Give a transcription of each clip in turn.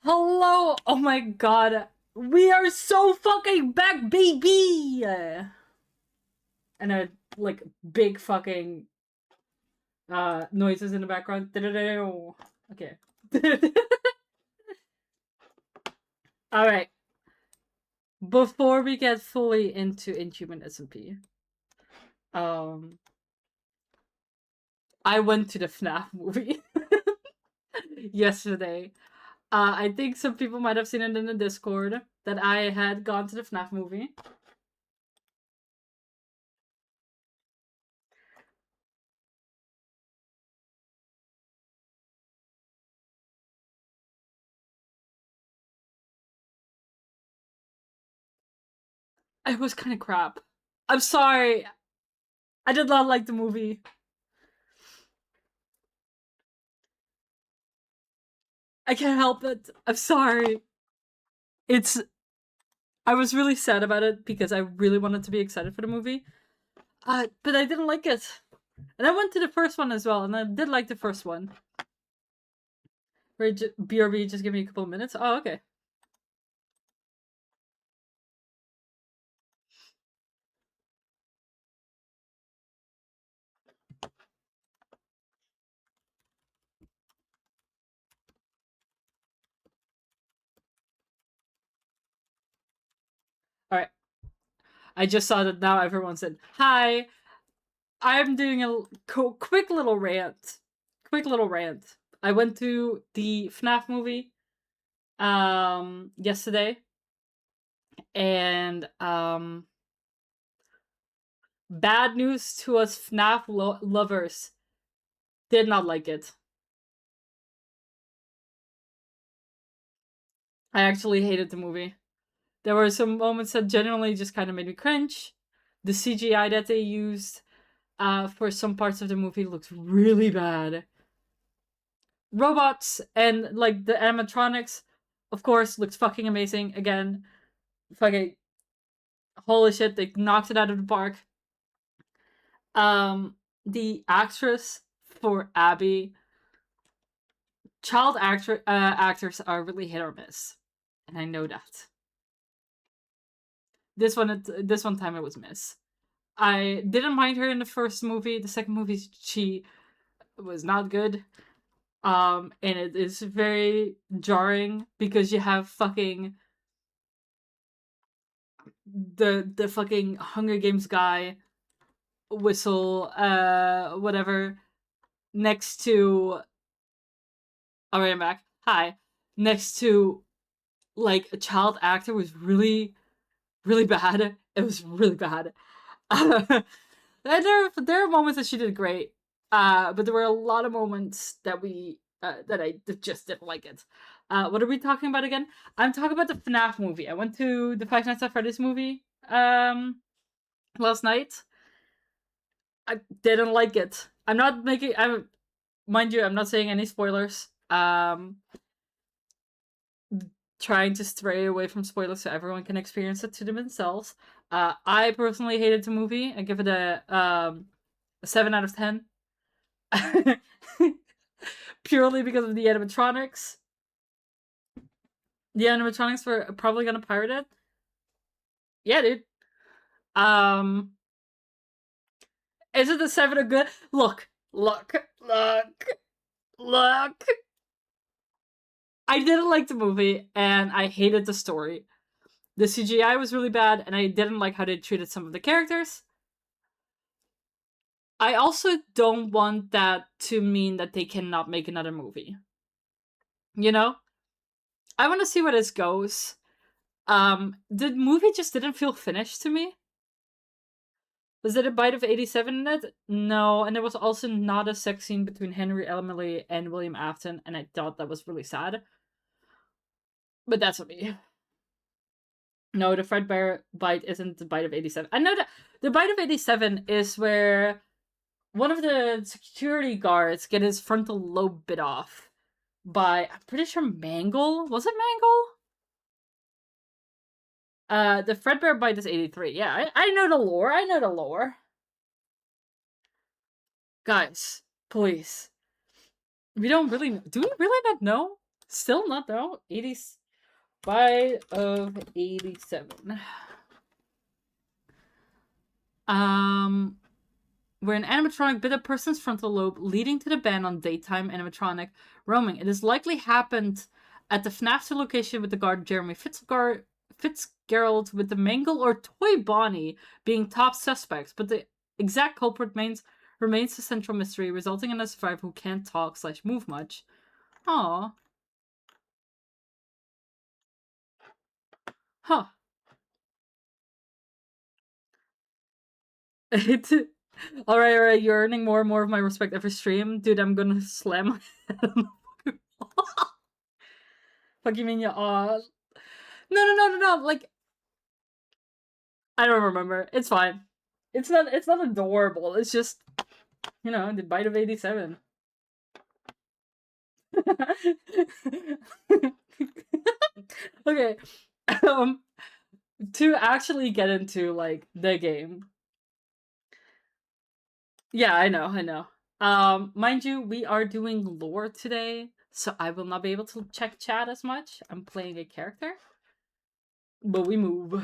Hello! Oh my god. We are so fucking back, baby! And a, like, big fucking, noises in the background. Okay. Alright. Before we get fully into Inhuman SMP, um, I went to the FNAF movie yesterday. I think some people might have seen it in the Discord that I had gone to the FNAF movie. It was kind of crap. I'm sorry. I did not like the movie. I can't help it. I'm sorry. It's. I was really sad about it because I really wanted to be excited for the movie. But I didn't like it. And I went to the first one as well, and I did like the first one. BRB, just give me a couple of minutes. Oh, okay. Alright. I just saw that now everyone said, hi, I'm doing a quick little rant. I went to the FNAF movie yesterday, and bad news to us FNAF lovers. Did not like it. I actually hated the movie. There were some moments that genuinely just kind of made me cringe. The CGI that they used for some parts of the movie looked really bad. Robots and like the animatronics, of course, looks fucking amazing. Again, fucking holy shit, they knocked it out of the park. The actress for Abby, actors are really hit or miss, and I know that. This one time it was miss. I didn't mind her in the first movie. The second movie, she was not good. And it is very jarring because you have fucking the fucking Hunger Games guy whistle, whatever, next to. Alright, I'm back. Hi. Next to like a child actor was really, really bad. It was really bad. And there are moments that she did great, but there were a lot of moments that that I just didn't like it. What are we talking about again? I'm talking about the FNAF movie. I went to the Five Nights at Freddy's movie last night. I didn't like it. I'm not making. Mind you, I'm not saying any spoilers. Trying to stray away from spoilers so everyone can experience it to themselves. I personally hated the movie. I give it a 7 out of 10. Purely because of the animatronics. The animatronics were probably gonna pirate it. Yeah, dude. Is it the 7 a good? Look. I didn't like the movie, and I hated the story. The CGI was really bad, and I didn't like how they treated some of the characters. I also don't want that to mean that they cannot make another movie. You know? I want to see where this goes. The movie just didn't feel finished to me. Was there a bite of 87 in it? No, and there was also not a sex scene between Henry Emily and William Afton, and I thought that was really sad. But that's on me. No, the Fredbear bite isn't the bite of 87. I know that the bite of 87 is where one of the security guards get his frontal lobe bit off by, I'm pretty sure, Mangle. Was it Mangle? The Fredbear bite is 83. Yeah, I know the lore. Guys, please. We don't really know. Do we really not know? Still not though. 85 of 87. Where an animatronic bit a person's frontal lobe, leading to the ban on daytime animatronic roaming. It has likely happened at the FNAF 2 location with the guard Jeremy Fitzgerald, with the Mangle or Toy Bonnie being top suspects, but the exact culprit remains a central mystery, resulting in a survivor who can't talk / move much. Aww. Huh. Alright, you're earning more and more of my respect every stream. Dude, I'm gonna slam my head on the wall. Fuck you mean you No, like I don't remember. It's fine. It's not adorable. It's just, you know, the bite of 87. Okay. To actually get into like the game. Yeah, I know. Mind you, we are doing lore today, so I will not be able to check chat as much. I'm playing a character. But we move.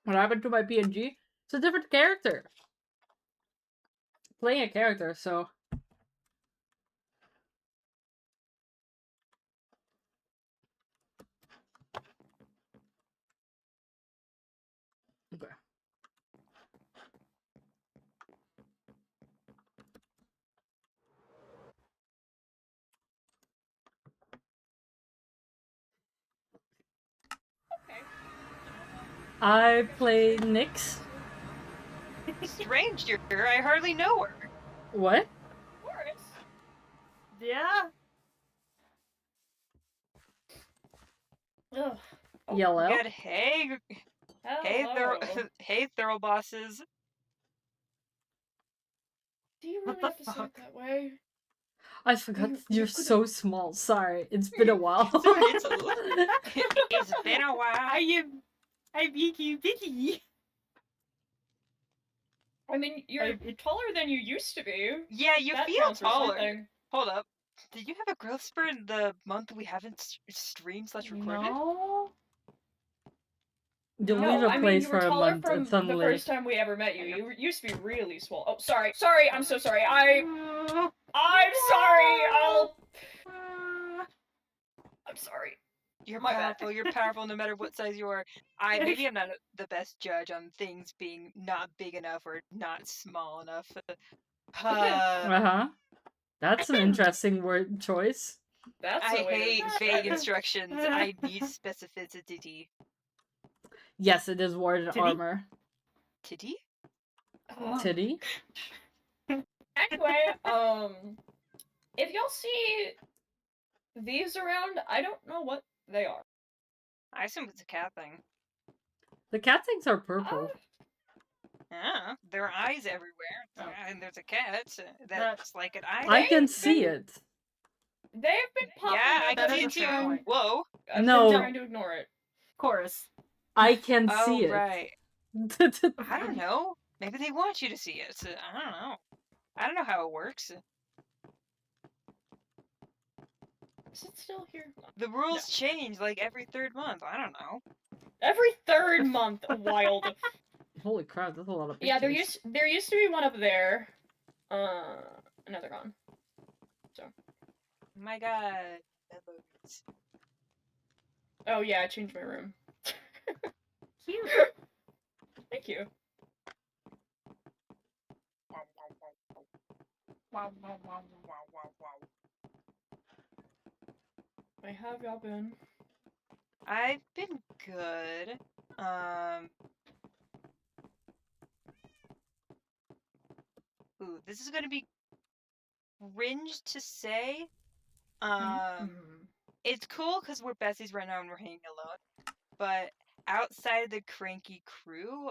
What happened to my PNG? It's a different character. Playing a character, so okay. I play Nyx. Stranger, I hardly know her. What? Yeah. Ugh. Oh, Yellow. good. Hey, Hello. hey, thorough bosses. Do you What really the have to say it fuck? that way? I forgot you're could've- so small. Sorry, it's been a while. It's been a while. I'm Vicky Vicky. I mean, you're taller than you used to be. Yeah, you That feel counts for taller. something. Hold up. Did you have a growth spurt in the month we haven't streamed / recorded? No. You No, leave a I mean, place you for were a taller month from and the suddenly. first time we ever met you. You used to be really swole. Oh, sorry. I'm so sorry. I'm sorry. I'm sorry. You're My bad. powerful. You're powerful no matter what size you are. Maybe I'm not the best judge on things being not big enough or not small enough. That's an interesting word choice. That's I a way hate to vague describe it. instructions. I need specificity. Yes, it is worded Titty? armor. Titty? Titty? Anyway, if y'all see these around, I don't know what they are. I assume it's a cat thing. The cat things are purple. Yeah, there are eyes everywhere. Oh. And there's a cat that's like an eye. I can They've see been- it. They've been popping Yeah, up. I can That see is it a fair too. point. Whoa. I've No. been trying to ignore it. Chorus. I can Oh, see it. right. I don't know. Maybe they want you to see it. I don't know. I don't know how it works. Is it still here? The rules change like every 3rd month. I don't know. Every 3rd month. Wild. Holy crap, that's a lot of pictures. Yeah, there used to be one up there. Another gone. So. Oh my god. Memories. Oh yeah, I changed my room. Cute. Thank you. I have y'all been. I've been good. Ooh, this is gonna be cringe to say. It's cool because we're besties right now and we're hanging alone. But outside the cranky crew,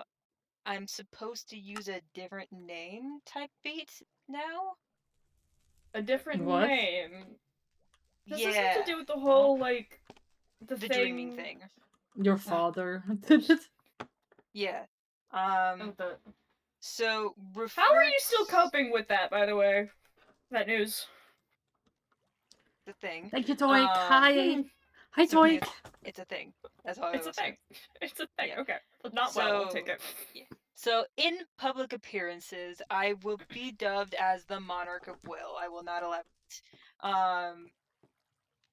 I'm supposed to use a different name type beat now. A different What? name. Does Yeah. this have to do with the whole, like, the The thing... dreaming thing. Your father. Yeah. Oh, So How are you refer still coping with that, by the way? That news. the thing. Thank you, Toik. Hi. Hi, So Toik. it's a thing. That's all I It's a will say. thing. It's a thing. Yeah. Okay. Not well, we'll take it. Yeah. So in public appearances, I will be dubbed as the Monarch of Will. I will not elaborate. I'm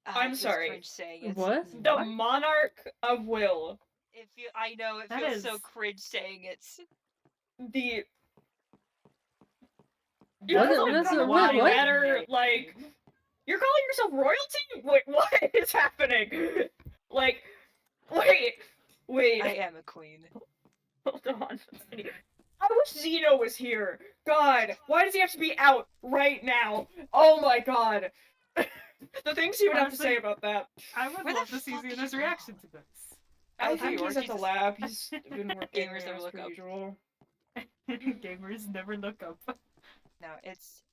It feels sorry. cringe saying it. What? The What? Monarch of Will. I know it That feels so is- cringe saying it. The What you is- could what is- probably what- what? better, like, you're calling yourself royalty? Wait, what is happening? Like, wait. I am a queen. Hold on. I wish Zeno was here. God, why does he have to be out right now? Oh my god. The things he would have to say Honestly, about that. I would Where the love to see fuck did Xena's you reaction to this. I Oh, think there he's you are, at the Jesus. lab. He's been working Gamers never as look per up. usual. Gamers never look up. No, it's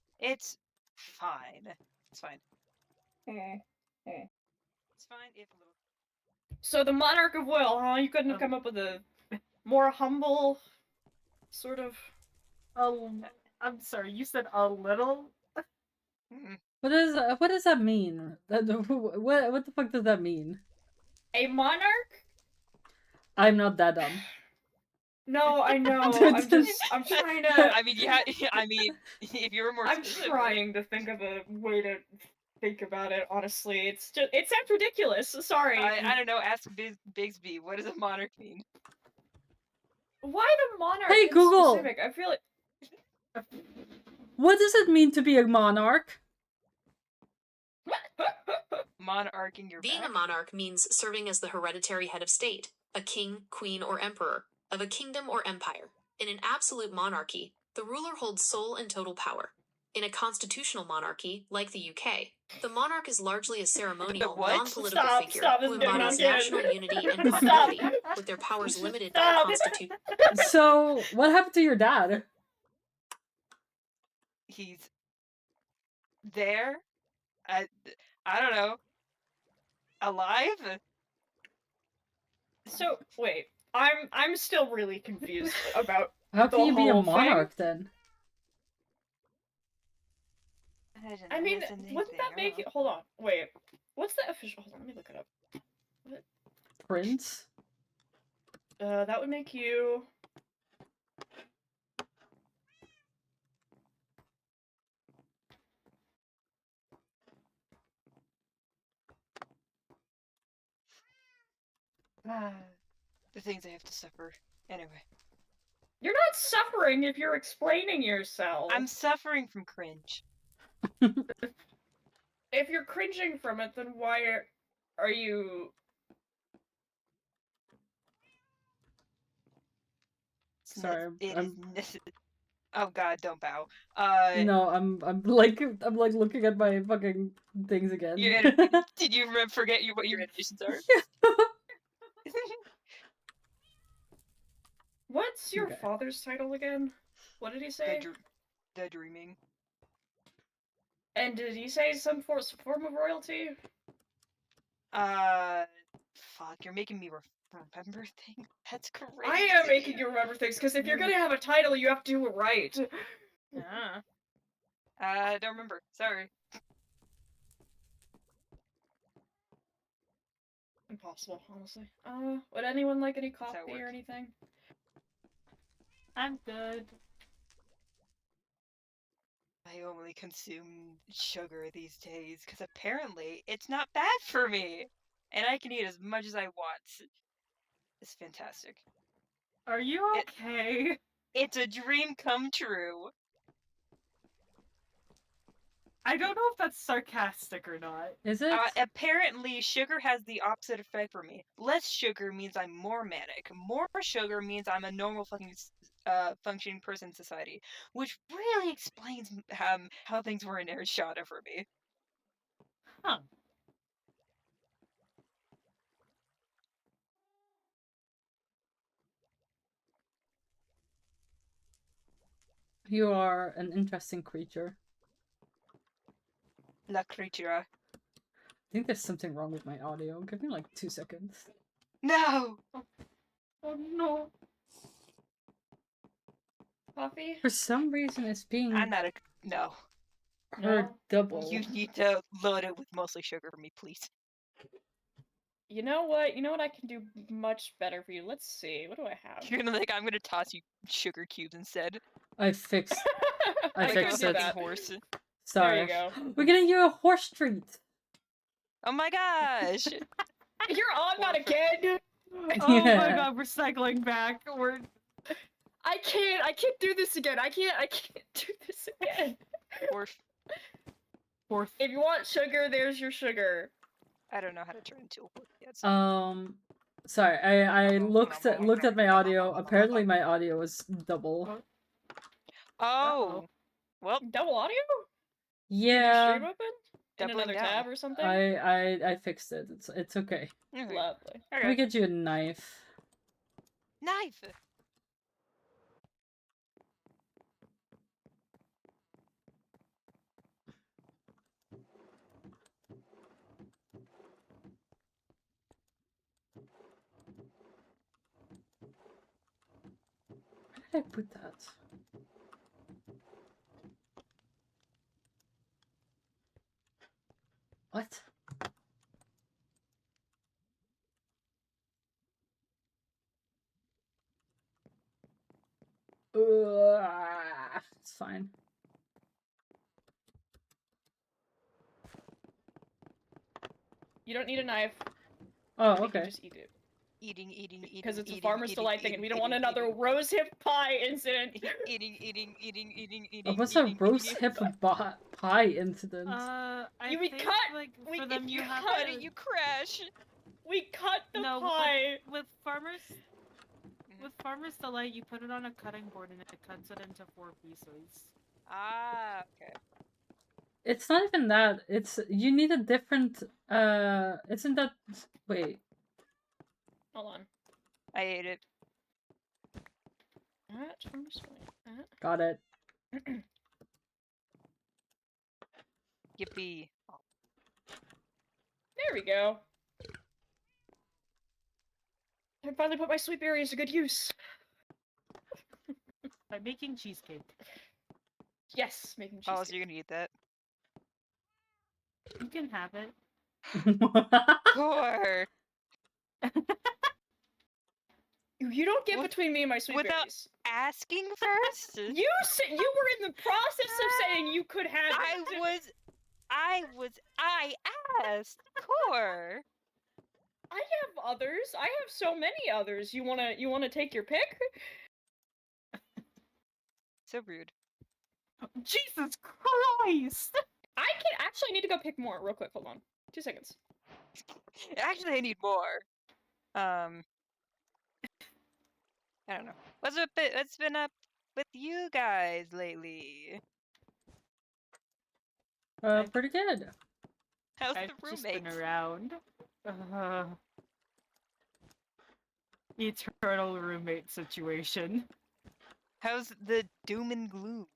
fine. It's fine. It's fine if a little. So the Monarch of Will, huh? You couldn't have come up with a more humble sort of. I'm sorry, you said a little? Mm. What does that mean? What the fuck does that mean? A monarch? I'm not that dumb. No, I know. I'm trying to. I mean, yeah. I mean, if you were more. I'm specific- trying to think of a way to think about it. Honestly, it sounds ridiculous. Sorry. I don't know. Ask Bigsby. What does a monarch mean? Why the monarch? Hey, in Google! Specific? I feel like. What does it mean to be a monarch? Monarching your Being back? a monarch means serving as the hereditary head of state, a king, queen, or emperor, of a kingdom or empire. In an absolute monarchy, the ruler holds sole and total power. In a constitutional monarchy, like the UK, the monarch is largely a ceremonial, What? non-political figure Stop, who this is getting embodies uncanny. national unity and Stop. continuity, with their powers limited by the Stop. Constitution. So, what happened to your dad? He's there. I don't know. Alive? So wait, I'm still really confused about. How can The you be a whole thing? monarch then? didn't I mean, miss wouldn't anything, that make you? Hold on, wait. What's the official? Hold on, let me look it up. Prince? That would make you. The things I have to suffer. Anyway. You're not suffering if you're explaining yourself. I'm suffering from cringe. If you're cringing from it, then why are you? Sorry, It I'm- is Oh god, don't bow. No, I'm like looking at my fucking things again. Did you forget what your animations are? What's your Okay. father's title again? What did he say? The dreaming. And did he say some form of royalty? Fuck, you're making me remember things. That's crazy. I am making you remember things, because if you're gonna have a title, you have to do it right. Yeah. I don't remember. Sorry. Impossible, honestly. Would anyone like any how it coffee or works. anything? I'm good. I only consume sugar these days because apparently it's not bad for me, and I can eat as much as I want. It's fantastic. Are you okay? It's a dream come true. I don't know if that's sarcastic or not. Is it? Apparently, sugar has the opposite effect for me. Less sugar means I'm more manic. More sugar means I'm a normal fucking functioning person in society, which really explains how things were in Airshada for me. Huh. You are an interesting creature. La creatura. I think there's something wrong with my audio. Give me like 2 seconds. No! Oh no. coffee? For some reason, it's being I'm not a no. heard No? double. You need to load it with mostly sugar for me, please. You know what? You know what I can do much better for you? Let's see. What do I have? You're gonna I'm gonna toss you sugar cubes instead. I fixed. I Like fixed a it. fucking horse. Sorry. There you go. We're getting you a horse treat. Oh my gosh! You're on that Poor again! Oh my Yeah. god, we're cycling back. We're I can't do this again. I can't do this again. Orf. fourth. If you want sugar, there's your sugar. I don't know how to turn into a horse yet. So. Sorry. I looked at my audio. Apparently, my audio was double. Oh. Well, Double audio? Did your Yeah. stream open? In doubling another down. tab or something? I fixed it. It's okay. Okay. Lovely. Let me get you a knife. Knife! Where did I put that? What? It's fine. You don't need a knife. Oh, You can okay. just eat it. Eating. Because it's a farmer's delight thing and we don't want another rose hip pie incident. Eating. What's a roast hip pie incident? I we think, cut- like, we- for them if you you have How to... do you crash? We cut the No, pie. with Farmer's Delight, you put it on a cutting board and it cuts it into 4 pieces. Ah, okay. It's not even that. It's you need a different. Isn't that? Wait. Hold on. I ate it. Farmer's Delight. Got it. Yippee. There we go. I finally put my sweet berries to good use. By making cheesecake. Yes, making Oh, so cheesecake. you're gonna eat that? You can have it. Core! You don't get With- between me and my sweet without- berries. Asking first? You were in the process of saying you could have it. I asked. Core! I have others. I have so many others. You wanna take your pick? So rude. Jesus Christ! I can actually need to go pick more real quick. Hold on. 2 seconds. Actually, I need more. I don't know. What's been up with you guys lately? Pretty good. How's I've the just roommate? been around. Eternal roommate situation. How's the doom and gloom?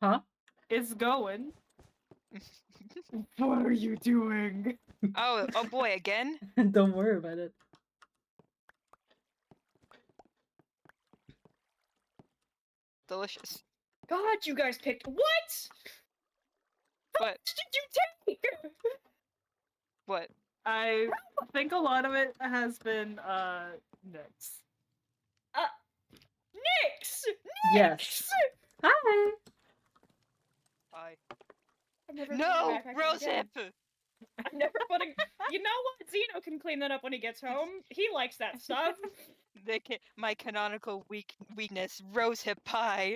Huh? It's going. What are you doing? Oh boy, again? Don't worry about it. Delicious. God, you guys picked what? What? Did you take? What? I think a lot of it has been, Nyx. Nyx! Yes. Hi. Bye. I'm never putting No! my backpack on Rose again. hip! I'm never putting. You know what? Zeno can clean that up when he gets home. He likes that stuff. My canonical weakness, rose hip pie.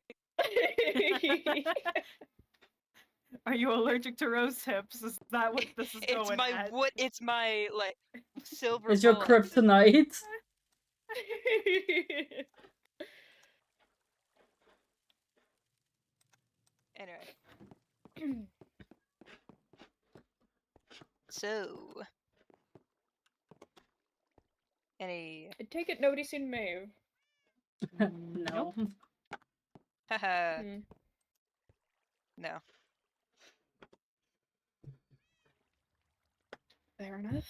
Are you allergic to rose hips? Is that what this is It's going my at? wood. It's my like silver. Is your bullet. kryptonite? Anyway. So. Any. I take it noticing Maeve. No. Haha. Hmm. No. Fair enough.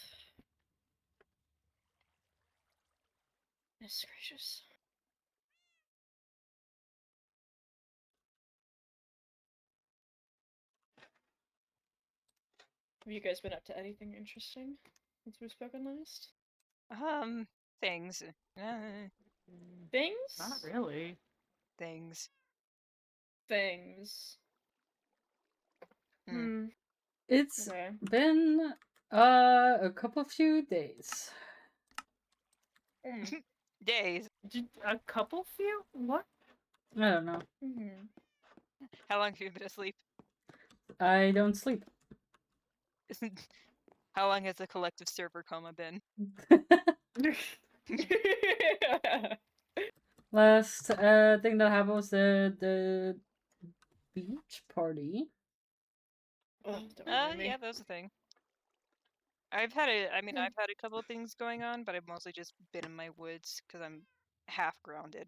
Goodness gracious. Have you guys been up to anything interesting since we've spoken last? Things. Things? Not really. Things. Things. Hmm. It's Okay. been a couple few days. Days. A couple few? What? I don't know. Mm-hmm. How long have you been asleep? I don't sleep. How long has the collective server coma been? Last thing that happened was the beach party. Ugh, don't remind me. Yeah, that was a thing. I've had Hmm. I've had a couple of things going on, but I've mostly just been in my woods because I'm half grounded.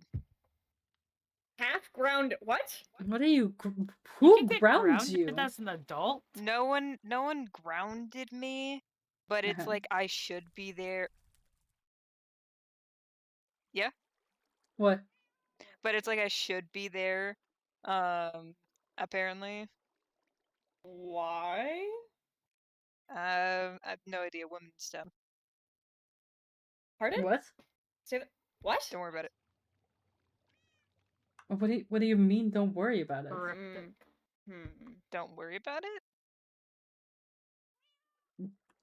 Half ground. What? What are you? You Who can get grounds grounded you? as an adult? No one grounded me, but it's Uh-huh. like I should be there. Yeah, What? but it's like I should be there. Apparently. Why? I have no idea. Women's STEM. Pardon? What? Say that. What? Don't worry about it. What do you mean? Don't worry about it. Cryptic. Don't worry about it.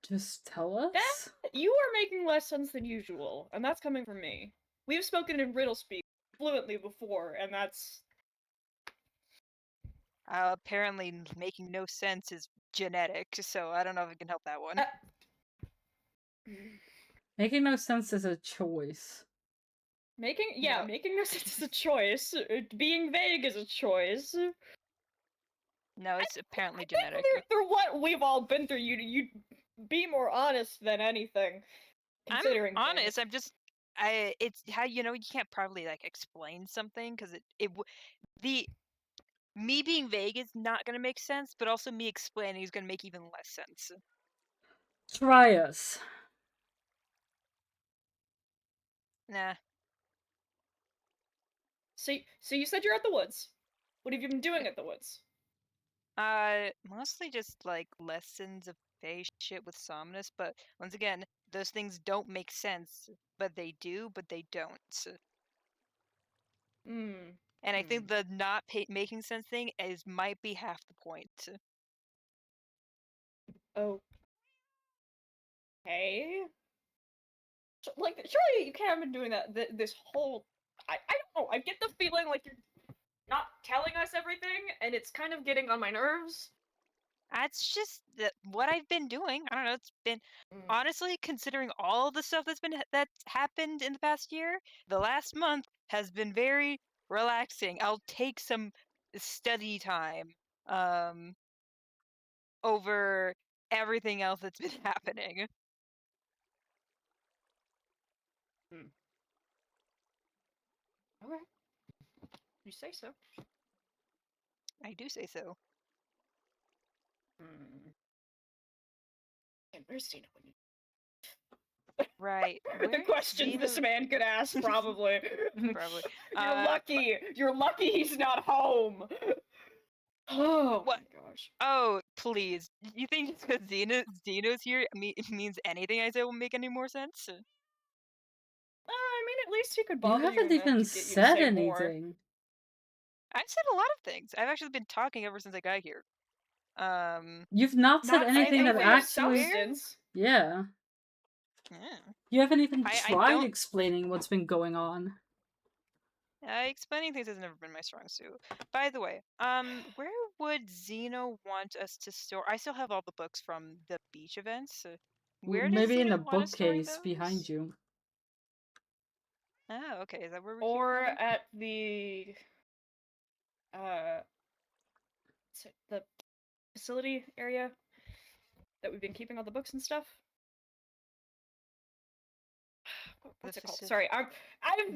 Just tell us. That you are making less sense than usual, and that's coming from me. We have spoken in riddle speak fluently before, and that's Apparently, making no sense is genetic, so I don't know if I can help that one. Making no sense is a choice. making No. making no sense is a choice. Being vague is a choice. No, it's apparently I think genetic. through what we've all been through, you'd be more honest than anything. Considering I'm honest. things. I'm just. It's how you can't probably like explain something because me being vague is not gonna make sense, but also me explaining is gonna make even less sense. Try us. Nah. So you said you're at the woods. What have you been doing at the woods? Mostly just like lessons of fae shit with Somnus, but once again, those things don't make sense, but they do, but they don't. Hmm. And I think the not making sense thing might be half the point. Okay. Like, surely you can't have been doing that this whole. I don't know. I get the feeling like you're not telling us everything, and it's kind of getting on my nerves. That's just what I've been doing. I don't know. It's been Mm. honestly, considering all the stuff that's happened in the past year, the last month has been very relaxing. I'll take some study time over everything else that's been happening. Okay. You say so. I do say so. And where's Dina when you... Right. the Where's questions Dina? this man could ask, probably. Probably. You're lucky. You're lucky he's not home. Oh What? my gosh. Oh, please. You think just because Xeno's here it means anything I say will make any more sense? I mean, at least he could You bother you haven't enough even to get you to said say more. anything. I've said a lot of things. I've actually been talking ever since I got here. You've not said Not anything that of actually. substance. Yeah. Yeah. You haven't even I tried don't- explaining what's been going on. Explaining things has never been my strong suit. By the way, where would Xeno want us to store? I still have all the books from the beach events. Where does Maybe in Xeno the want us storing bookcase behind those? you. Oh, okay. Is that where we're Or keeping them? at the the facility area that we've been keeping all the books and stuff. What's it called? Sorry, I've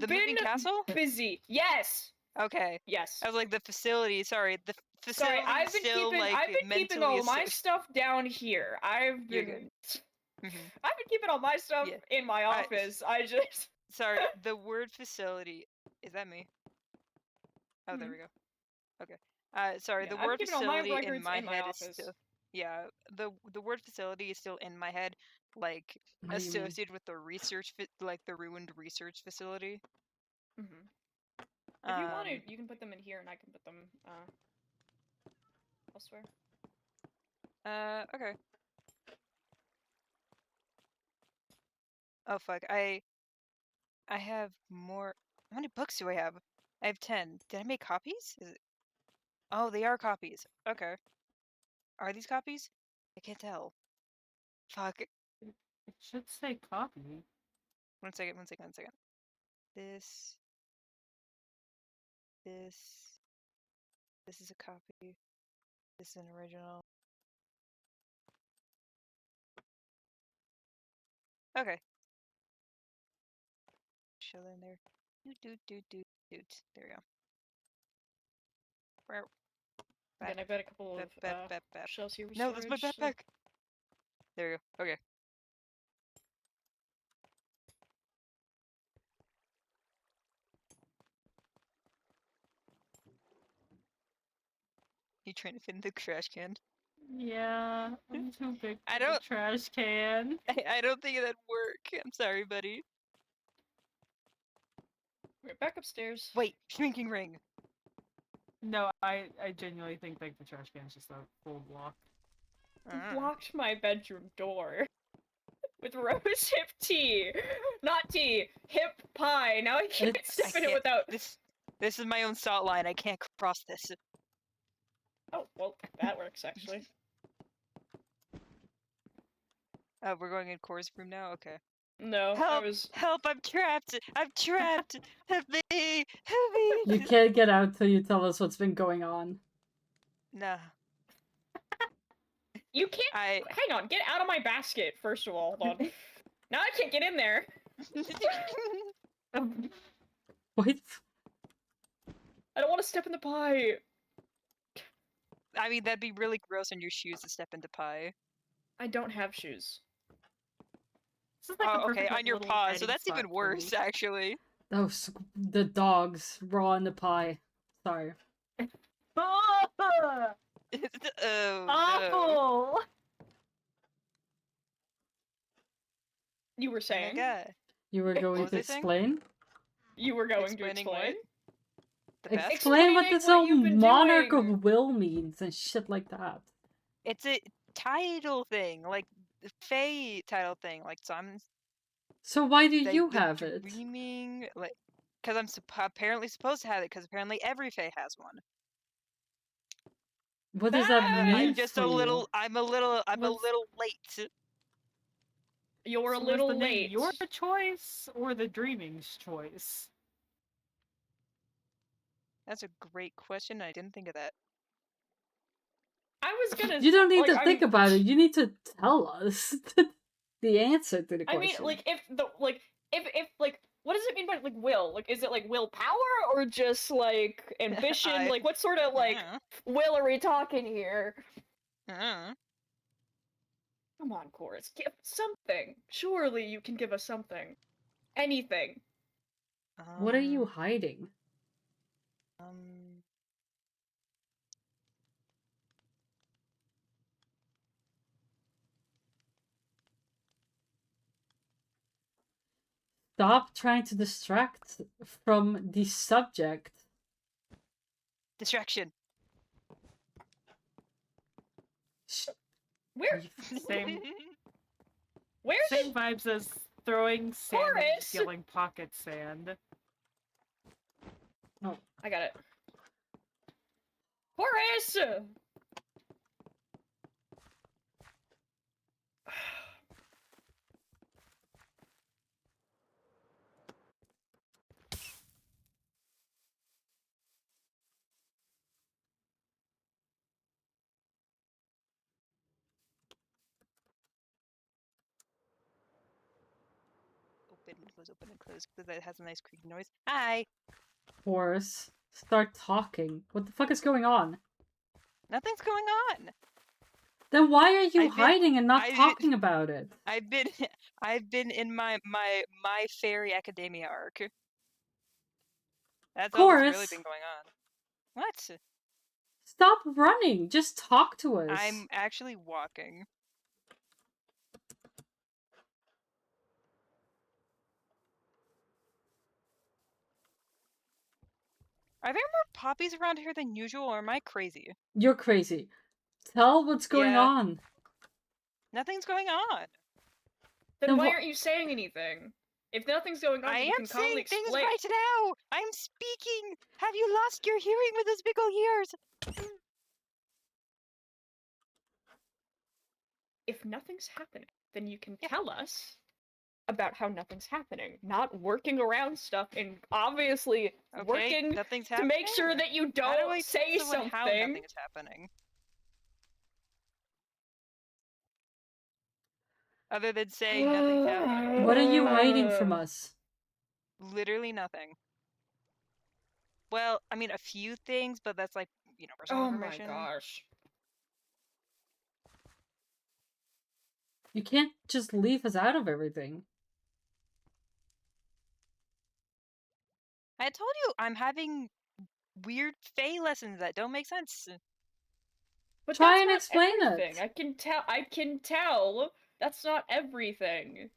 The been moving castle? busy. Yes. Okay. Yes. I was like the facility. Sorry, the facility. Sorry, I've been still keeping like I've been keeping all my mentally stuff down here. I've You're been Mhm. I've been keeping all my stuff Yeah. in my office. I just Sorry, the word facility. Is that me? Oh, there we go. Okay. Sorry, Yeah, the I've word been keeping all my facility in records my in my head is office. still. Yeah, the word facility is still in my head, like What do you mean? associated with the like the ruined research facility. Mm-hmm. If you want to, you can put them in here, and I can put them elsewhere. Okay. Oh fuck, I have more. How many books do I have? I have 10. Did I make copies? Is it... Oh, they are copies. Okay. Are these copies? I can't tell. Fuck. It should say copy. One second. This is a copy. This is an original. Okay. Show them there. Doot. There we go. Where? Again, I've got a couple of Bap. shelves here with No, that's my storage, backpack. There you go. Okay. You trying to fit in the trash can? Yeah, I'm too big I for the don't- trash can. I don't think that'd work. I'm sorry, buddy. We're back upstairs. Wait, shrinking ring. No, I genuinely think like the trash can's just a full block. You blocked my bedroom door with rose hip tea, not tea, hip pie. Now I can't step in it without. This is my own salt line. I can't cross this. Oh well, that works actually. Oh, we're going in Core's room now. Okay. No, Help! I was. Help! I'm trapped. I'm trapped. Help me! Help me! You can't get out till you tell us what's been going on. Nah. You can't. Hang on, get out of my basket first of all. Hold on. Now I can't get in there. What? I don't want to step in the pie. I mean, that'd be really gross on your shoes to step into pie. I don't have shoes. This is like Oh, the okay, perfect, like, on your little paws, so hiding that's spot even for worse, me. actually. Oh, the dogs raw in the pie. Sorry. Oh, Oh, no. awful! You were Oh my saying? god. You were going was to I saying? explain? You were going to Explaining explain? what? The best? Explain what Explaining this what whole you've been monarch doing. of will means and shit like that. It's a title thing, like the Fae title thing. Like, so I'm So why do like, you the have it? dreaming, like, because I'm apparently supposed to have it, because apparently every Fae has one. What does that mean I'm just for a you? little, I'm a little Was- late. You're a So little was the name late. your choice or the dreaming's choice? That's a great question. I didn't think of that. I was gonna. You don't need like, to think about it. You need to tell us the answer to the I question. mean, like, if what does it mean by like will? Like, is it like willpower or just like ambition? Like, what sort of like will are we talking here? Come on, Chorus, give something. Surely you can give us something. Anything. What are you hiding? Stop trying to distract from the subject. Distraction. Where? Same, Where's same vibes as throwing sand and Horace! stealing pocket sand. Oh, I got it. Horace! Open and close because that has a nice creaky noise. Hi. Horace, start talking. What the fuck is going on? Nothing's going on. Then why are you I've been- hiding and not I did- talking about it? I've been in my fairy academia arc. That's all that's really Chorus! been going on. What? Stop running. Just talk to us. I'm actually walking. Are there more poppies around here than usual, or am I crazy? You're crazy. Tell what's going Yeah. on. Nothing's going on. Then Then why wh- aren't you saying anything? If nothing's going on, I then you am can calmly saying things explain. right now. I'm speaking. Have you lost your hearing with those big old ears? If nothing's happening, then you can Yeah. tell us about how nothing's happening, not working around stuff and obviously Okay, working nothing's to happening. make sure that you How do don't I say tell someone how something. nothing's happening? Other than saying nothing's happening. What are you hiding from us? Literally nothing. Well, I mean, a few things, but that's like, personal Oh my information. gosh. You can't just leave us out of everything. I told you I'm having weird Fae lessons that don't make sense. But Try that's and not explain it. everything. I can tell. That's not everything.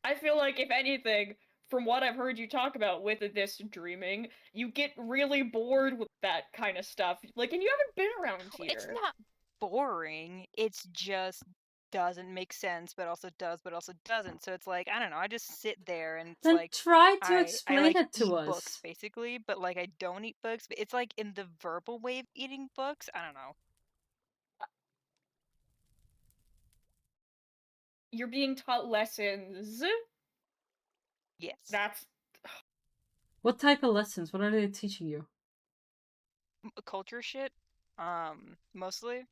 I feel like if anything, from what I've heard you talk about with this dreaming, you get really bored with that kind of stuff. Like, and you haven't been around here. It's not boring. It's just doesn't make sense, but also does, but also doesn't. So it's like, I don't know. I just sit there and it's Then like try to I explain like it to eat us. books basically, but like I don't eat books. But it's like in the verbal way of eating books. I don't know. You're being taught lessons. Yes. That's What type of lessons? What are they teaching you? Culture shit. Mostly.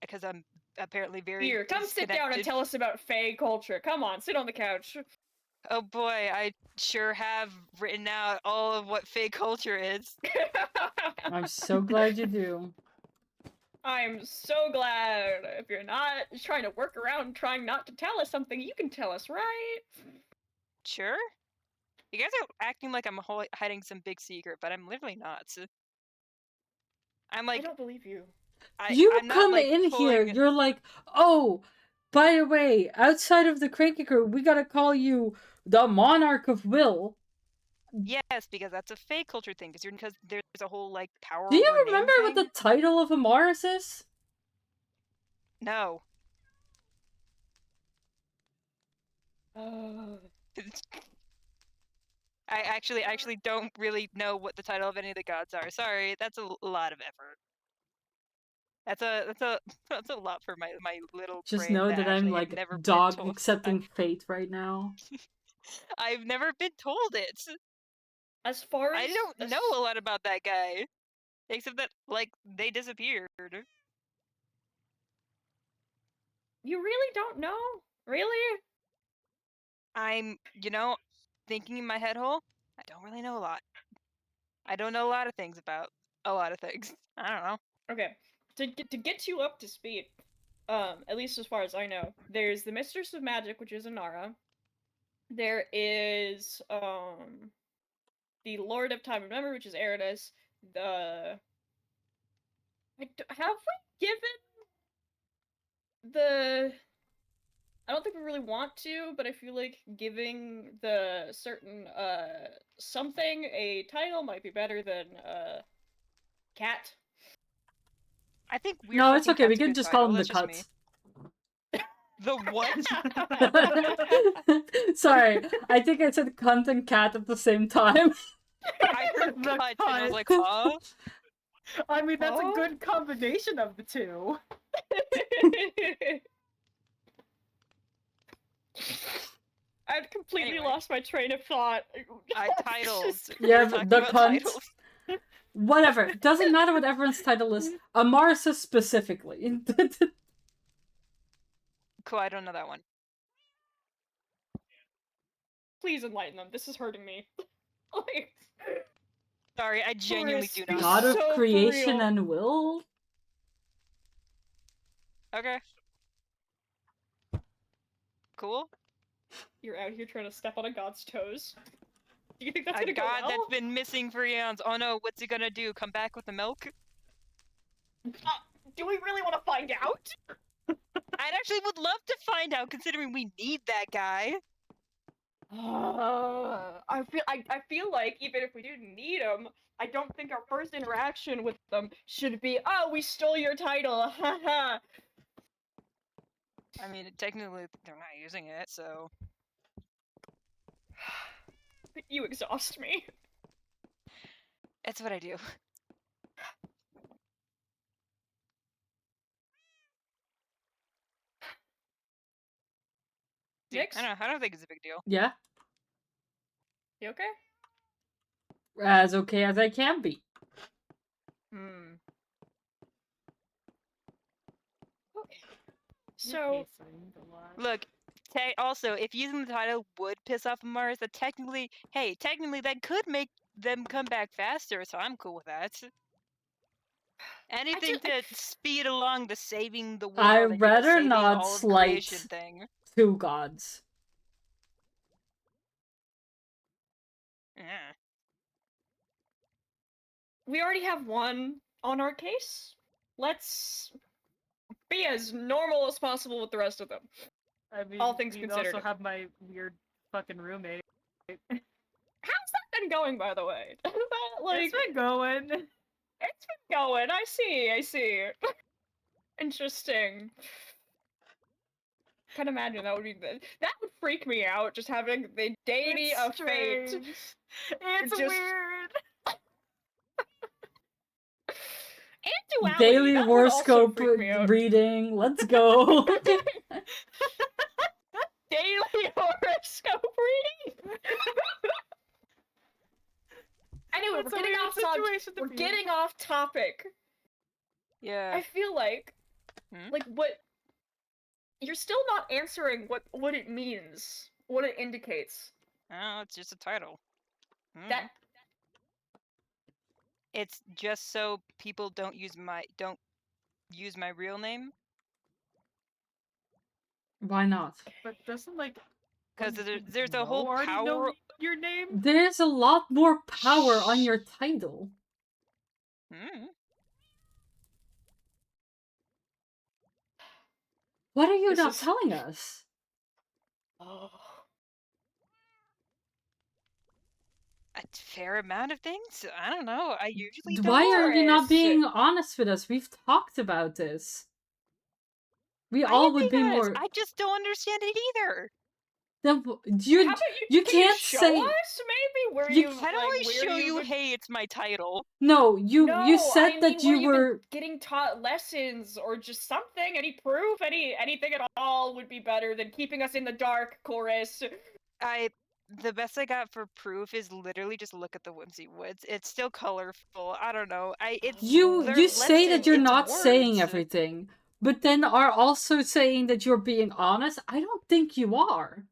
Because I'm apparently very here. Come sit down and disconnected. tell us about Fae culture. Come on, sit on the couch. Oh boy, I sure have written out all of what Fae culture is. I'm so glad you do. I'm so glad. If you're not trying to work around trying not to tell us something, you can tell us, right? Sure. You guys are acting like I'm hiding some big secret, but I'm literally not. I'm I like, don't believe you. You I'm not come like in here, pulling. you're like, oh, by the way, outside of the Cranky Crew, we gotta call you the Monarch of Will. Yes, because that's a Fae culture thing. Because there's a whole like power Do you over remember name what thing. the title of Amaris is? No. I actually don't really know what the title of any of the gods are. Sorry, that's a lot of effort. That's a lot for my little Just brain know that that I'm actually have like never been dog told. accepting fate right now. I've never been told it. As far as I don't know a lot about that guy, except that like they disappeared. You really don't know? Really? I'm thinking in my head hole. I don't really know a lot. I don't know a lot of things about a lot of things. I don't know. Okay. To get you up to speed, at least as far as I know, there's the Mistress of Magic, which is Inara. There is the Lord of Time and Memory, which is Eridas. Have we given the? I don't think we really want to, but I feel like giving the certain something a title might be better than cat. I think we're No, it's fucking okay. We Cat's a can good just call title. him the That's just me. Cuts. The what? Sorry, I think I said cunt and cat at the same time. I heard The cut and I was cut. like, huh? I mean, that's Huh? a good combination of the two. I'd completely Anyway. lost my train of thought. Titles. Yeah, We're talking the about cunt. titles. Whatever. Doesn't matter what everyone's title is. Amarsa specifically. Cool, I don't know that one. Please enlighten them. This is hurting me. Like, Sorry, I genuinely do not God know. of So for creation real. and will? Okay. Cool. You're out here trying to step on a god's toes. Do you think that's A gonna go god well? that's been missing for eons. Oh no, what's he gonna do? Come back with the milk? Do we really want to find out? I actually would love to find out, considering we need that guy. I feel like even if we do need him, I don't think our first interaction with them should be, oh, we stole your title, haha. I mean, technically, they're not using it, so... You exhaust me. That's what I do. Dude, Nyx? I don't think it's a big deal. Yeah, You okay? as okay as I can be. Hmm. Okay. You're So, pacing a lot. Look, also, if using the title would piss off Mars, that technically, hey, technically that could make them come back faster, so I'm cool with that. Anything to speed along the saving the world I'd and, you know, rather saving not all of slight creation thing. two gods. Yeah. we already have one on our case. Let's be as normal as possible with the rest of them. I mean, all things you considered. also have my weird fucking roommate. How's that been going, by the way? It's been going. It's been going. I see. Interesting. Can't imagine that would be that would freak me out. Just having the deity It's of fate. strange. It's Just- weird. And duality. Daily that would also horoscope freak me out. reading. Let's go. Daily horoscope reading. Anyway, It's a weird situation to we're be in. getting off topic. Yeah. I feel like, Hmm? what you're still not answering what it means, what it indicates. Oh, it's just a title. Hmm. That It's just so people don't use my real name, Why not? But doesn't like because when there's you a whole already power. know your name. There's a lot more power on your title. Hmm. What are you This not is- telling us? oh. A fair amount of things. I don't know. I usually Why don't. are you not Doris. being honest with us? We've talked about this. We I all am would be being honest. more. I just don't understand it either. Then How you about you can can't show say us maybe where you- you've How do like, I where show you've you? been- Hey, it's my title. no. You No, said I that mean, you where you've were. been getting taught lessons or just something, any proof, anything at all would be better than keeping us in the dark, Chorus. The best I got for proof is literally just look at the Whimsy Woods. It's still colorful. I don't know. It's You they're you say that lessons, you're it's not saying words. everything, but then are also saying that you're being honest. I don't think you are.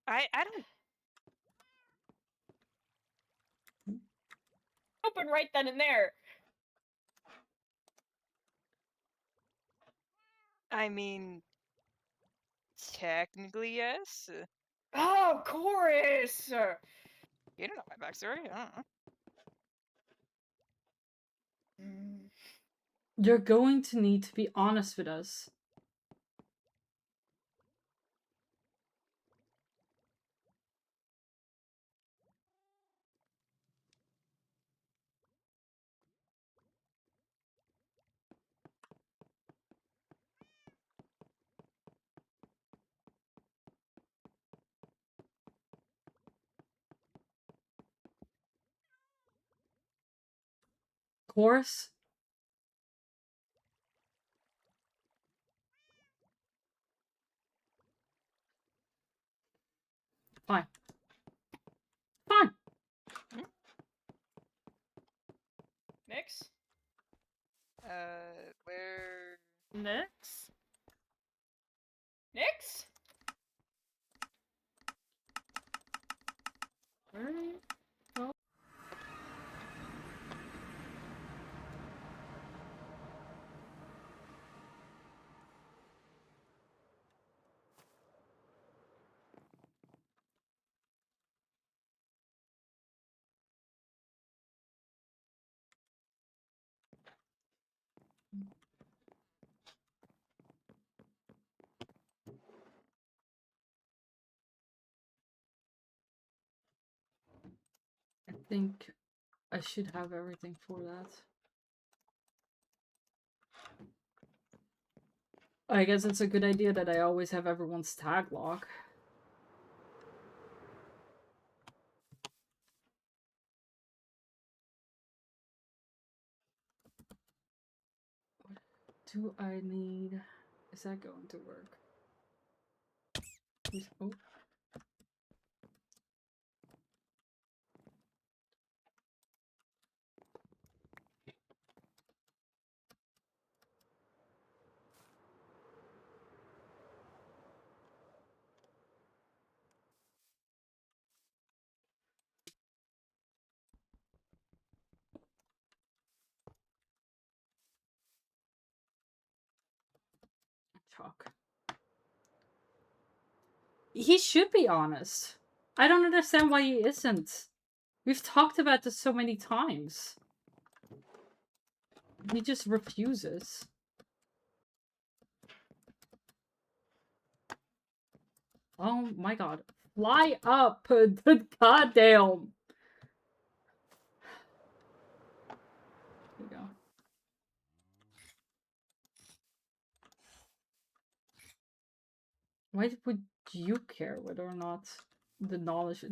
I don't. Open right then and there. I mean, technically yes. Oh, Chorus! You don't know my backstory. I don't know. Mm. You're going to need to be honest with us. Chorus? Fine. Fine. Nyx? Where? Next. Nyx? Where are you? think I should have everything for that. I guess it's a good idea that I always have everyone's tag log. What do I need? Is that going to work? Oh. Chalk. He should be honest. I don't understand why he isn't. We've talked about this so many times. He just refuses. Oh my god. Fly up! Goddamn! Here we go. Why would you care whether or not the knowledge...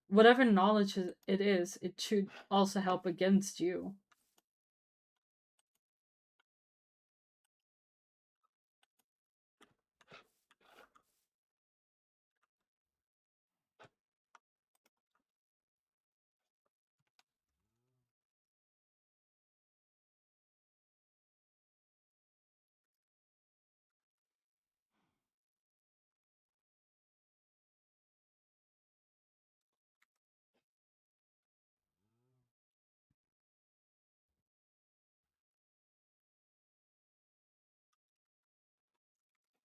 Whatever knowledge it is, it should also help against you.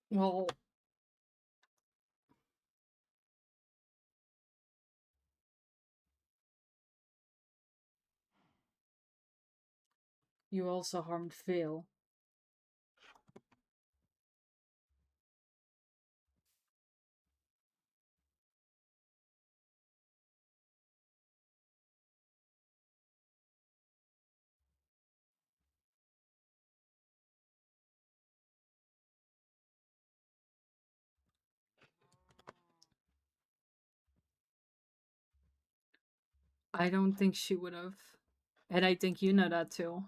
Well... You also harmed Phil. I don't think she would have. And I think you know that too.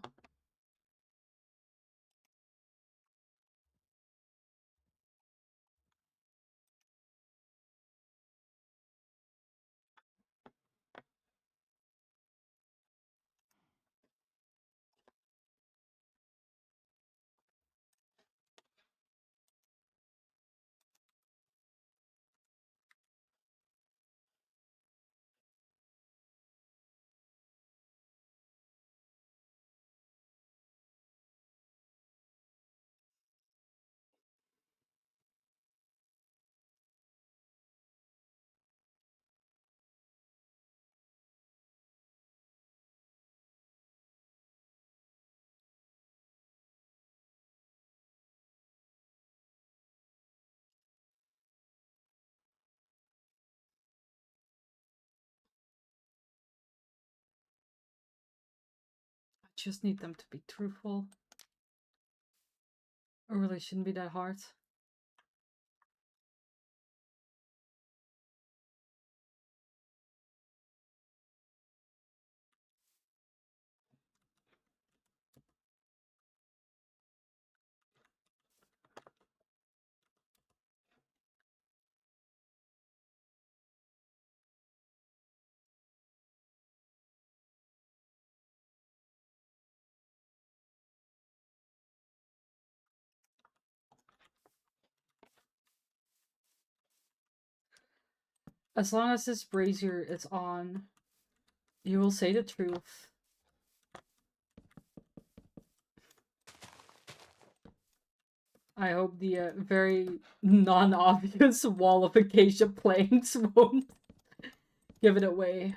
I just need them to be truthful. It really shouldn't be that hard. As long as this brazier is on, you will say the truth. I hope the very non-obvious wall of acacia planks won't give it away.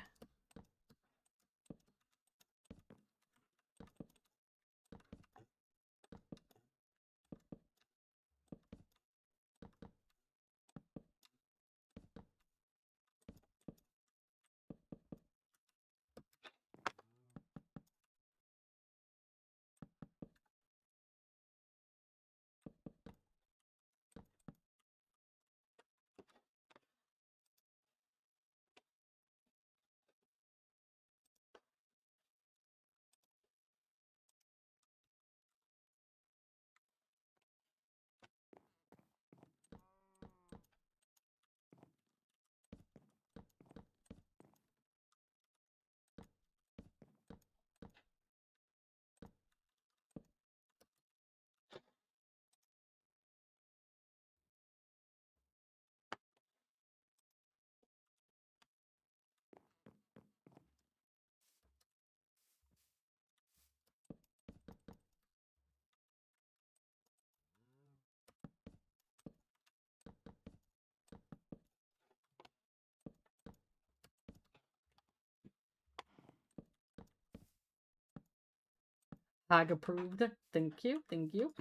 Tag approved. Thank you, thank you.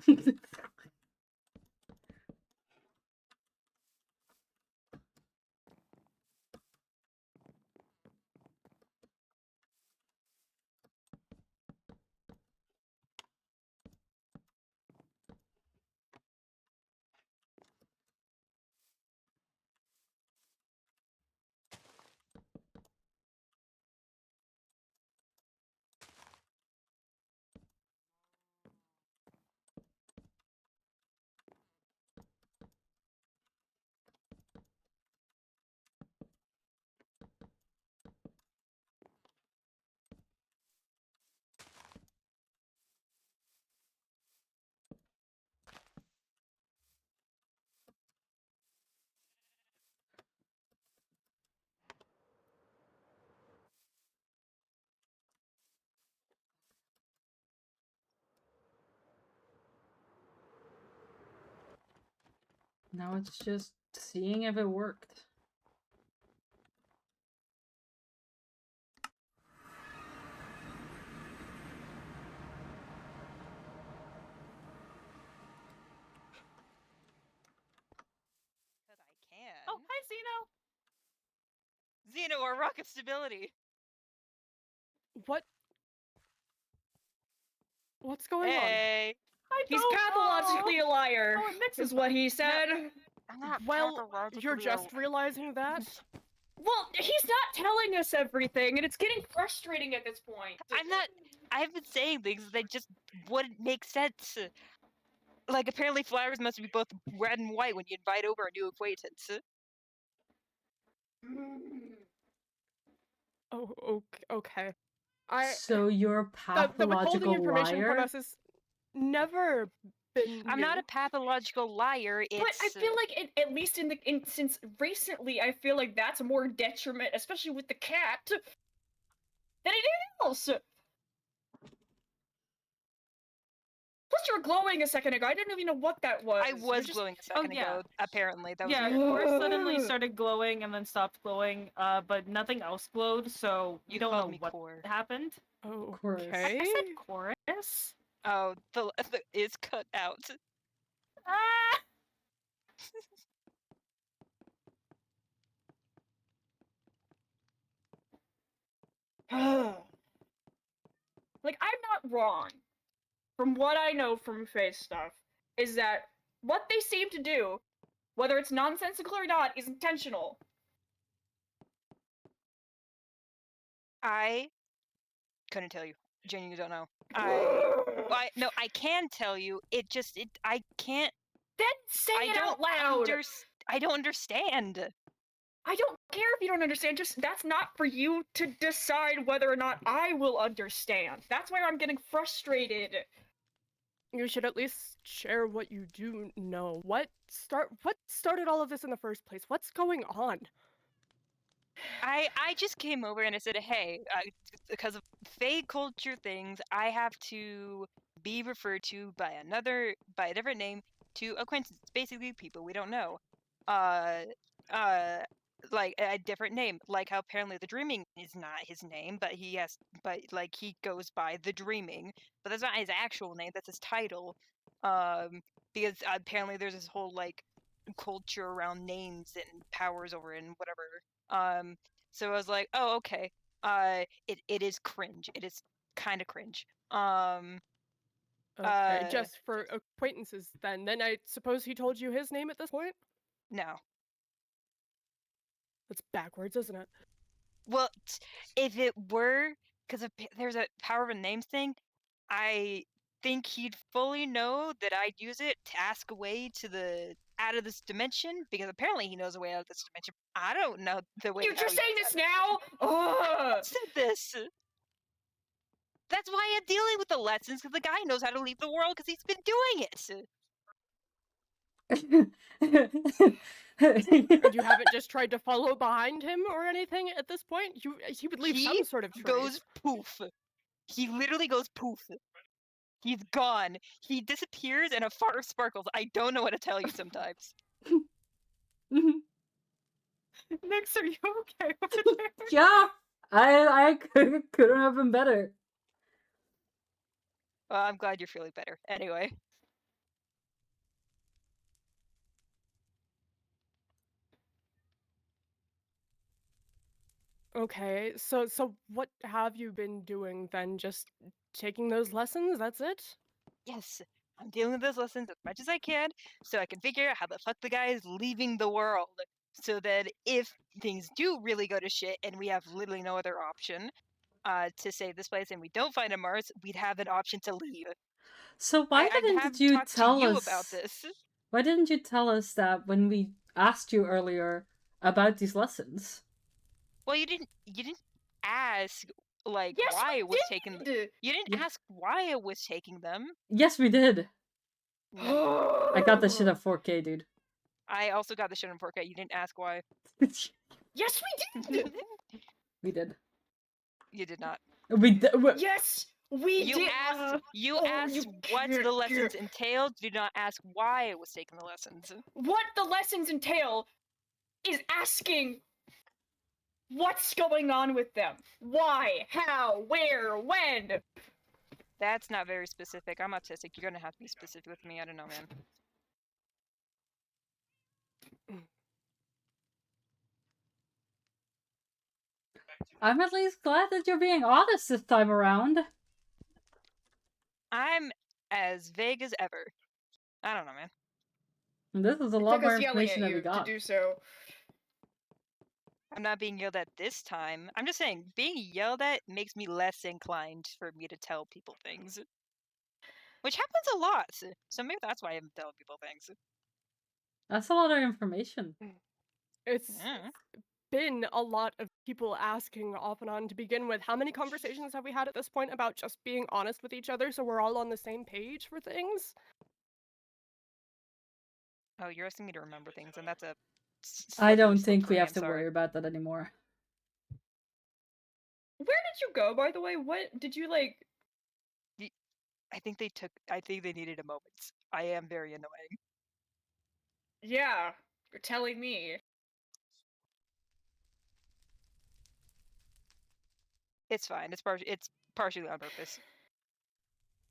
Now it's just seeing if it worked. Because I can. Oh, hi, Xeno. Xeno or Rock of Stability. What's going on? Hey. He's don't pathologically a liar, Oh, it mixes is what he said. I'm not Well, pathologically you're just realizing that? Well, he's not telling us everything, and it's getting frustrating at this point. I'm not. I've been saying things that just wouldn't make sense. Like, apparently flowers must be both red and white when you invite over a new acquaintance. Oh, okay. So you're a The withholding pathological information from liar? us has never been I'm new. not a pathological liar. It's. But I feel like, at least since recently, I feel like that's more detriment, especially with the cat, than anything else. Plus, you were glowing a second ago. I didn't even know what that was. I You're was just- glowing a second yeah. ago. Apparently, that was Yeah, weird. your core suddenly started glowing and then stopped glowing, but nothing else glowed, so you don't called know me what core. happened. Chorus. Okay. I said chorus. Oh, the is cut out. Ah! Like, I'm not wrong. From what I know from face stuff, is that what they seem to do, whether it's nonsensical or not, is intentional. I couldn't tell you. Genuinely don't know. I can tell you. I can't. Then say I it don't out loud. I don't understand. I don't care if you don't understand. Just that's not for you to decide whether or not I will understand. That's why I'm getting frustrated. You should at least share what you do know. What started all of this in the first place? What's going on? I just came over and I said, hey, because of Fae culture things, I have to be referred to by a different name to acquaintances, basically people we don't know. Uh, like a different name, like how apparently the Dreaming is not his name, but like he goes by the Dreaming, but that's not his actual name. That's his title. Because apparently there's this whole like culture around names and powers over it and whatever. So I was like, oh, okay. It is cringe. It is kind of cringe. Okay, just for acquaintances then. Then I suppose he told you his name at this point? No. That's backwards, isn't it? Well, if it were, because there's a power of a names thing, I think he'd fully know that I'd use it to ask a way to out of this dimension, because apparently he knows a way out of this dimension. I don't know the way. You're how just he saying does this now? Ugh. said this. That's why I'm dealing with the lessons, because the guy knows how to leave the world because he's been doing it. And you haven't just tried to follow behind him or anything at this point? He would leave some sort of trace. Goes poof. He literally goes poof. He's gone. He disappears and a fart sparkles. I don't know what to tell you sometimes. Nix, are you okay over there? Yeah, I couldn't have been better. Well, I'm glad you're feeling better. Anyway. Okay, so what have you been doing then? Just taking those lessons? That's it? Yes, I'm dealing with those lessons as much as I can so I can figure out how the fuck the guy is leaving the world. So that if things do really go to shit and we have literally no other option to save this place and we don't find a Mars, we'd have an option to leave. So why I didn't have you talked to tell you us about this. Why didn't you tell us that when we asked you earlier about these lessons? Well, you didn't ask like Yes, why we it was taking did. you didn't Yeah. ask why it was taking them. Yes, we did. No, I got this shit at 4K, dude. I also got the shit on 4K. You didn't ask why. Yes, we did. We did. You did not. We did. Yes, we You did. asked. You Oh, asked you what can't the lessons get- entailed. Did not ask why it was taking the lessons. What the lessons entail is asking what's going on with them. Why? How? Where? When? That's not very specific. I'm autistic. You're gonna have to be specific with me. I don't know, man. I'm at least glad that you're being honest this time around. I'm as vague as ever. I don't know, man. And this is a It lot took more us yelling information at than we you to got. do so. I'm not being yelled at this time. I'm just saying, being yelled at makes me less inclined for me to tell people things. Which happens a lot. So maybe that's why I haven't told people things. That's a lot of information. It's Yeah. been a lot of people asking off and on to begin with. How many conversations have we had at this point about just being honest with each other so we're all on the same page for things? Oh, you're asking me to remember things, and that's a I slippery don't slope think for we me, have I'm to sorry. worry about that anymore. Where did you go, by the way? What did you like? I think they needed a moment. I am very annoying. Yeah, you're telling me. It's fine. It's partially on purpose.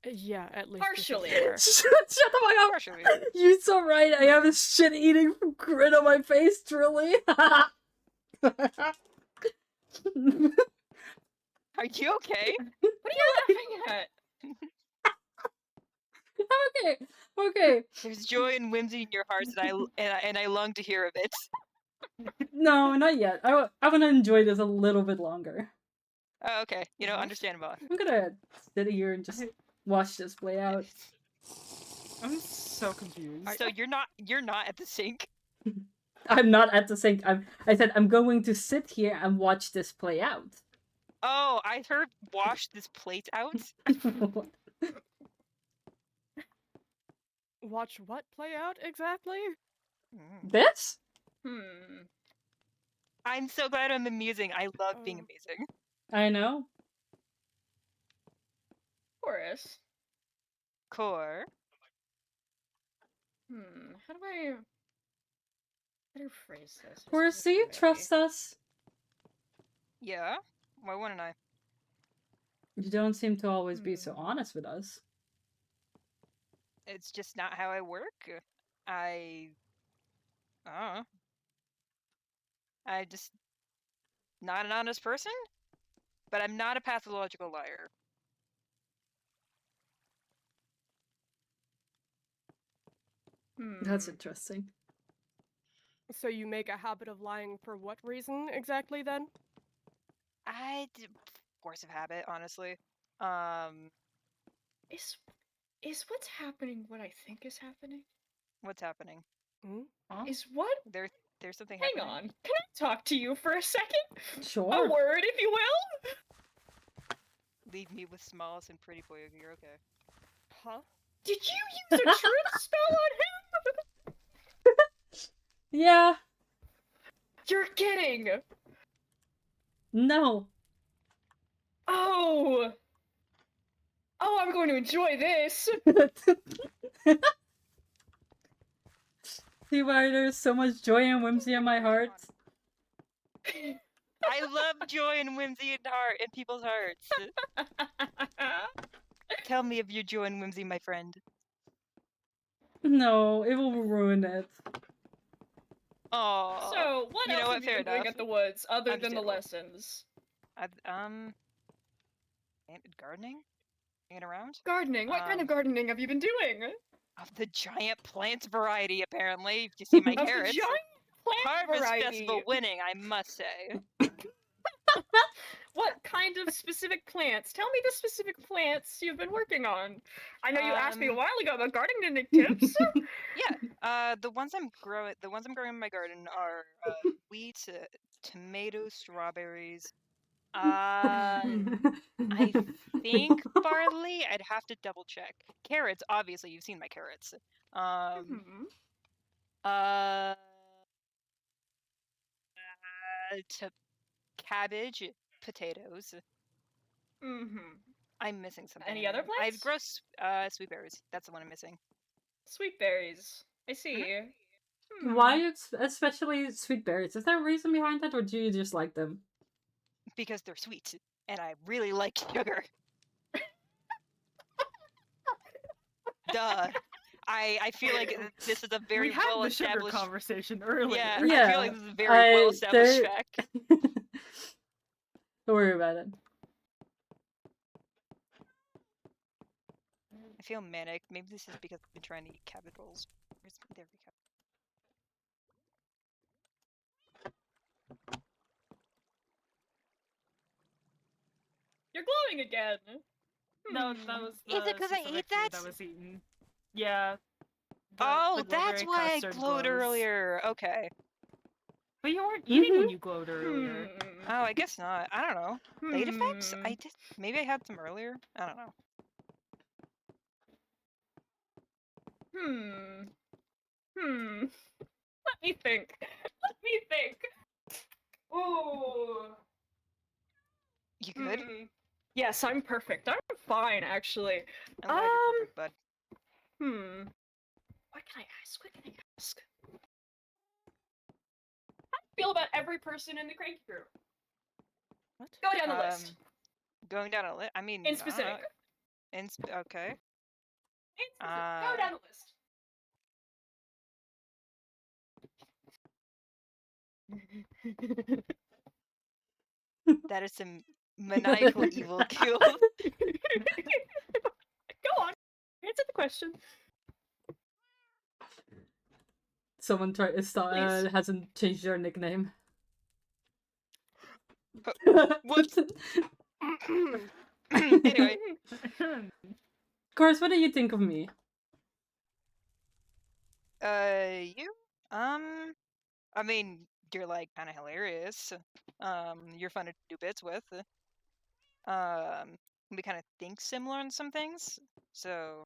Yeah, at least Partially. this is Shut the fuck up! Partially. You're so right. I have a shit eating grin on my face, truly. Are you okay? What are you laughing at? Okay, okay. There's joy and whimsy in your hearts, and I long to hear of it. No, not yet. I want to enjoy this a little bit longer. Oh, okay. You know, What? understandable. I'm gonna sit here and just watch this play out. I'm so confused. So you're not at the sink. I'm not at the sink. I said I'm going to sit here and watch this play out. Oh, I heard wash this plate out. Watch what play out exactly? This? I'm so glad I'm amusing. I love being Oh. amazing. I know. Horace. Core. How do I phrase this? Horace, do you trust us? Yeah. Why wouldn't I? You don't seem to always be so honest with us. It's just not how I work. I don't know. I just not an honest person, but I'm not a pathological liar. That's interesting. So you make a habit of lying for what reason exactly then? Force of habit, honestly. Is what's happening what I think is happening? What's happening? Huh? Is what? There's something Hang happening. on. Can I talk to you for a second? Sure. A word, if you will. Leave me with smallest and pretty boy. You're okay. Huh? Did you use a truth spell on him? Yeah. You're kidding. No. Oh. Oh, I'm going to enjoy this. See why there's so much joy and whimsy in my heart? I love joy and whimsy in people's hearts. Tell me of your joy and whimsy, my friend. No, it will ruin it. Oh. So, what You know else what, have you fair been doing enough. at the woods other than the Understandable. lessons? Gardening? Hanging around? Gardening. What kind of gardening have you been doing? Of the giant plants variety, apparently. If you see my Of the carrots. giant plant Harvest variety. Festival winning, I must say. What kind of specific plants? Tell me the specific plants you've been working on. I know you asked me a while ago about gardening tips. Yeah. The ones I'm growing in my garden are wheat, tomatoes, strawberries. I think barley. I'd have to double check. Carrots, obviously, you've seen my carrots. Mhm. Cabbage, potatoes. Mhm. I'm missing something. Any in other there. plants? I've grown sweet berries. That's the one I'm missing. Sweet berries. I see. Why especially sweet berries? Is there a reason behind that, or do you just like them? Because they're sweet, and I really like sugar. Duh. I feel like this is a very We had well the sugar established conversation earlier. Yeah, Yeah, I feel like this is a very well established there- fact. Don't worry about it. I feel manic. Maybe this is because I've been trying to eat cabbage rolls. There we go. You're glowing again. No, that was the Is it 'cause I specific ate food that? that was eaten. Yeah. Oh, the that's glowberry why I custard glowed glows. earlier. Okay. But you weren't eating when you glowed earlier. Oh, I guess not. I don't know. Late effects? I did. Maybe I had some earlier. I don't know. Let me think. Let me think. Ooh. You good? Yes, I'm perfect. I'm fine, actually. I'm glad you're perfect, bud. What can I ask? What can I ask? How do you feel about every person in the Cranky Crew? What? Go down the list. Going down a list. I mean, In specific. Okay. In specific. Go down the list. That is some maniacal evil kill. Go on. Answer the question. Someone Please. hasn't changed their nickname. Whoops. Anyway. Of course, what do you think of me? You? I mean, you're like kind of hilarious. You're fun to do bits with. We kind of think similar on some things, so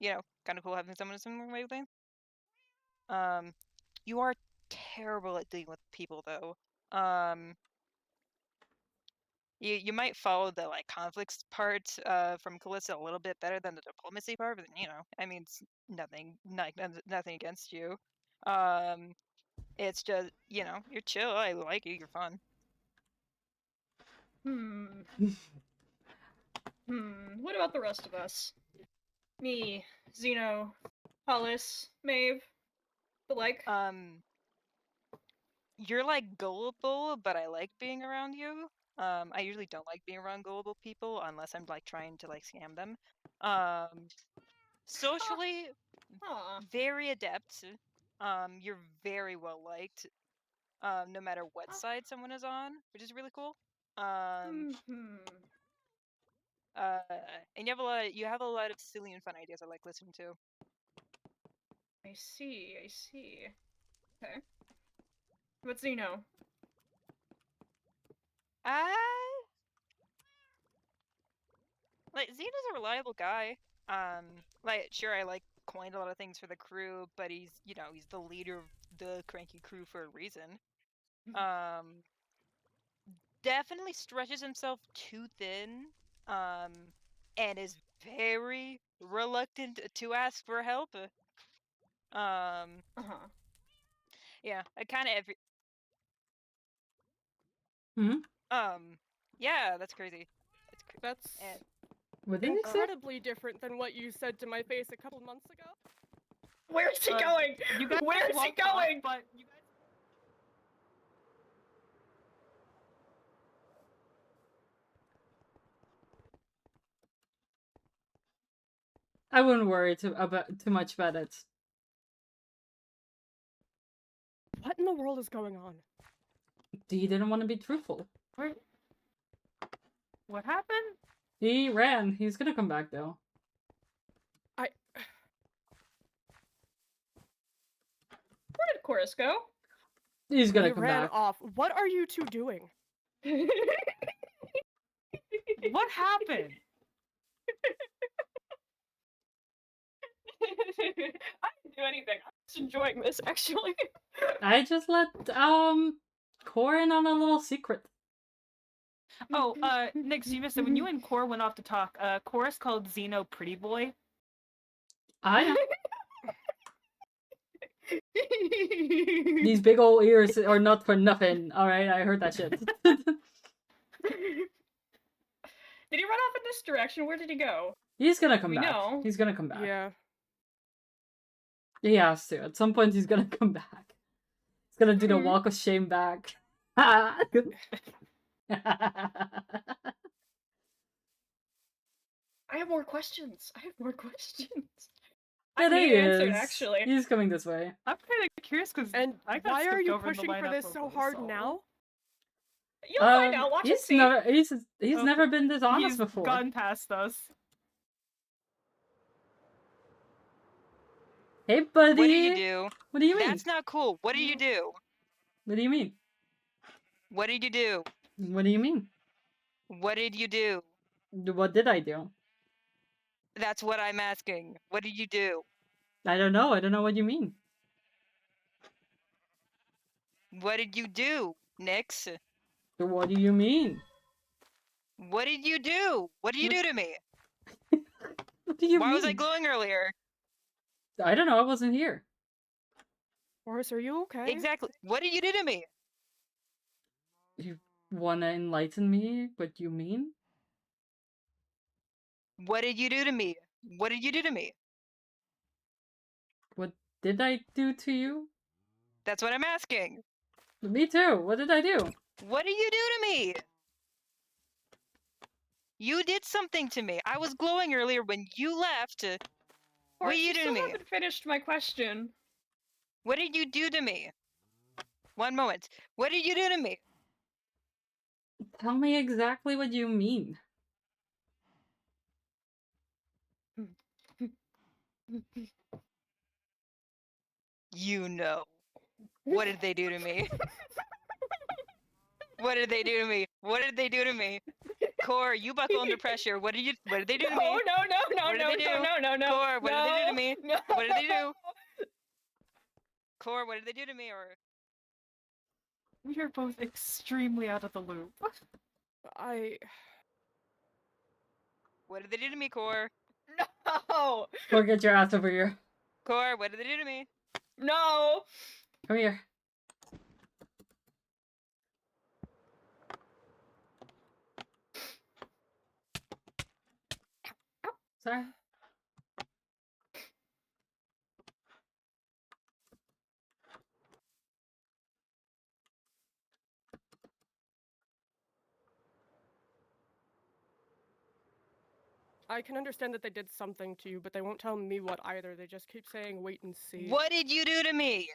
kind of cool having someone in similar wavelength. You are terrible at dealing with people, though. You might follow the like conflicts part from Calista a little bit better than the diplomacy part, but I mean, it's nothing against you. It's just you're chill. I like you. You're fun. What about the rest of us? Me, Zeno, Hollis, Maeve, the like. You're like gullible, but I like being around you. I usually don't like being around gullible people unless I'm like trying to like scam them. Socially, very adept. You're very well liked. No matter what side someone is on, which is really cool. And you have a lot of silly and fun ideas I like listening to. I see. Okay. What's Zeno? Like Xena's a reliable guy. Like sure I like coined a lot of things for the crew, but he's he's the leader of the Cranky Crew for a reason. Definitely stretches himself too thin. And is very reluctant to ask for help. Yeah, I kind of every. Yeah, that's crazy. That's What did you say? Incredibly different than what you said to my face a couple months ago. Where's he Uh, going? You guys Where's he won't talk, going? but you guys. I wouldn't worry too much about it. What in the world is going on? He didn't want to be truthful. What happened? He ran. He's gonna come back though. Where did Chorus go? He's gonna He come ran back. off. What are you two doing? What happened? I didn't do anything. I'm just enjoying this, actually. I just let Core in on a little secret. Oh, Nix, you missed it. When you and Core went off to talk, Chorus called Zeno pretty boy. I These big old ears are not for nothing. Alright, I heard that shit. Did he run off in this direction? Where did he go? He's gonna come We back. know. He's gonna come back. Yeah. He has to. At some point he's gonna come back. He's gonna do the Mhm. walk of shame back. I have more questions. I have more questions. There I he need an answer, is. actually. He's coming this way. I'm kind of curious because And I got why are skipped you over in the pushing for lineup this of so this, hard so- now? You'll find out. Watch and He's see. he's Oh, never been this honest He's before. gone past us. Hey buddy. What do you do? What do you mean? That's not cool. What do you do? What do you mean? What did you do? What do you mean? What did you do? What did I do? That's what I'm asking. What did you do? I don't know. I don't know what you mean. What did you do, Nix? What do you mean? What did you do? What did you do to me? What do you Why mean? was I glowing earlier? I don't know. I wasn't here. Horace, are you okay? Exactly. What did you do to me? You wanna enlighten me? What you mean? What did you do to me? What did you do to me? What did I do to you? That's what I'm asking. Me too. What did I do? What did you do to me? You did something to me. I was glowing earlier when you left. What Horace, did you you do to still me? haven't finished my question. What did you do to me? One moment. What did you do to me? Tell me exactly what you mean. You know. What did they do to me? What did they do to me? What did they do to me? Core, you buckle under pressure. What did they do to No, me? no, What did they do? no. Core, what did they do to me? No. What did they do? Core, what did they do to me? Or We are both extremely out of the loop. what did they do to me, Core? No. Go get your ass over here. Core, what did they do to me? No. Come here. Sorry. I can understand that they did something to you, but they won't tell me what either. They just keep saying wait and see. What did you do to me?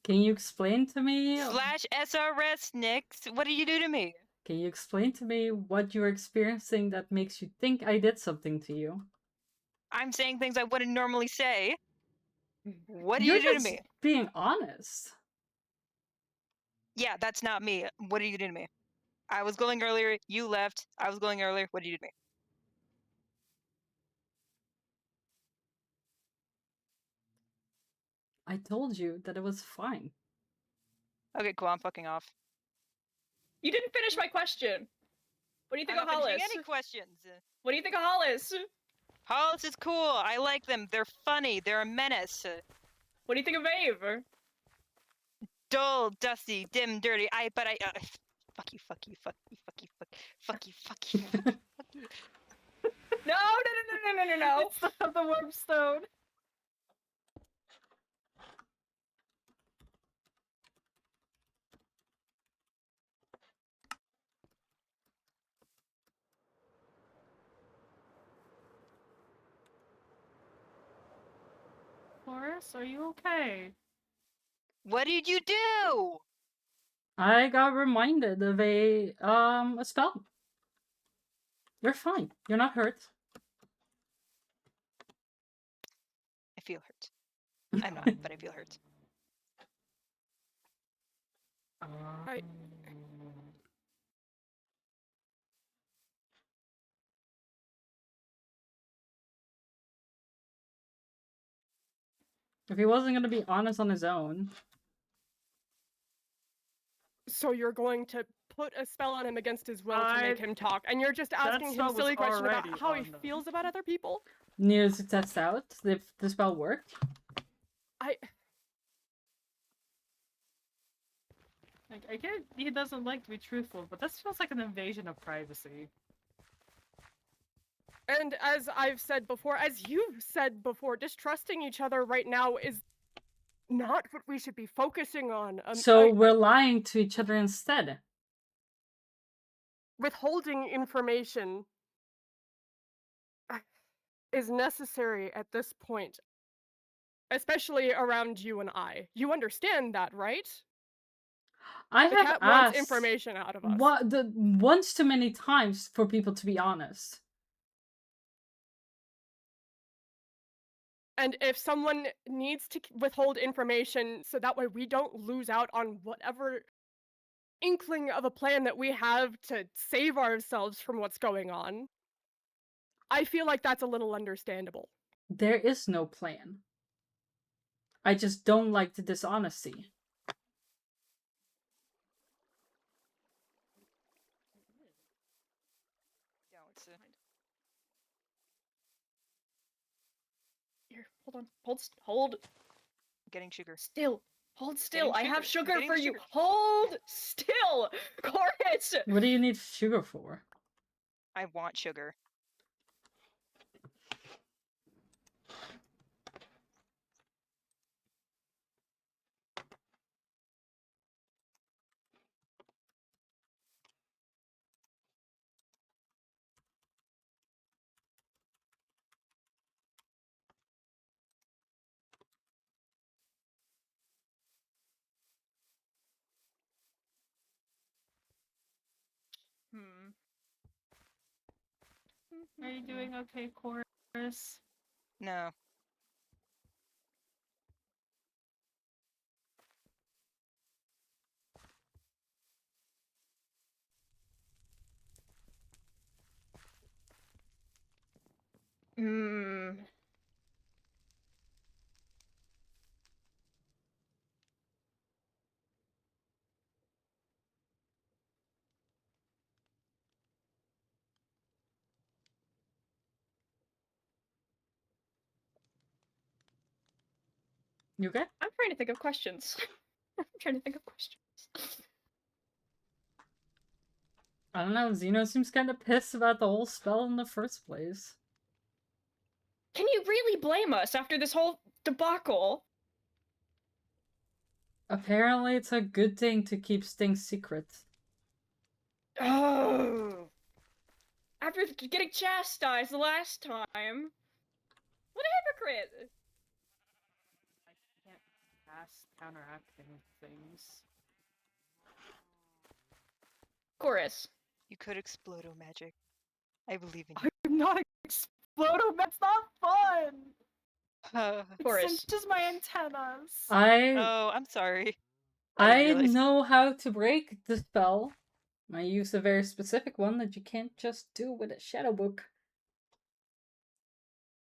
Can you explain to me? Slash SRS Nix, what did you do to me? Can you explain to me what you're experiencing that makes you think I did something to you? I'm saying things I wouldn't normally say. What did You're you do to just me? being honest. Yeah, that's not me. What did you do to me? I was going earlier, you left. I was going earlier. What did you do to me? I told you that it was fine. Okay, cool, I'm fucking off. You didn't finish my question. What do you think I'm of not finishing Hollis? any questions. What do you think of Hollis? Hollis is cool. I like them. They're funny. They're a menace. What do you think of Ave? Dull, dusty, dim, dirty. Fuck you, fuck you, fuck you, fuck you, fuck you, fuck you, fuck you, fuck you, fuck you, No. It's not the warp stone. Horace, are you okay? What did you do? I got reminded of a spell. You're fine. You're not hurt. I feel hurt. I'm not, but I feel hurt. I- If he wasn't gonna be honest on his own. So you're going to put a spell on him against his will to make him talk, and you're just asking him spell was silly questions about already how he on them. feels about other people? Needed to test out if the spell worked. Like, I get he doesn't like to be truthful, but this feels like an invasion of privacy. And as I've said before, as you've said before, distrusting each other right now is not what we should be focusing on. So we're lying to each other instead. Withholding information is necessary at this point, especially around you and I. You understand that, right? I The have cat wants asked information out of us. once too many times for people to be honest. And if someone needs to withhold information so that way we don't lose out on whatever inkling of a plan that we have to save ourselves from what's going on, I feel like that's a little understandable. There is no plan. I just don't like the dishonesty. Here, hold on. Hold. Getting sugar. Still. Hold still. Getting I have sugar. sugar Getting for you. sugar. Hold still. Chorus. What do you need sugar for? I want sugar. Are you doing okay, Chorus? No. Hmm. You okay? I'm trying to think of questions. I'm trying to think of questions. I don't know, Zeno seems kind of pissed about the whole spell in the first place. Can you really blame us after this whole debacle? Apparently it's a good thing to keep things secret. Oh. After getting chastised the last time. What a hypocrite! I can't cast counteracting things. Chorus. You could Explodo magic. I believe in I'm not exploding. That's not fun. you. It Chorus. cinches my antennas. Oh, I'm sorry. I I didn't realize. know how to break the spell. I use a very specific one that you can't just do with a shadow book.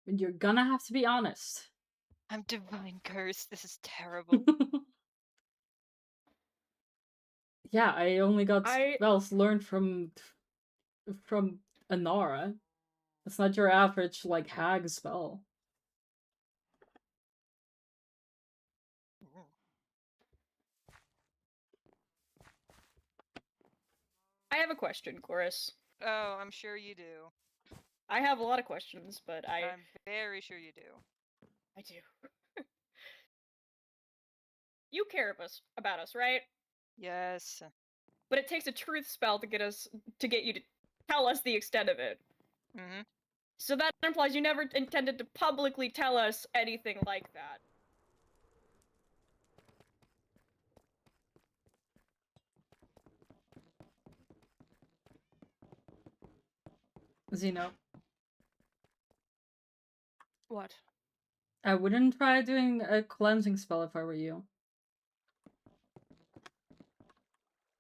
But you're gonna have to be honest. I'm divine cursed. This is terrible. Yeah, I only got I- spells learned from Anara. That's not your average like hag spell. I have a question, Chorus. Oh, I'm sure you do. I have a lot of questions, but I'm very sure you do. I do. You care about us, right? Yes. But it takes a truth spell to get you to tell us the extent of it. Mm-hmm. So that implies you never intended to publicly tell us anything like that. Zeno, What? I wouldn't try doing a cleansing spell if I were you.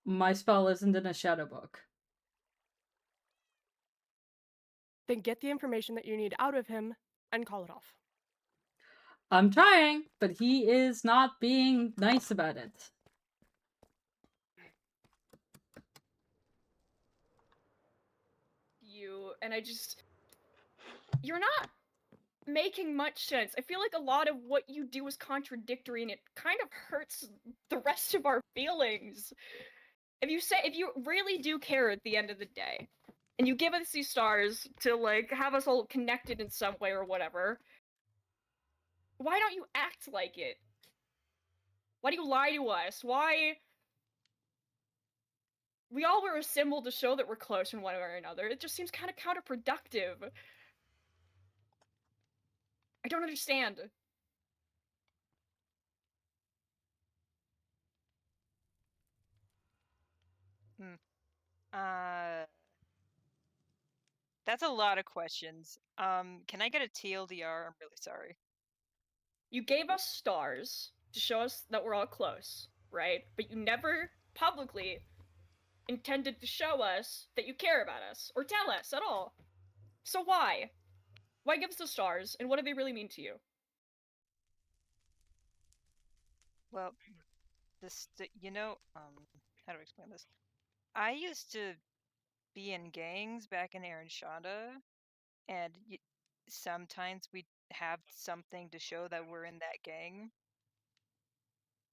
My spell isn't in a shadow book. Then get the information that you need out of him and call it off. I'm trying, but he is not being nice about it. You're not making much sense. I feel like a lot of what you do is contradictory and it kind of hurts the rest of our feelings. If you really do care at the end of the day, and you give us these stars to like have us all connected in some way or whatever, why don't you act like it? Why do you lie to us? Why we all were assembled to show that we're close in one way or another. It just seems kind of counterproductive. I don't understand. Uh, that's a lot of questions. Can I get a TLDR? I'm really sorry. You gave us stars to show us that we're all close, right? But you never publicly intended to show us that you care about us or tell us at all. So why? Why give us the stars, and what do they really mean to you? Well, how do I explain this? I used to be in gangs back in Aaron Shonda, and sometimes we have something to show that we're in that gang.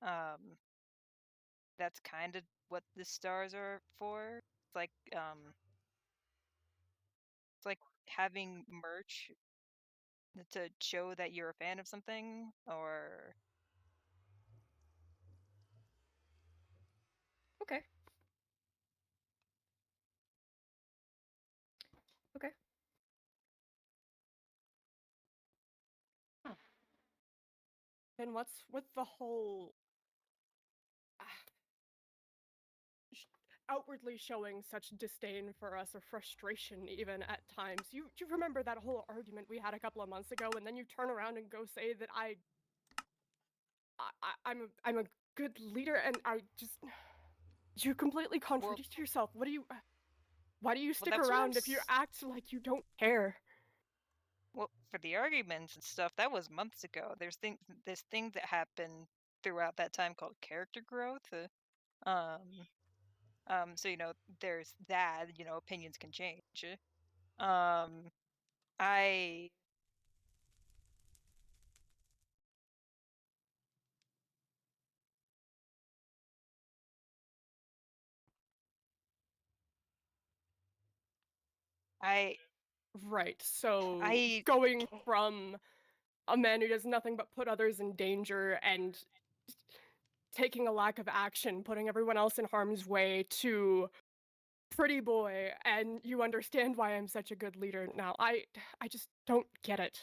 Um, that's kind of what the stars are for. It's like having merch to show that you're a fan of something, or Okay. Okay. Then what's with the whole outwardly showing such disdain for us or frustration even at times? You remember that whole argument we had a couple of months ago, and then you turn around and go say that I'm a good leader, and I just you completely contradict yourself. Why do you stick that's what around if you act like you don't care? well, for the arguments and stuff, that was months ago. This thing that happened throughout that time called character growth. So there's that. Opinions can change. Um, I I Right, so I going from a man who does nothing but put others in danger and taking a lack of action, putting everyone else in harm's way, to pretty boy, and you understand why I'm such a good leader now. I just don't get it.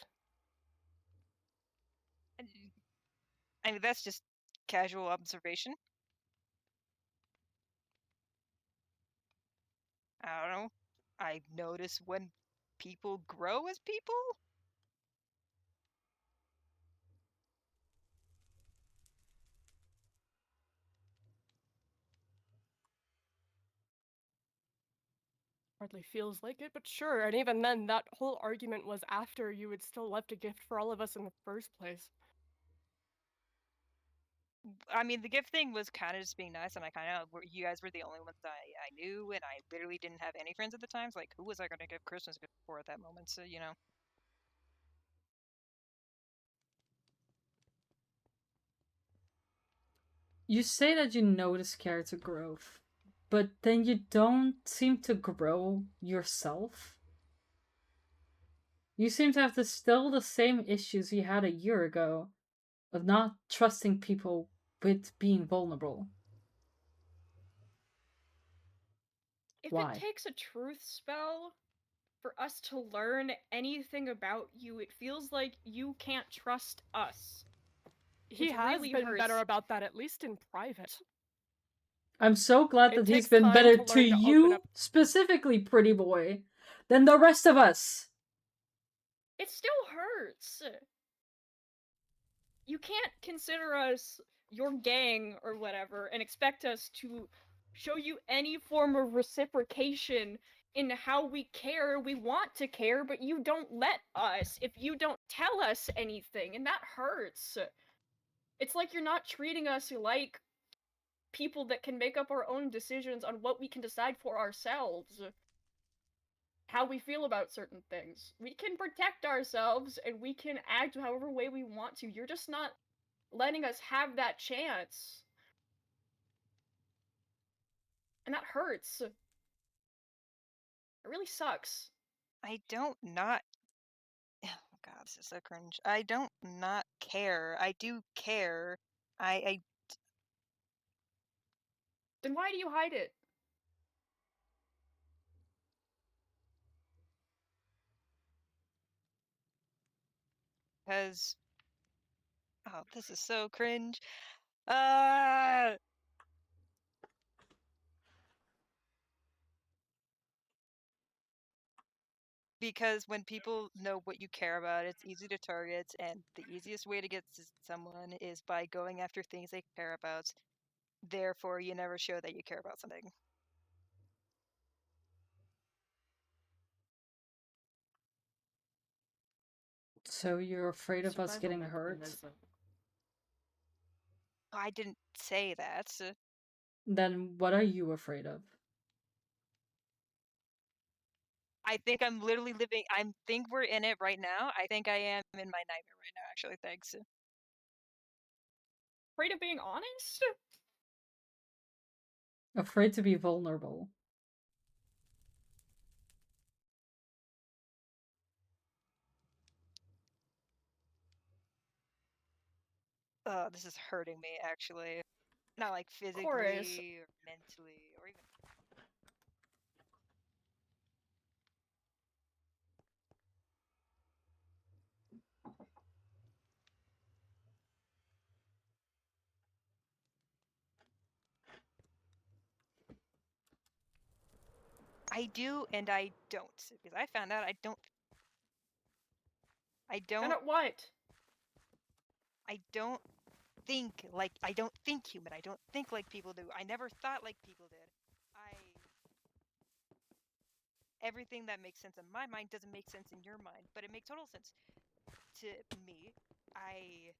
I mean that's just casual observation. I don't know. I notice when people grow as people. Hardly feels like it, but sure. And even then, that whole argument was after you had still left a gift for all of us in the first place. I mean, the gift thing was kind of just being nice, and I kind of you guys were the only ones I knew, and I literally didn't have any friends at the time. So, like, who was I going to give Christmas gift for at that moment? So, You say that you notice character growth. but then you don't seem to grow yourself. You seem to have still the same issues you had a year ago of not trusting people with being vulnerable. If Why? it takes a truth spell for us to learn anything about you, it feels like you can't trust us. He Which has really been hurts. better about that, at least in private. I'm so glad It that he's takes been time better to to learn to open you, up. specifically, pretty boy, than the rest of us. It still hurts. You can't consider us your gang or whatever and expect us to show you any form of reciprocation in how we care. We want to care, but you don't let us if you don't tell us anything, and that hurts. It's like you're not treating us like people that can make up our own decisions on what we can decide for ourselves. How we feel about certain things. We can protect ourselves and we can act however way we want to. You're just not letting us have that chance. And that hurts. It really sucks. I don't not. Oh God, this is so cringe. I don't not care. I do care. I Then why do you hide it? because. Oh, this is so cringe. Uh Because when people know what you care about, it's easy to target, and the easiest way to get to someone is by going after things they care about. Therefore, you never show that you care about something. So you're afraid of us getting hurt? I didn't say that. Then what are you afraid of? I think I'm literally living. I think we're in it right now. I think I am in my nightmare right now. Actually, thanks. Afraid of being honest? Afraid to be vulnerable. Oh, this is hurting me. Actually, not like physically Chorus. or mentally or even. I do and I don't because I found out I don't. I And don't. at what? I don't I don't think human. I don't think like people do. I never thought like people did. I Everything that makes sense in my mind doesn't make sense in your mind, but it makes total sense to me. I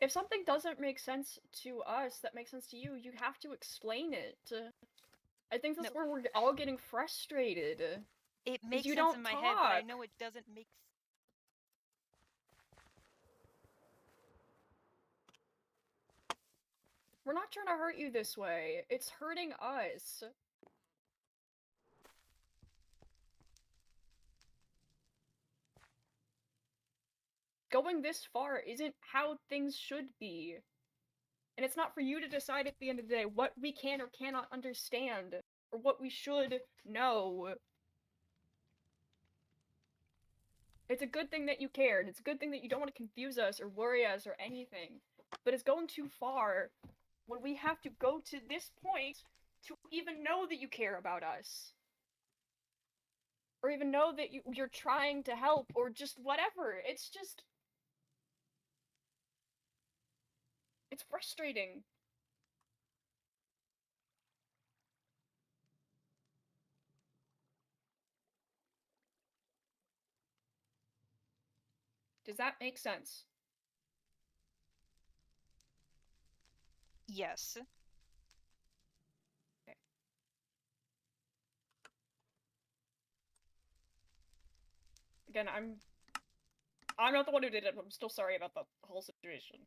If something doesn't make sense to us that makes sense to you, you have to explain it. I think that's No. where we're all getting frustrated. It makes you sense in don't my head, but I talk. know it doesn't make We're not trying to hurt you this way. It's hurting us. Going this far isn't how things should be. And it's not for you to decide at the end of the day what we can or cannot understand, or what we should know. It's a good thing that you cared. It's a good thing that you don't want to confuse us or worry us or anything. But it's going too far when we have to go to this point to even know that you care about us. Or even know that you're trying to help, or just whatever. It's just... it's frustrating. Does that make sense? yes. Okay. Again, I'm not the one who did it, but I'm still sorry about the whole situation.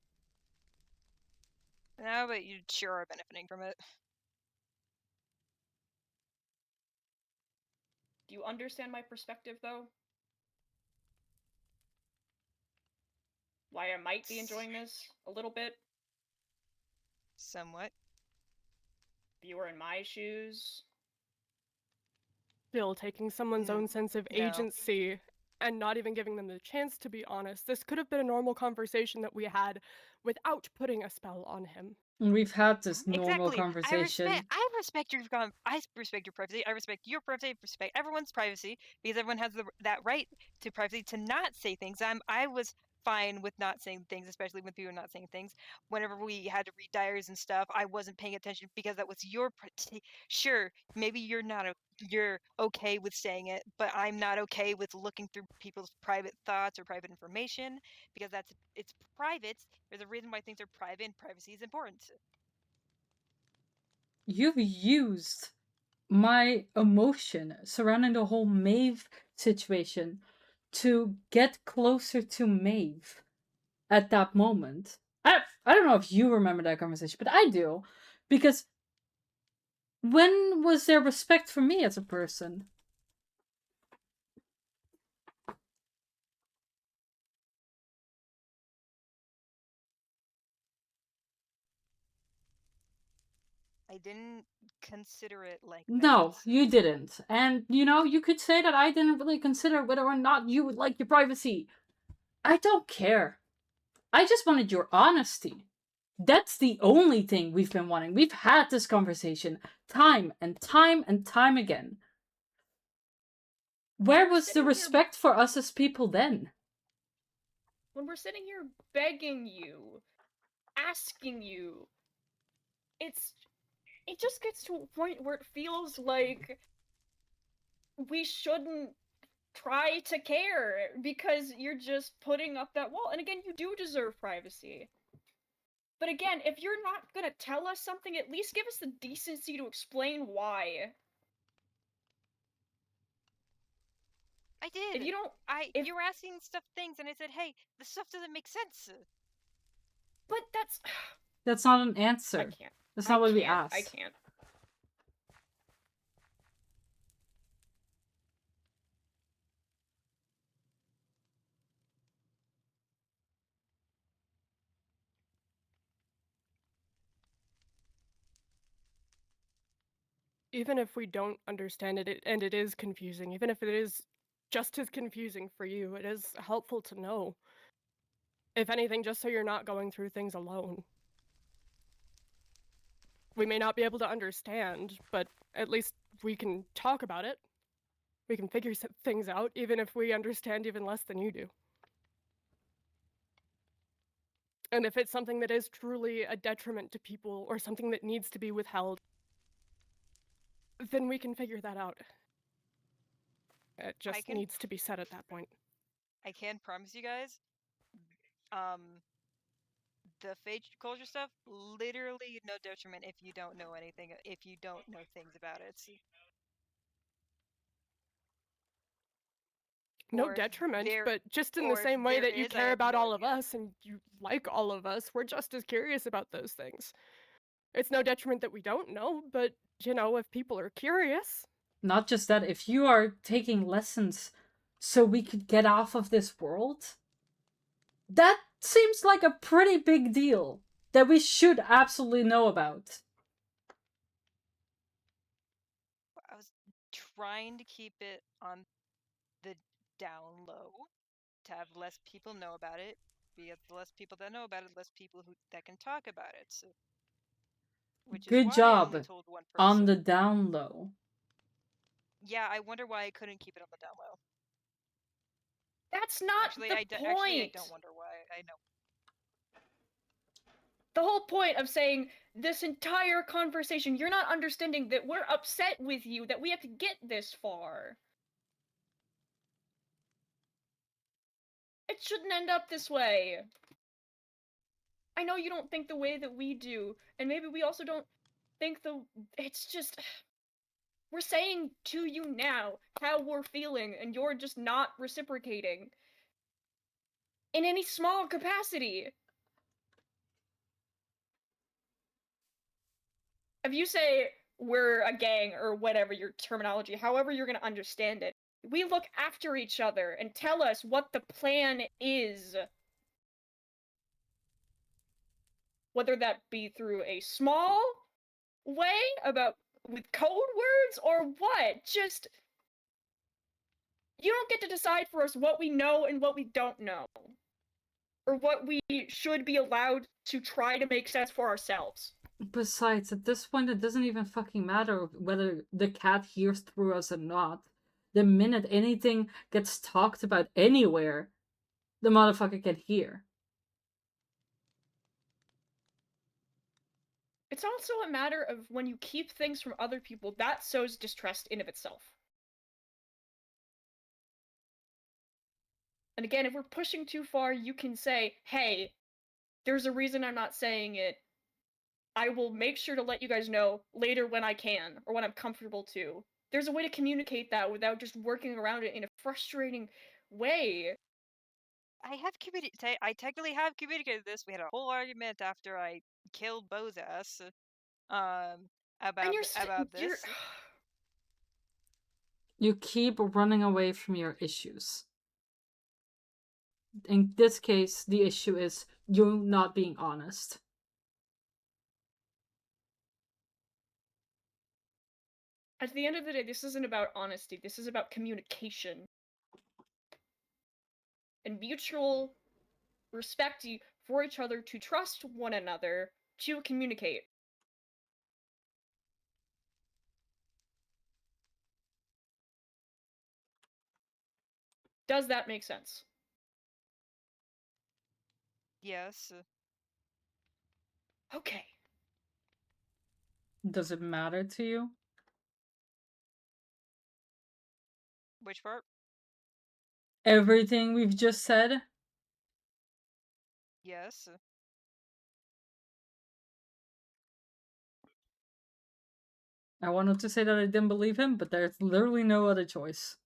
No, but you sure are benefiting from it. Do you understand my perspective, though? Why I might be enjoying this a little bit? Somewhat. If you were in my shoes. Still taking someone's own sense of No. agency and not even giving them the chance to be honest. This could have been a normal conversation that we had without putting a spell on him. We've had this normal Exactly. conversation. I respect your privacy. I respect your privacy. I respect everyone's privacy because everyone has that right to privacy to not say things. I was fine with not saying things, especially when people were not saying things. Whenever we had to read diaries and stuff, I wasn't paying attention because that was your sure. Maybe you're okay with saying it, but I'm not okay with looking through people's private thoughts or private information because it's private. There's a reason why things are private and privacy is important. You've used my emotion surrounding the whole Maeve situation to get closer to Maeve at that moment. I don't know if you remember that conversation, but I do. Because when was there respect for me as a person? I didn't consider it like No, that. you didn't. And, you could say that I didn't really consider whether or not you would like your privacy. I don't care. I just wanted your honesty. That's the only thing we've been wanting. We've had this conversation time and time and time again. Where was the respect for us as people then? When we're sitting here begging you, asking you, it just gets to a point where it feels like we shouldn't try to care because you're just putting up that wall. And again, you do deserve privacy. But again, if you're not gonna tell us something, at least give us the decency to explain why. I did. If you don't, you were asking things, and I said, "Hey, this stuff doesn't make sense." But That's not an answer. I can't. That's not what we I asked. can't. Even if we don't understand it, and it is confusing, even if it is just as confusing for you, it is helpful to know. If anything, just so you're not going through things alone. We may not be able to understand, but at least we can talk about it. We can figure things out, even if we understand even less than you do. And if it's something that is truly a detriment to people or something that needs to be withheld, then we can figure that out. It just needs to be said at that point. I can promise you guys, the fake culture stuff, literally no detriment if you don't know anything, if you don't know things about it. No detriment, but just in the same way that you care about all of us and you like all of us, we're just as curious about those things. It's no detriment that we don't know, but, if people are curious. Not just that, if you are taking lessons so we could get off of this world, that seems like a pretty big deal that we should absolutely know about. I was trying to keep it on the down low to have less people know about it, because the less people that know about it, less people that can talk about it. So, Good job on the down low. Yeah, I wonder why I couldn't keep it on the down low. That's not the point. Actually, I don't wonder why. I know. The whole point of saying this entire conversation, you're not understanding that we're upset with you, that we have to get this far. It shouldn't end up this way. I know you don't think the way that we do, and maybe we also don't think it's just... We're saying to you now how we're feeling, and you're just not reciprocating. In any small capacity. If you say, we're a gang or whatever your terminology, however you're gonna understand it. We look after each other and tell us what the plan is. Whether that be through a small way about with code words or what. Just you don't get to decide for us what we know and what we don't know. Or what we should be allowed to try to make sense for ourselves. Besides, at this point, it doesn't even fucking matter whether the cat hears through us or not. The minute anything gets talked about anywhere, the motherfucker can hear. It's also a matter of when you keep things from other people, that sows distrust in of itself. And again, if we're pushing too far, you can say, hey, there's a reason I'm not saying it. I will make sure to let you guys know later when I can, or when I'm comfortable to. There's a way to communicate that without just working around it in a frustrating way. I technically have communicated this. We had a whole argument after I killed Bo's ass. About this. You keep running away from your issues. In this case, the issue is you not being honest. At the end of the day, this isn't about honesty. This is about communication. And mutual respect for each other to trust one another to communicate. Does that make sense? Yes. Okay. Does it matter to you? Which part? Everything we've just said? Yes. I wanted to say that I didn't believe him, but there's literally no other choice.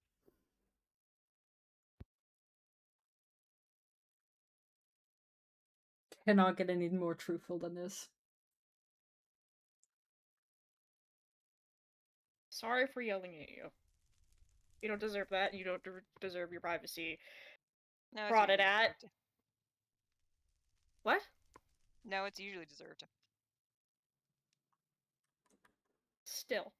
Cannot get any more truthful than this. Sorry for yelling at you. You don't deserve that. You don't deserve your privacy. No, it's Prodded usually at. deserved. What? No, it's usually deserved. Still.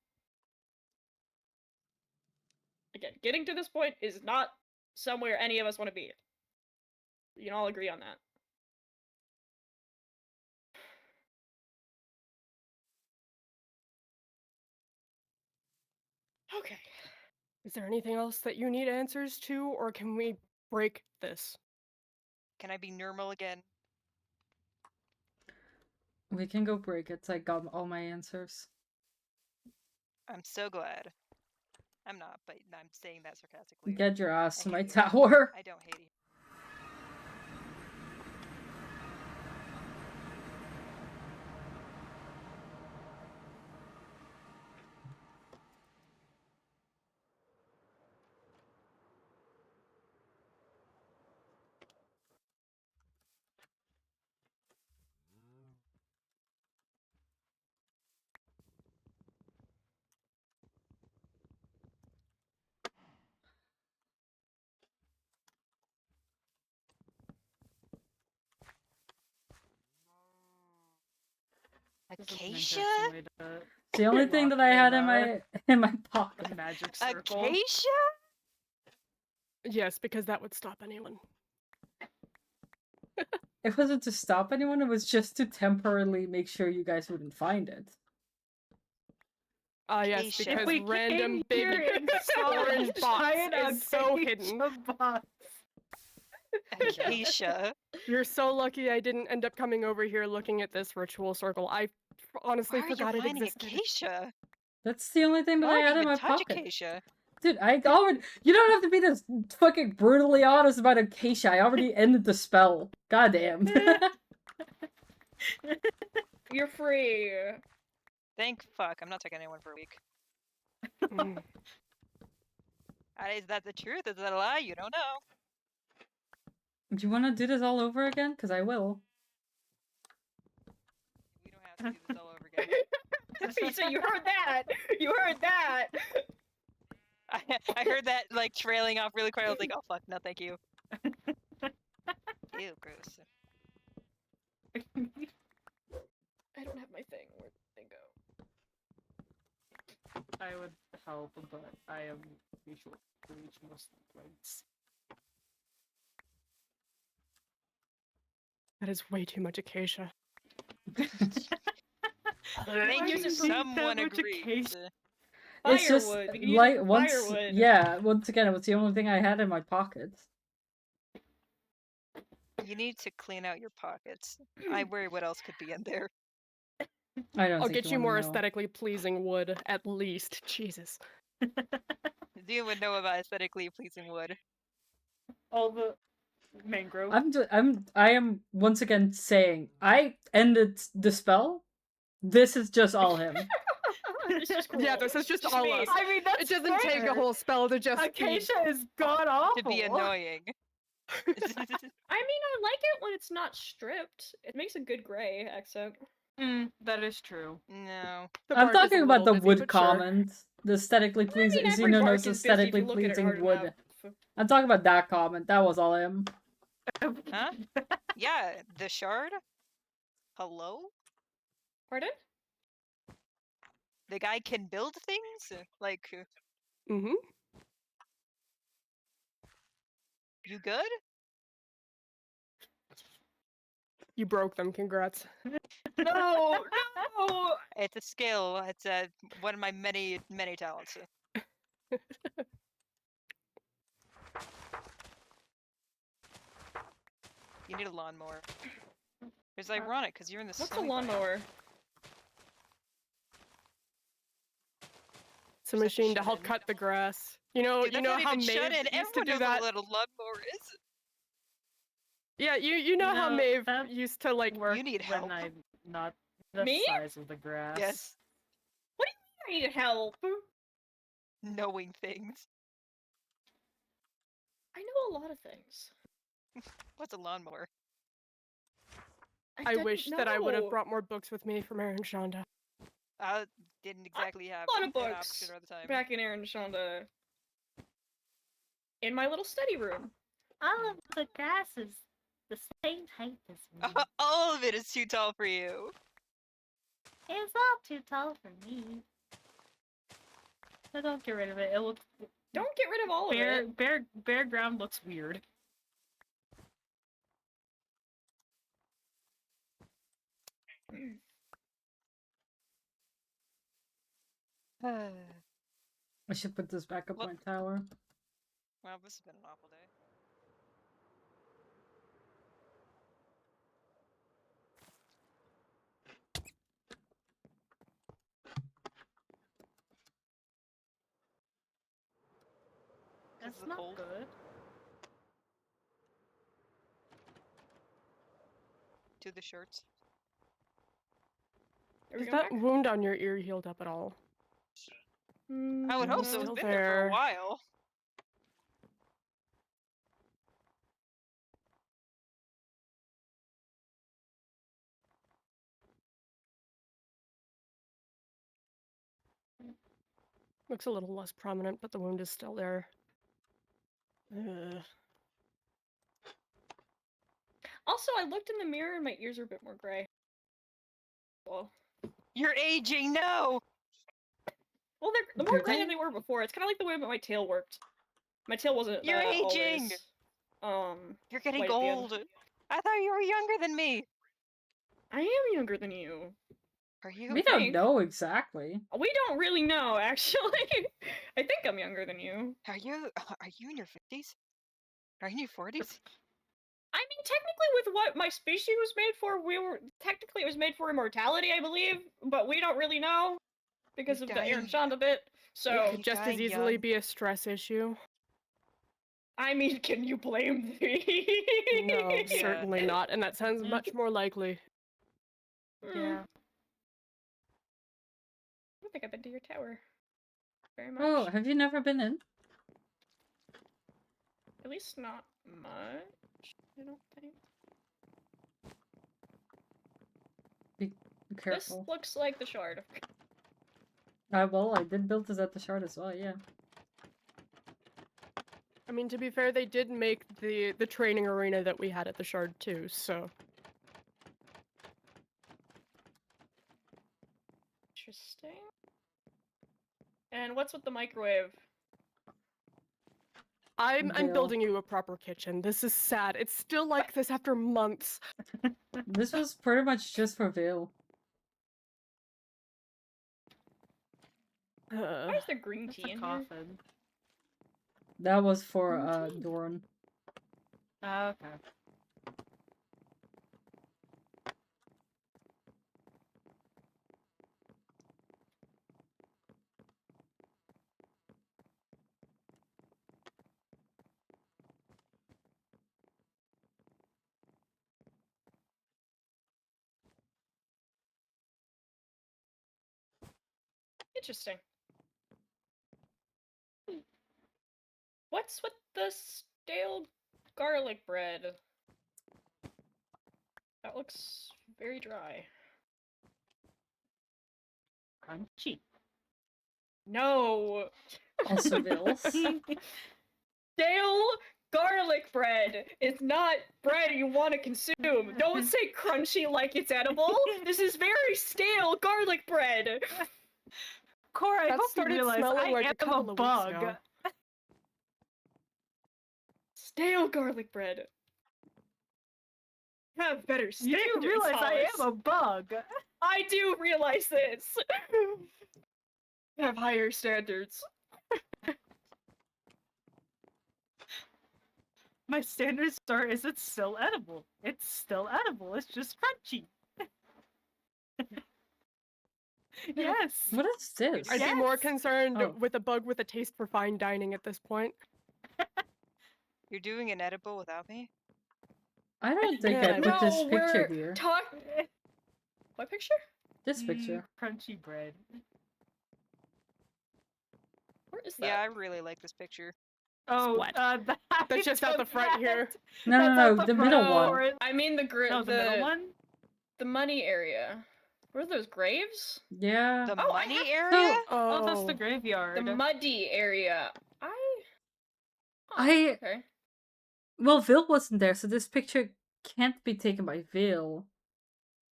Again, getting to this point is not somewhere any of us want to be. You can all agree on that. Okay. Is there anything else that you need answers to, or can we break this? Can I be normal again? We can go break it. I got all my answers. I'm so glad. I'm not, but I'm saying that sarcastically. Get your ass I to hate my you. tower. I don't hate you. This is an Acacia? interesting way to It's the only thing that I had in my pocket. the magic circle. Acacia? Yes, because that would stop anyone. It wasn't to stop anyone, it was just to temporarily make sure you guys wouldn't find it. Yes, Acacia. because We random came big here and saw orange a box giant is so acacia hidden. box. Acacia. You're so lucky I didn't end up coming over here looking at this ritual circle. I honestly Why are you forgot it finding existed. Acacia? That's the only thing that Why I would had you in my even touch pocket. Acacia? Dude, I already. You don't have to be this fucking brutally honest about Acacia. I already ended the spell. Goddamn. You're free. Thank fuck. I'm not taking anyone for a week. Mm. Is that the truth? Is that a lie? You don't know. Do you want to do this all over again? Because I will. We don't have to do this all over again. So you heard that. You heard that. I heard that like trailing off really quick. I was like, oh fuck, no, thank you. Ew, gross. I don't have my thing. Where'd the thing go? I would help, but I am pretty sure to reach most of the points. That is way too much acacia. Thank you, someone agrees. It's just Firewood. We can use it like for once, firewood. yeah. Once again, it was the only thing I had in my pockets. You need to clean out your pockets. I worry what else could be in there. I don't. I'll think get you wanna more know. aesthetically pleasing wood, at least. Jesus. You would know about aesthetically pleasing wood. All the mangrove. I am once again saying I ended the spell. This is just all him. It's just cool. Yeah, this is just all me. us. I mean, that's It doesn't take a fair. whole spell to just be... Acacia is god awful. To be annoying. I mean, I like it when it's not stripped. It makes a good gray accent. That is true. No. The I'm bark is a talking about the little busy, wood but sure. comment. The aesthetically pleasing. every Xeno bark knows is busy if aesthetically you look at it pleasing hard wood. enough. I'm talking about that comment. That was all him. Huh? Yeah, the shard? Hello? Pardon? The guy can build things? Like, Mm-hmm. you good? You broke them, congrats. No, no. It's a skill. It's one of my many, many talents. You need a lawnmower. It's ironic because you're in the What's a snowy biome. lawnmower? It's a Just have to machine to shut help in. cut the grass. You know, Dude, you that's know not how even shut Maeve in. used to Everyone do knows that. what a lawnmower is. Yeah, you know how No, Maeve that used to like. Work need when help. I'm not the Me? size of the grass. Yes. I need help. Knowing things. I know a lot of things. What's a lawnmower? I didn't wish that I would have know. brought more books with me from Aaron Shonda. I didn't exactly have a lot of an books option all the time. back in Aaron Shonda. In my little study room. All of the grass is the same height as me. All of it is too tall for you. It's all too tall for me. So don't get rid of it. It looks Don't get rid of all of it. bare ground looks weird. I should put this back up Well- my tower. Well, this has been an awful day. That's the not cold. good. To the shirts. Are we Is going that back? wound on your ear healed up at all? I would hope so. It's Still been there for a there. while. Looks a little less prominent, but the wound is still there. Also, I looked in the mirror and my ears are a bit more gray. Well, You're aging, no! they're more Do gray they? than they were before. It's kind of like the way that my tail worked. My tail wasn't. You're aging! Always, You're getting white at the end. old. I thought you were younger than me. I am younger than you. Are you? We don't think. know exactly. We don't really know, actually. I think I'm younger than you. Are you in your 50s? Are you in your 40s? I mean, technically, with what my species was made for, technically it was made for immortality, I believe, but we don't really know because You're of the Aaron dying. Shonda bit. So, Could just as dying easily young. be a stress issue. I mean, can you blame me? No, Yeah. certainly not, and that sounds much more likely. Yeah. I don't think I've been to your tower very much. Oh, have you never been in? At least not much, I don't think. Be careful. This looks like the shard. Well, I did build this at the shard as well, yeah. I mean, to be fair, they did make the training arena that we had at the shard too, so. Interesting. And what's with the microwave? I'm Deal. building you a proper kitchen. This is sad. It's still like this after months. This was pretty much just for Vale. Why is there green That's tea a in here? coffin. That was for Indeed. Dorn. Okay. Interesting. What's with the stale garlic bread? That looks very dry. Crunchy. No! Esaville. Stale garlic bread is not bread you want to consume. Don't say crunchy like it's edible. This is very stale garlic bread. Cora, I That hope you started realize smelling I like a am a couple of weeks bug. ago. Stale garlic bread. Have better You standards, do realize I Hollis. am a bug. I do realize this. Have higher standards. My standards are, is it still edible? It's still edible, it's just crunchy. Yes. What is this? I'd be more Yes. concerned Oh. with a bug with a taste for fine dining at this point. You're doing an edible without me? I don't think Yeah, I put this No, picture we're here. What picture? This picture. Crunchy bread. Where is that? Yeah, I really like this picture. Oh, Sweat. that's just out the front here. No, That's no, out no, the the middle front. one. Or I mean the no, the middle one? The money area. What are those graves? Yeah. The Oh, I money have- area? Oh, that's the graveyard. The muddy area. I- Okay. Well, Vale wasn't there, so this picture can't be taken by Vale.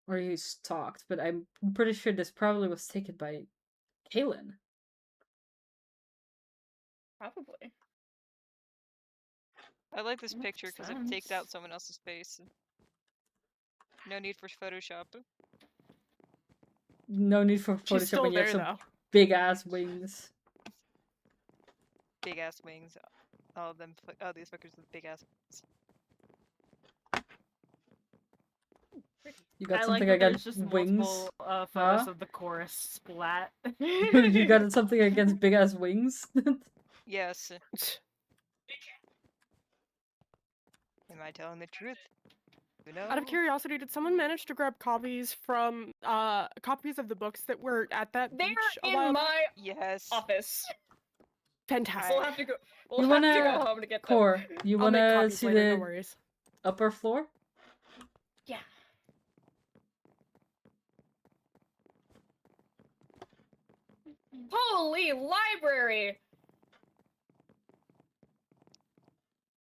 Or you stalked, but I'm pretty sure this probably was taken by Kaylin. Probably. I like this Makes picture because it takes sense. out someone else's face. No need for Photoshop. No need for She's Photoshop still when you have there some though. big ass wings. Big ass wings. All of them. Oh, these fuckers with big ass wings. You got I like something that against there's just wings? multiple photos Huh? of the chorus splat. You got something against big ass wings? Yes. Am I telling the truth? Who knows? Out of curiosity, did someone manage to grab copies from copies of the books that were at that They're beach a in while back? my Yes. office. Fantastic. We'll have to go. We'll You have to wanna- go home to get them. Core, you I'll make wanna copies see later, no the worries. upper floor? Yeah. Holy library!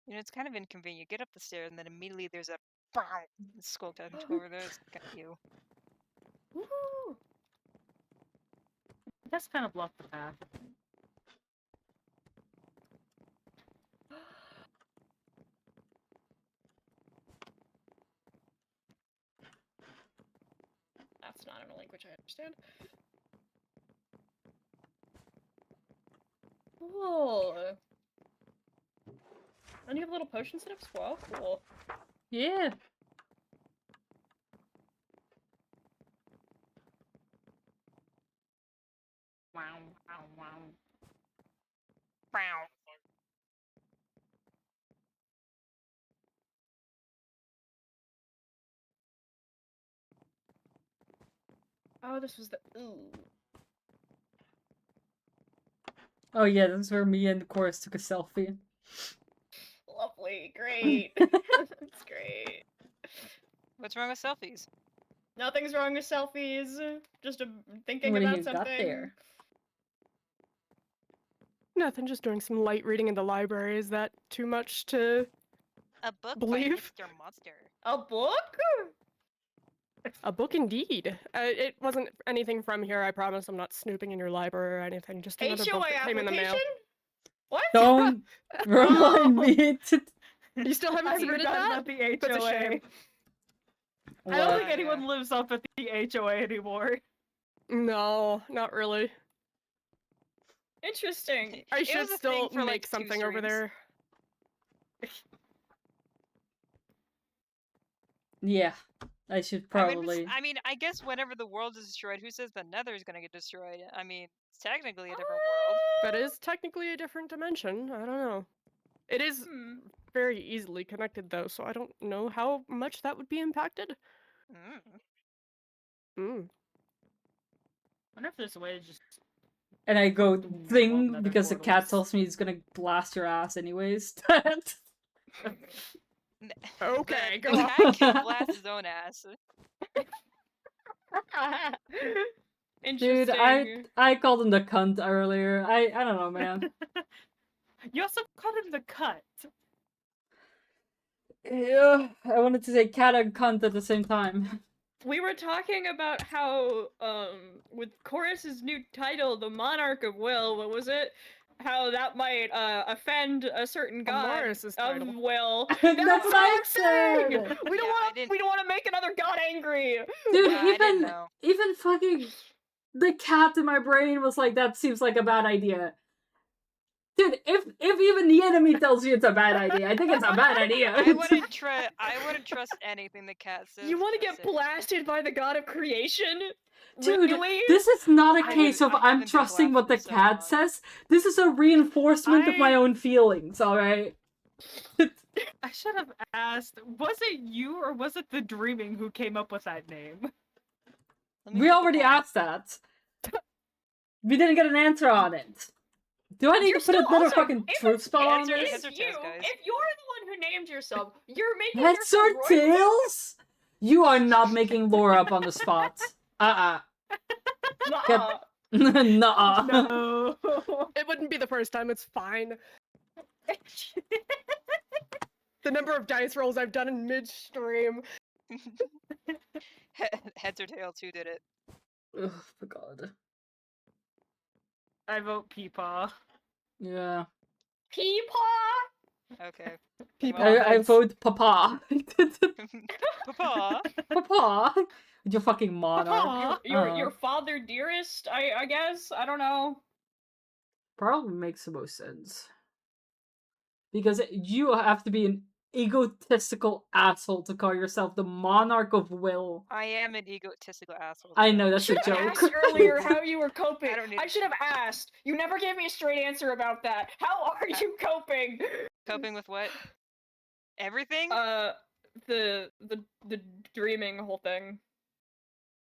You know, it's kind of inconvenient. You get up the stairs and then immediately there's a skull tattoo over there. It's kind of you. Woo! That's kind of blocked the path. That's not in a language I understand. Cool. And you have little potion setups? Well, cool. Yeah. Wow, wow, wow. Oh, this was the ooh. Oh yeah, this is where me and Chorus took a selfie. Lovely, great. That's great. What's wrong with selfies? Nothing's wrong with selfies. Just thinking What do about you got something. there? Nothing, just doing some light reading in the library. Is that too much to A book Believe? by Mr. Monster. A book? a book indeed? It wasn't anything from here, I promise. I'm not snooping in your library or anything. Just another book HOA that came in the mail. application? What? Don't remind me to. You still haven't I've submitted forgotten that? about the That's a HOA. shame. I don't What? think anyone lives up at the HOA anymore. No, not really. Interesting. I It should was a still thing for, like, make 2 something over streams. there. Yeah, I should probably. I mean, I guess whenever the world is destroyed, who says the Nether is gonna get destroyed? I mean, it's technically a different world. That is technically a different dimension. I don't know. It is Hmm. very easily connected though, so I don't know how much that would be impacted. Mm. Mm. Wonder if there's a way to just. And I go the wall thing nether because the cat portals. tells me he's gonna blast your ass anyways. Okay, the go on. cat can blast his own ass. Dude, Interesting. I called him the cunt earlier. I don't know, man. You also called him the cut. Yeah, I wanted to say cat and cunt at the same time. We were talking about how, with Chorus's new title, the Monarch of Will, what was it? How that might, offend a certain god Amaris's of title. will. That's what I I'm saying! said! We don't Yeah, I want didn't- we don't want to make another god angry. Dude, Yeah, I didn't even know. even fucking the cat in my brain was like, that seems like a bad idea. Dude, if even the enemy tells you it's a bad idea, I think it's a bad idea. I wouldn't trust anything the cat says. You want to that's get it. blasted by the god of creation? Dude, Really? this is not a I case of haven't I'm been trusting what the blasted so cat long. says. This is a reinforcement of my I- own feelings, alright? I should have asked, was it you or was it the Dreaming who came up with that name? Let me We hit the already button. asked that. We didn't get an answer on it. Do I need You're to put still another also- fucking if truth it's- spell if on Answer- this? it's answer you, test, guys. if you're the one who named yourself, you're making Heads yourself or royal. tails? You are not making lore up on the spot. Nuh-uh. Nuh-uh. No. It wouldn't be the first time, it's fine. The number of dice rolls I've done in midstream. Heads or tails, who did it? Ugh, for God. I vote Peepaw. Yeah. Peepaw. Okay. People Well, I vote Papa. Papa. Papa. You fucking monarch. Your father dearest, I guess. I don't know. Probably makes the most sense. Because you have to be an egotistical asshole to call yourself the monarch of will. I am an egotistical asshole. I know, that's a Should have joke. asked earlier how you were coping. I don't need- I should have asked. You never gave me a straight answer about that. How are you coping? Coping with what? Everything? The dreaming whole thing.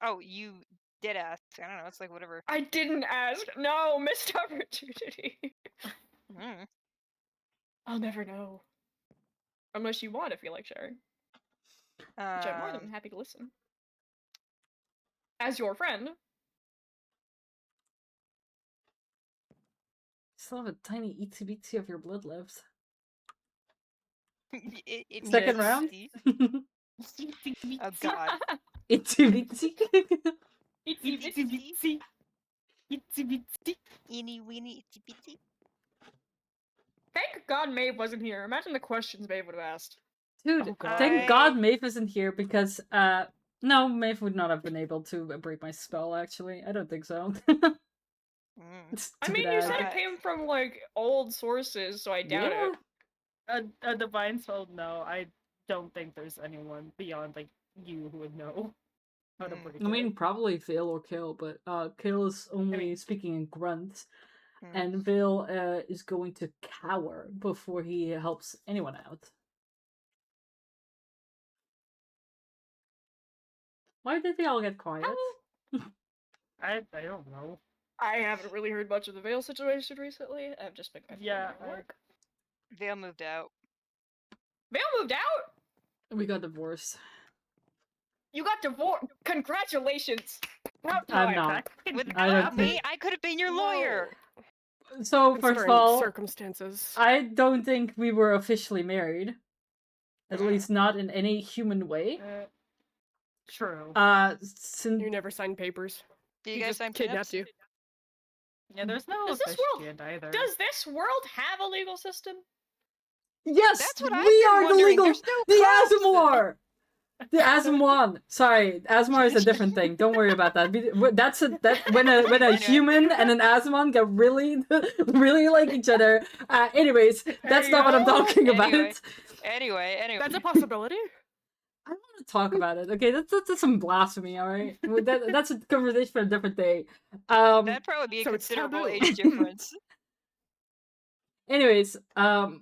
Oh, you did ask. I don't know. It's like whatever. I didn't ask. No, missed opportunity. Mm. I'll never know. Unless you want, if you like sharing. Which I'm more than happy to listen. As your friend. Still have a tiny itsy bitsy of your blood left. It Second makes round? sense. Oh god. Itsy bitsy. Itsy bitsy. Itsy bitsy. Eeny weeny itsy bitsy. Thank God Maeve wasn't here. Imagine the questions Maeve would have asked. Dude, Oh, God. thank God Maeve isn't here because, no, Maeve would not have been able to break my spell, actually. I don't think so. Mm. I mean, you said it came from, like, old sources, so I doubt it. A divine spell? No, I don't think there's anyone beyond like you who would know how to break I mean, it. probably Vale or Kill, but Kill is only mean- speaking in grunt, Mm. and Vale is going to cower before he helps anyone out. Why did they all get quiet? I don't know. I haven't really heard much of the Veil situation recently. I've just been kind of Yeah, doing my work. Vale moved out. Veil moved out? We got divorced. You got divorced. Congratulations. Proud I'm time. not. Without I don't me, think- I could have been your lawyer. So first of Considering all, circumstances. I don't think we were officially married. At Mhm. least not in any human way. True. Since You never signed papers. Do you He guys just sign kidnapped prenups? you. Yeah, there's no Does this world- officiant either. Does this world have a legal system? yes, That's what I've we been are the wondering. legal. There's no The cops. Asmar. The Asmon. Sorry, Asmar is a different thing. Don't worry about that. That's when a Anyway. human and an Asmon get really really like each other. Anyways, that's you not what I'm go. talking about. Anyway. That's a possibility. I want to talk about it. Okay, that's some blasphemy. All right, that's a conversation for a different day. That'd probably be a So it's considerable taboo. age difference. Anyways, what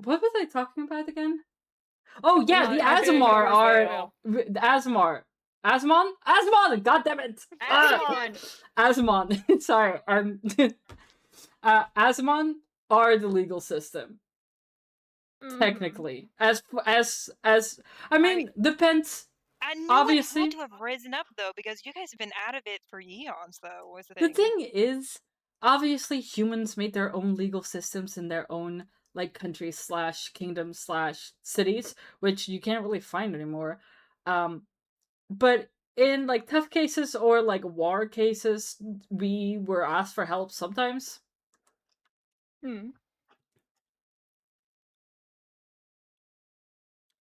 was I talking about again? Oh yeah, the Not being Asmar are Roswell. the Asmar. Asmon! God damn it! Asmon. Sorry, Asmon are the legal system. Technically, as I mean, depends. I knew Obviously. it had to have risen up though, because you guys have been out of it for eons. Though was the The thing. thing is, obviously, humans made their own legal systems in their own like countries slash kingdoms slash cities, which you can't really find anymore. But in like tough cases or like war cases, we were asked for help sometimes. Hmm.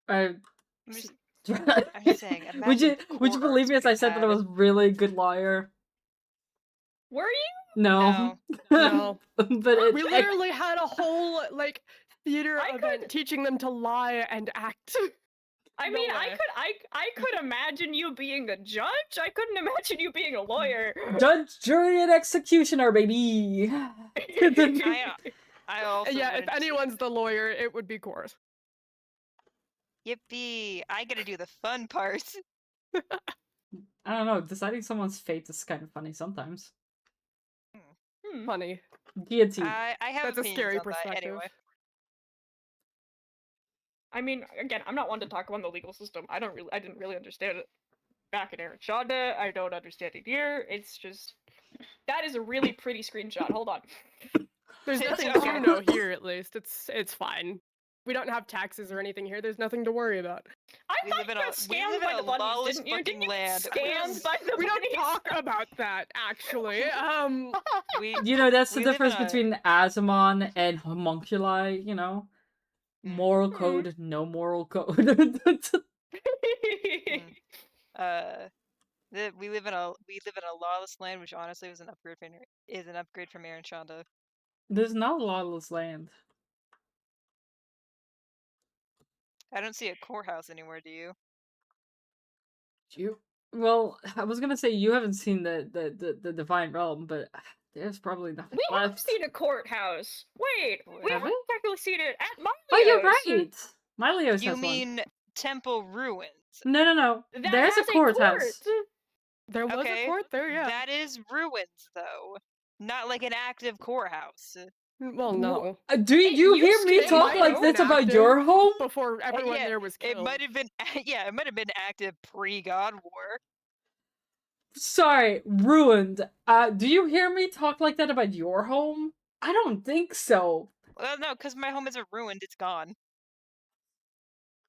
I'm just saying. would you imagine the would you court believe me as I arts said that I we've was really good lawyer? Were you? No. No. But We literally had a whole like theater I event teaching them to lie and act. I No mean, way. I could imagine you being a judge. I couldn't imagine you being a lawyer. judge, jury, and executioner, baby. I also Yeah, if wouldn't- anyone's the lawyer, it would be Course. Yippee! I gotta do the fun part. I don't know. Deciding someone's fate is kind of funny sometimes. Funny. Guillotine. I have That's a opinions scary on that perspective. anyway. I mean, again, I'm not one to talk about the legal system. I didn't really understand it back in Aaron Shonda. I don't understand it here. It's just that is a really pretty screenshot. Hold on. There's It's nothing okay. to know here, at least. It's fine. We don't have taxes or anything here. There's nothing to worry about. I We thought live you in a- got we scammed live in by a the bunnies, lawless didn't you? fucking Didn't you land. get scammed by the We don't bunnies? talk about that, actually. We You know, that's the We live difference in a- between Azamon and homunculi, you know? Moral Hmm. code, no moral code. we live in a lawless land, which honestly was an upgrade from Aaron Shonda. There's not a lawless land. I don't see a courthouse anywhere. Do you? Well, I was gonna say you haven't seen the Divine Realm, but there's probably nothing We have left. seen a courthouse. Wait, we Have have we? technically seen it at Mario's. Oh, you're right! Mylios You has mean Temple Ruins? one. No. That There's a has courthouse. court. There was Okay, a court there, yeah. That is ruins, though. Not like an active courthouse. Well, no. Do you used hear me to talk be like this about active. your home? Before everyone yeah, there was It killed. might have been, it might have been active pre-God War. Sorry, ruined. Do you hear me talk like that about your home? I don't think so. Well, no, because my home isn't ruined; it's gone.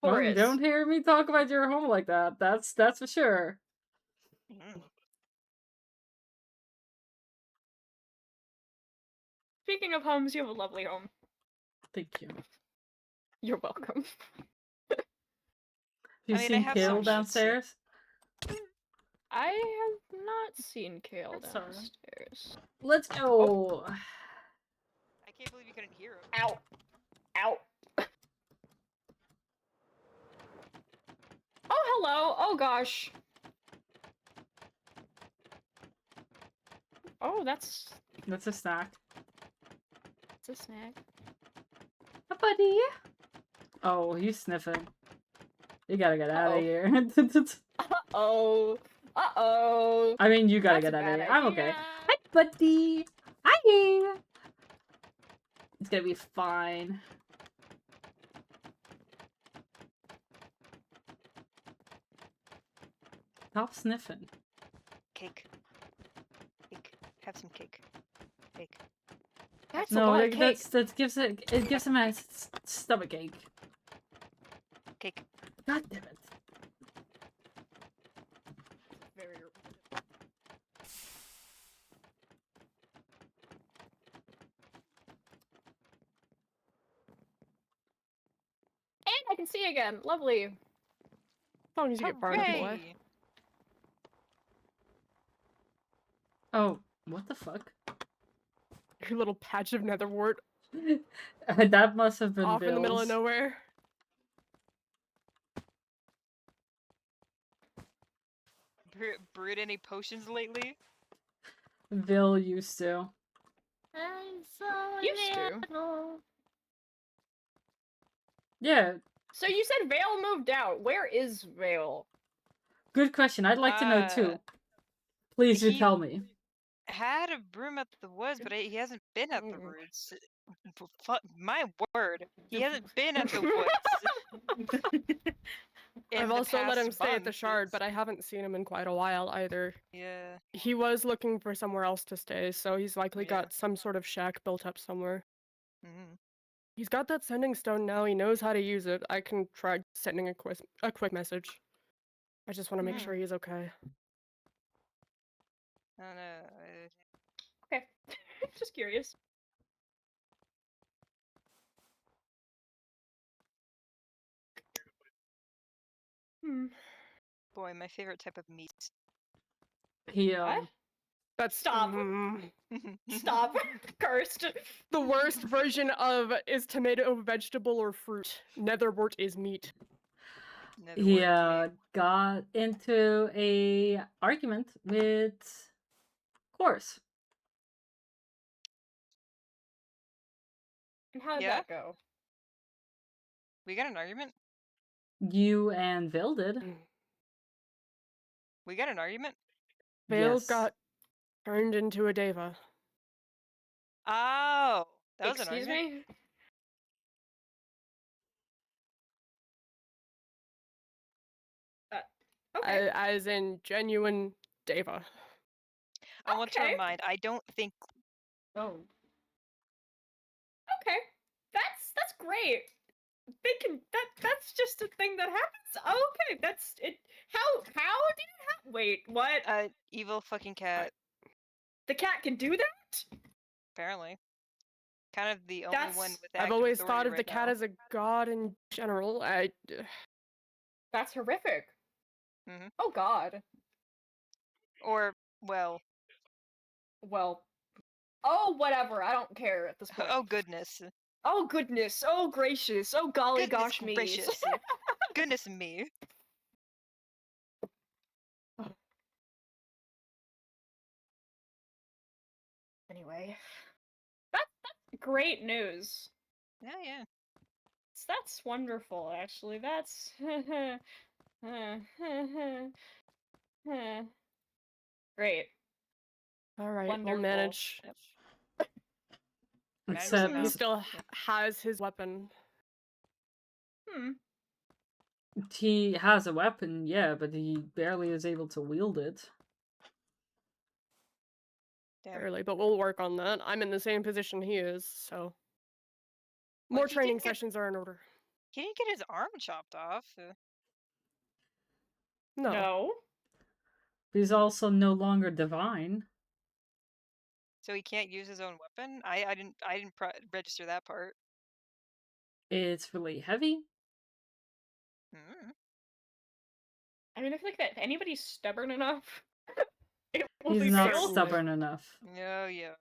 Well, you Forest. don't hear me talk about your home like that. That's for sure. Mm. Speaking of homes, you have a lovely home. Thank you. You're welcome. You I mean, I seen have Kale some shit, downstairs? I have not seen Kale That's alright. downstairs. Let's go. I can't believe you couldn't hear him. Ow. Ow. Oh, hello. Oh, gosh. Oh, that's That's a snack. a snack. Hi, buddy. Oh, he's sniffing. You gotta get out Uh-oh. of here. Uh-oh. Uh-oh. I mean, you gotta That's get a out of bad here. I'm okay. idea. Hi, buddy. Hi. It's gonna be fine. Stop sniffing. Cake. Cake. Have some cake. Cake. That's a No, lot of cake. that gives him a stomach ache. Cake. God damn it. Very. And I can see again. Lovely. As long as you get far enough away. Hooray! Oh, what the fuck? Your little patch of netherwart That must have been off in the middle of Bill's. nowhere. Brewed any potions lately? Bill used to. I'm so Used to. little. Yeah, So you said Vale moved out. Where is Vale? good question. I'd like to know too. Please do he- tell me. Had a broom at the woods, but he hasn't been at the Mm. woods. My word, he hasn't been at the woods. in I've the also let him past stay at the month. shard, but I haven't seen him in quite a while either. Yeah. He was looking for somewhere else to stay, so he's likely Yeah. got some sort of shack built up somewhere. Mm-hmm. He's got that sending stone now, he knows how to use it. I can try sending a quick message. I just want to make Mhm. sure he's okay. I don't know. Okay. Just curious. Boy, my favorite type of meat. He What? That's Stop. Stop. Cursed. The worst version of is tomato vegetable or fruit. Netherwort is meat. Another he word got into a argument with Course. And how did Yeah? that go? we got an argument. You and Vil did. We got an argument. Vale Yes. got turned into a deva. Oh, that was an Excuse argument. me? Okay. As in genuine deva. I want to Okay. remind. I don't think. Oh. Okay. That's great. They can that's just a thing that happens. Okay, that's it. How did it happen? Wait, what? Evil fucking cat. The cat can do that? Apparently, kind of the only That's- one with I've active always authority thought of right the cat now. as a god in general. That's horrific. Mhm. Oh god. Or well. Well. Oh whatever. I don't care at this point. Oh goodness. Oh goodness. Oh gracious. Oh golly Goodness gosh me. gracious. Goodness me. Anyway. That's great news. Yeah. That's wonderful, actually. That's great. Alright, we'll Wonderful. manage. Except He enough. still has his weapon. he has a weapon, yeah, but he barely is able to wield it. Damn. Barely, but we'll work on that. I'm in the same position he is, so. Well, More he training didn't get- sessions are in order. He didn't get his arm chopped off. No. No. He's also no longer divine. So he can't use his own weapon. I didn't register that part. It's really heavy. Mm. I mean, I feel like that if anybody's stubborn enough, it will He's be not Vale. stubborn enough. Oh yeah.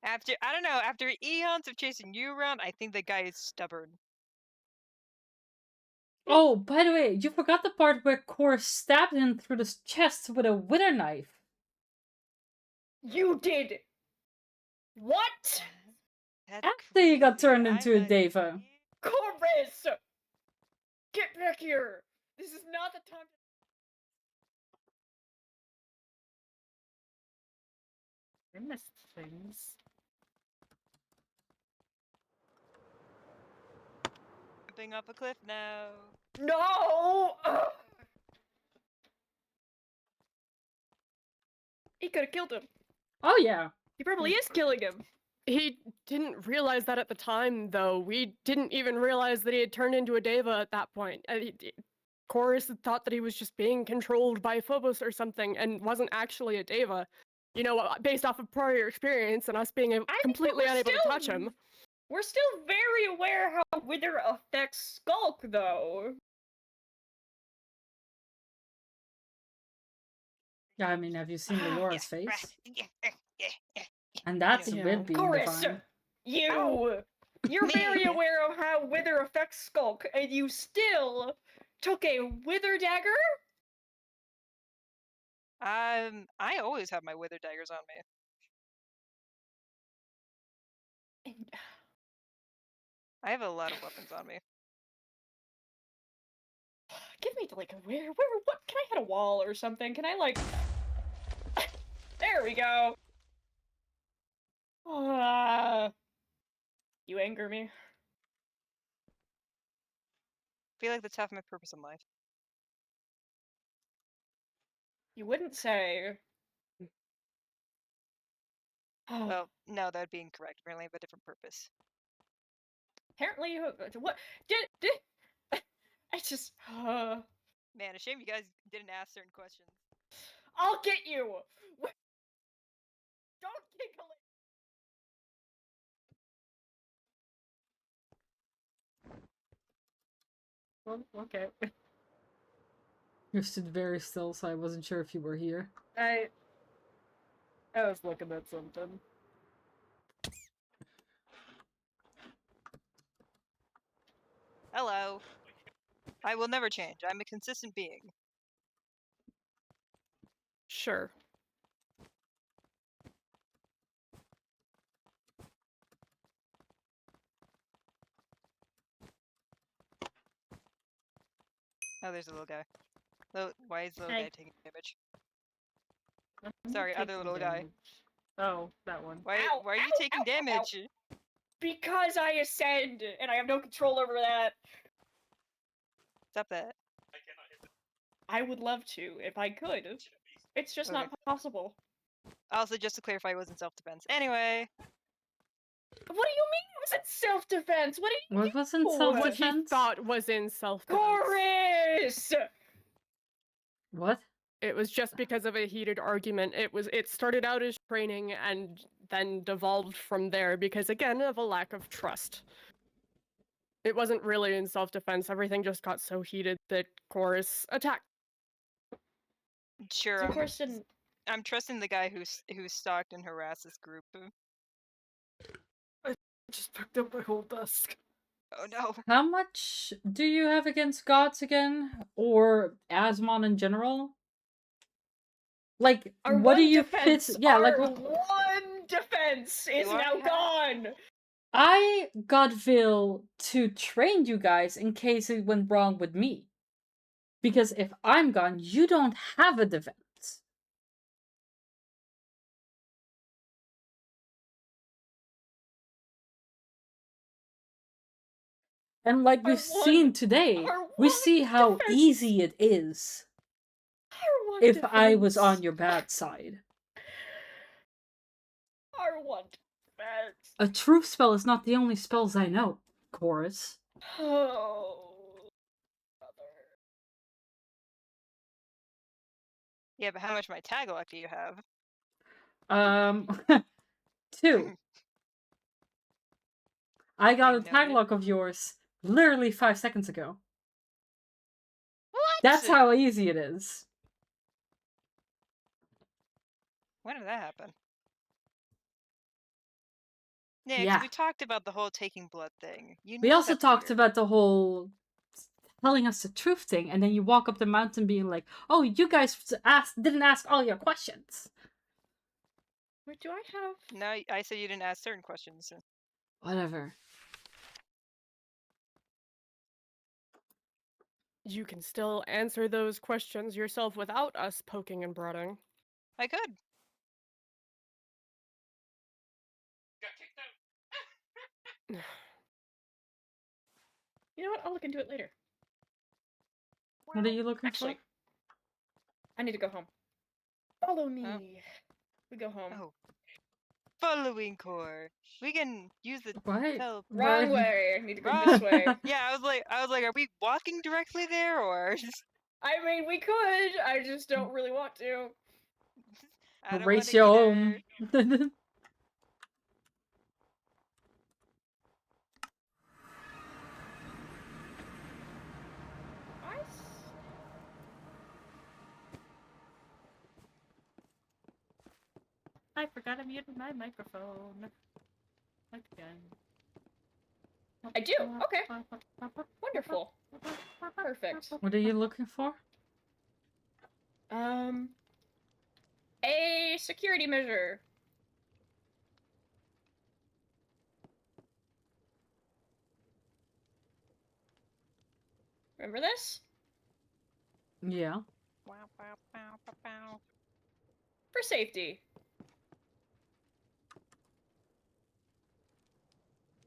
I don't know. After eons of chasing you around, I think the guy is stubborn. Oh, by the way, you forgot the part where Kor stabbed him through the chest with a witter knife. You did. What? That's After you got crazy. turned into a deva. Chorus! Get back here! This is not the time. I missed things. Jumping off a cliff now. No! Ugh. He could have killed him. Oh yeah. He probably is killing him. He didn't realize that at the time, though. We didn't even realize that he had turned into a Deva at that point. Chorus thought that he was just being controlled by Phobos or something and wasn't actually a Deva. You know, based off of prior experience and us being completely unable to touch him. We're still very aware how Wither affects Skulk, though. Yeah, I mean, have you seen Leora's face? Yeah. And that's Yeah. with being Chorus, divine. you're Me. very aware of how Wither affects Skulk, and you still took a Wither dagger? I always have my wither daggers on me. I have a lot of weapons on me. Give me like where what can I hit a wall or something? Can I like there we go. You anger me. I feel like that's half my purpose in life. You wouldn't say. Well, no, that would be incorrect. Apparently, I have a different purpose. Apparently you what did I just Man, a shame you guys didn't ask certain questions. I'll get you. Don't giggle it. Well, okay. You stood very still, so I wasn't sure if you were here. I was looking at something. Hello. I will never change. I'm a consistent being. Sure. Oh, there's a little guy. Why is the little Hey. guy taking damage? I'm Sorry, other taking little guy. damage. Oh, that one. Why Ow, are you ow, taking ow, ow, ow. damage? Because I ascend and I have no control over that. Stop that. I would love to if I could. It's just not possible. Also, just to clarify, it wasn't self-defense. Anyway, What do you mean it was in self-defense? What do you What wasn't Oh, What he self-defense? thought was in self-defense. Chorus? What? It was just because of a heated argument. It started out as training and then devolved from there because again of a lack of trust. It wasn't really in self-defense. Everything just got so heated that Chorus attacked. sure. Of course didn't. I'm trusting the guy who stalked and harassed this group. Just picked up my whole desk. Oh no. How much do you have against gods again? Or Asmon in general? Like, Our what do one you defense, fit? Yeah, like, our one defense is You already now gone. I got Vil to train you guys in case it went wrong with me. Because if I'm gone, you don't have a defense. And like Our we've seen today, our we one see how defense. easy it is Our one if I was defense. on your bad side. Our one defense. A truth spell is not the only spells I know, Chorus. Oh, brother. Yeah, but how much my tag lock do you have? 2. I got a You've tag noted. lock of yours literally 5 seconds ago. What? That's how easy it is. When did that happen? Yeah, 'cause Yeah. we talked about the whole taking blood thing. You We know also that's talked weird. about the whole telling us the truth thing, and then you walk up the mountain being like, "Oh, you guys didn't ask all your questions." Wait, do I have? No, I said you didn't ask certain questions. Whatever. You can still answer those questions yourself without us poking and prodding. I could. You know what? I'll look into it later. What are you looking Actually, I need to go home. Follow me. We go home. Oh. following core. We can use the What? tele- Wrong What? way. Need to go Wrong. this way. Yeah, I was like, are we walking directly there or? I mean, we could. I just don't really want to. I don't Race wanna you either. home. I forgot I muted my microphone. Again. I do. Okay. Wonderful. Perfect. What are you looking for? A security measure. Remember this? Yeah. Wow, wow, wow, wow, wow. For safety.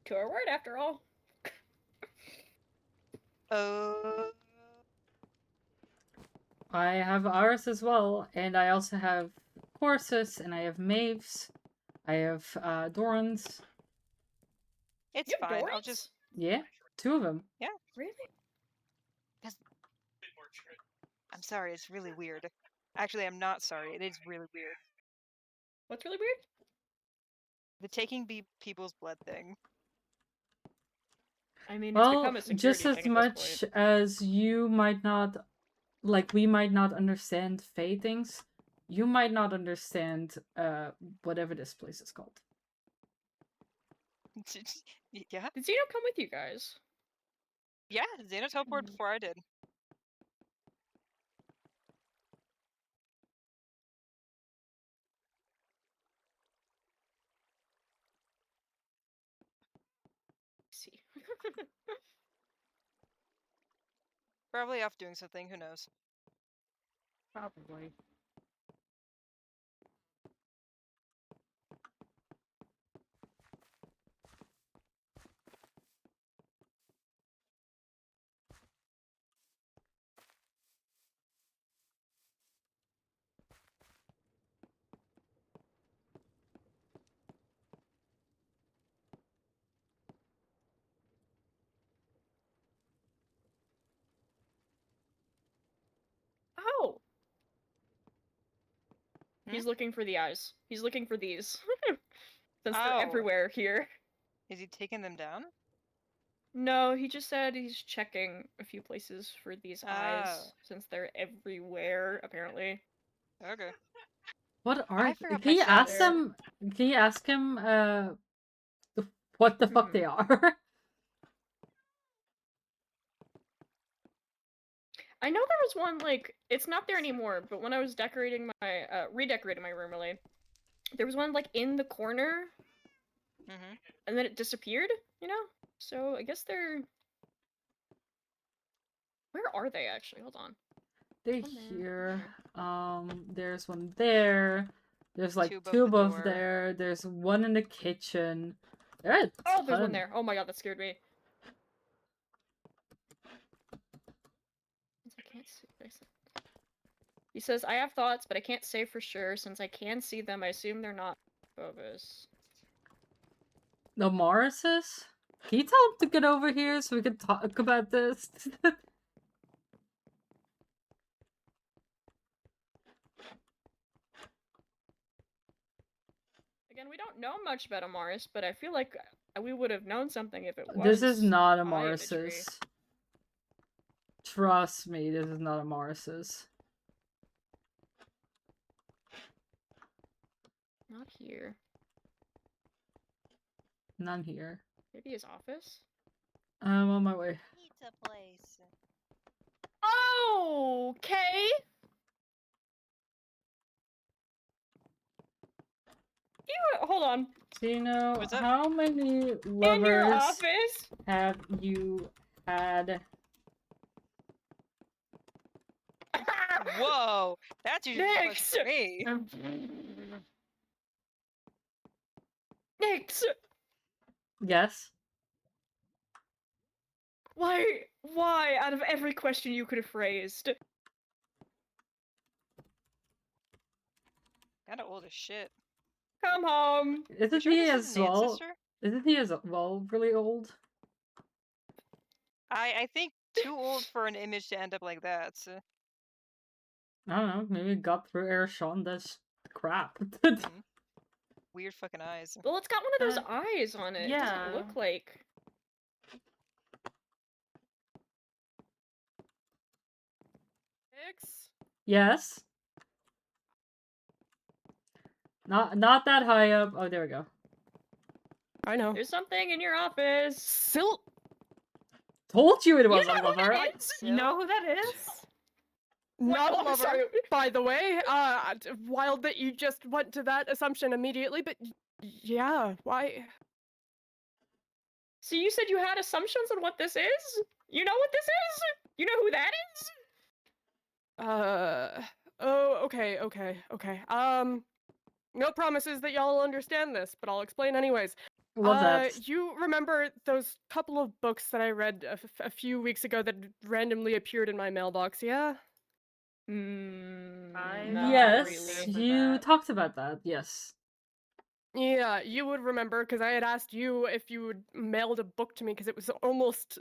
To our word, after all. Oh. I have ours as well, and I also have Corsus, and I have Maves. I have Dorans. It's You have fine. Dorans? I'll just. Yeah, 2 of them. Really? I'm sorry. It's really weird. Actually, I'm not sorry. It is really weird. What's really weird? The taking people's blood thing. I mean, it's become Well, a security just thing as at this much point. as you might not, like, we might not understand Fae things, you might not understand whatever this place is called. Yeah, Did Zeno come with you guys? yeah. Xena teleported before I did. See. Probably off doing something. Who knows? Probably. Oh! Hmm? He's looking for the eyes. He's looking for these. Since Oh. they're everywhere here. Is he taking them down? No, he just said he's checking a few places for these Oh. eyes, since they're everywhere, apparently. Okay. What are? I forgot Can my you ask status. them? Can you ask him? What the fuck they are? I know there was one, like, it's not there anymore, but when I was decorating my, redecorating my room, really, there was one, like, in the corner, Mm-hmm. and then it disappeared, you know? So, I guess they're... Where are they, actually? Hold on. They're One there, here. one There's one there. There's like Two two above the above door. there. There's one in the kitchen. There are a Oh, there's one ton. there. Oh my god, that scared me. I can't see. He says, I have thoughts, but I can't say for sure. Since I can see them, I assume they're not Phobos. The Morrises? Can you tell him to get over here so we can talk about this? Again, we don't know much about Amaris, but I feel like we would have known something if it was. This is not a eye imagery. Morrises. Trust me, this is not a Morrises. Not here. None here. Maybe his office? I'm on my way. Pizza place. Oh, okay. Hold on. Zeno, What's up? how many In your lovers office? have you had? Whoa, that's usually a question Next. for me. Nix! Yes. Why, out of every question you could have phrased? Kinda old as shit. Come home. Isn't Sure he this as is an well? ancestor? Isn't he as well really old? I think too old for an image to end up like that. So. I don't know. Maybe it got through Air Shonda's crap. Weird fucking eyes. Well, it's got one of those eyes on it. It yeah. doesn't look like. Yes. Not that high up. Oh, there we go. I know. There's something in your office. Sil. Told you it You was know a who lover. that is? You know who that is? Not a oh, lover, sorry. by the way. Wild that you just went to that assumption immediately, but yeah, why? So you said you had assumptions on what this is? You know what this is? You know who that is? Oh, okay. No promises that y'all will understand this, but I'll explain anyways. What's that? You remember those couple of books that I read a few weeks ago that randomly appeared in my mailbox, yeah? Not Yes, really. you talked about that. Yes. Yeah, you would remember, because I had asked you if you would mailed a book to me, because it was almost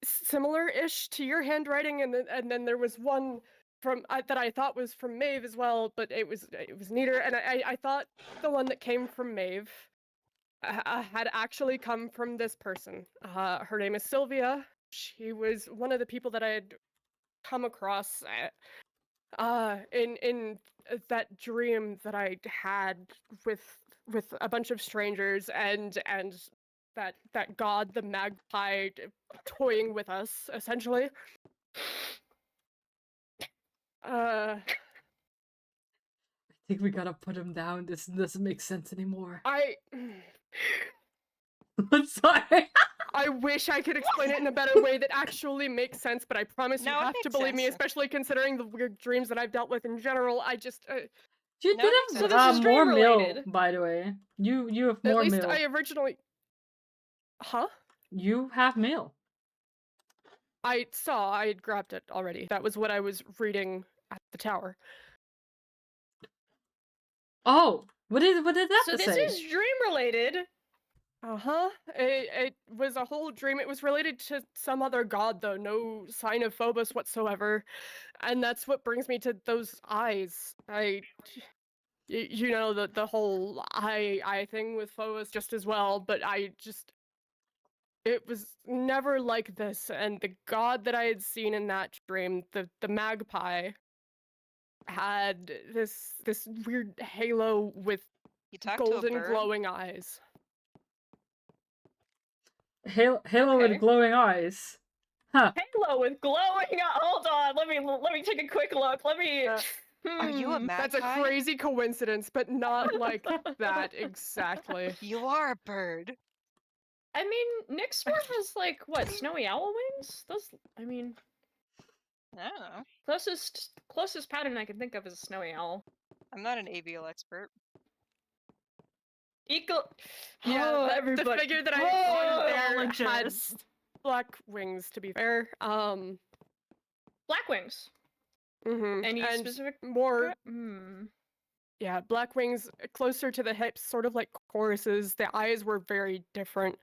similar-ish to your handwriting, and then there was one from that I thought was from Maeve as well, but it was neater, and I thought the one that came from Maeve had actually come from this person. Her name is Sylvia. She was one of the people that I had come across in that dream that I had with a bunch of strangers and that god, the magpie, toying with us, essentially. I think we gotta put him down. This doesn't make sense anymore. I'm sorry. I wish I could explain it in a better way that actually makes sense, but I promise you No, it have to makes believe me, sense. especially considering the weird dreams that I've dealt with in general. I just, You No, it makes did sense. have So this is more mail, dream-related. by the way. You have at more least mail. I originally... Huh? You have mail. I had grabbed it already. That was what I was reading at the tower. Oh, what did that So this say? is dream-related. Uh-huh. It was a whole dream. It was related to some other god, though. No sign of Phobos whatsoever. And that's what brings me to those eyes. You know, the whole eye thing with Phobos just as well, but it was never like this, and the god that I had seen in that dream, the magpie, had this weird halo with You talk to a golden bird? glowing eyes. Halo Okay. with glowing eyes. Huh. Halo with glowing. Hold on. Let me take a quick look. Let me. Are you a That's a magpie? crazy coincidence, but not like that exactly. You are a bird. I mean, Nyxmore has like what, snowy owl wings? Those. I mean, I don't know. closest pattern I can think of is a snowy owl. I'm not an AVL expert. Yeah, Oh, the everybody. figure that I found there had Biologist. black wings, to be fair. Black wings. Any and specific? more Hmm. Yeah, black wings closer to the hips, sort of like choruses. The eyes were very different.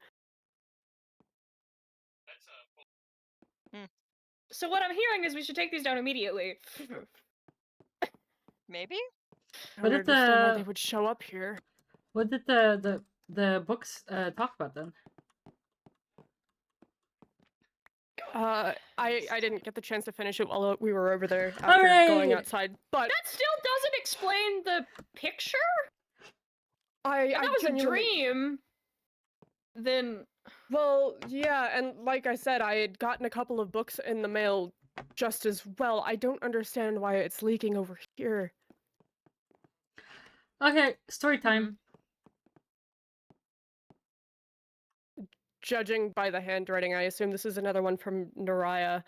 So what I'm hearing is we should take these down immediately. Maybe? I What don't did understand why the- they would show up here. What did the books talk about then? I didn't get the chance to finish it while we were over there after Hooray! going outside, but That still doesn't explain the picture. I If that was a genuinely... dream, then Well, yeah, and like I said, I had gotten a couple of books in the mail just as well. I don't understand why it's leaking over here. Okay, story time. Judging by the handwriting, I assume this is another one from Naraya.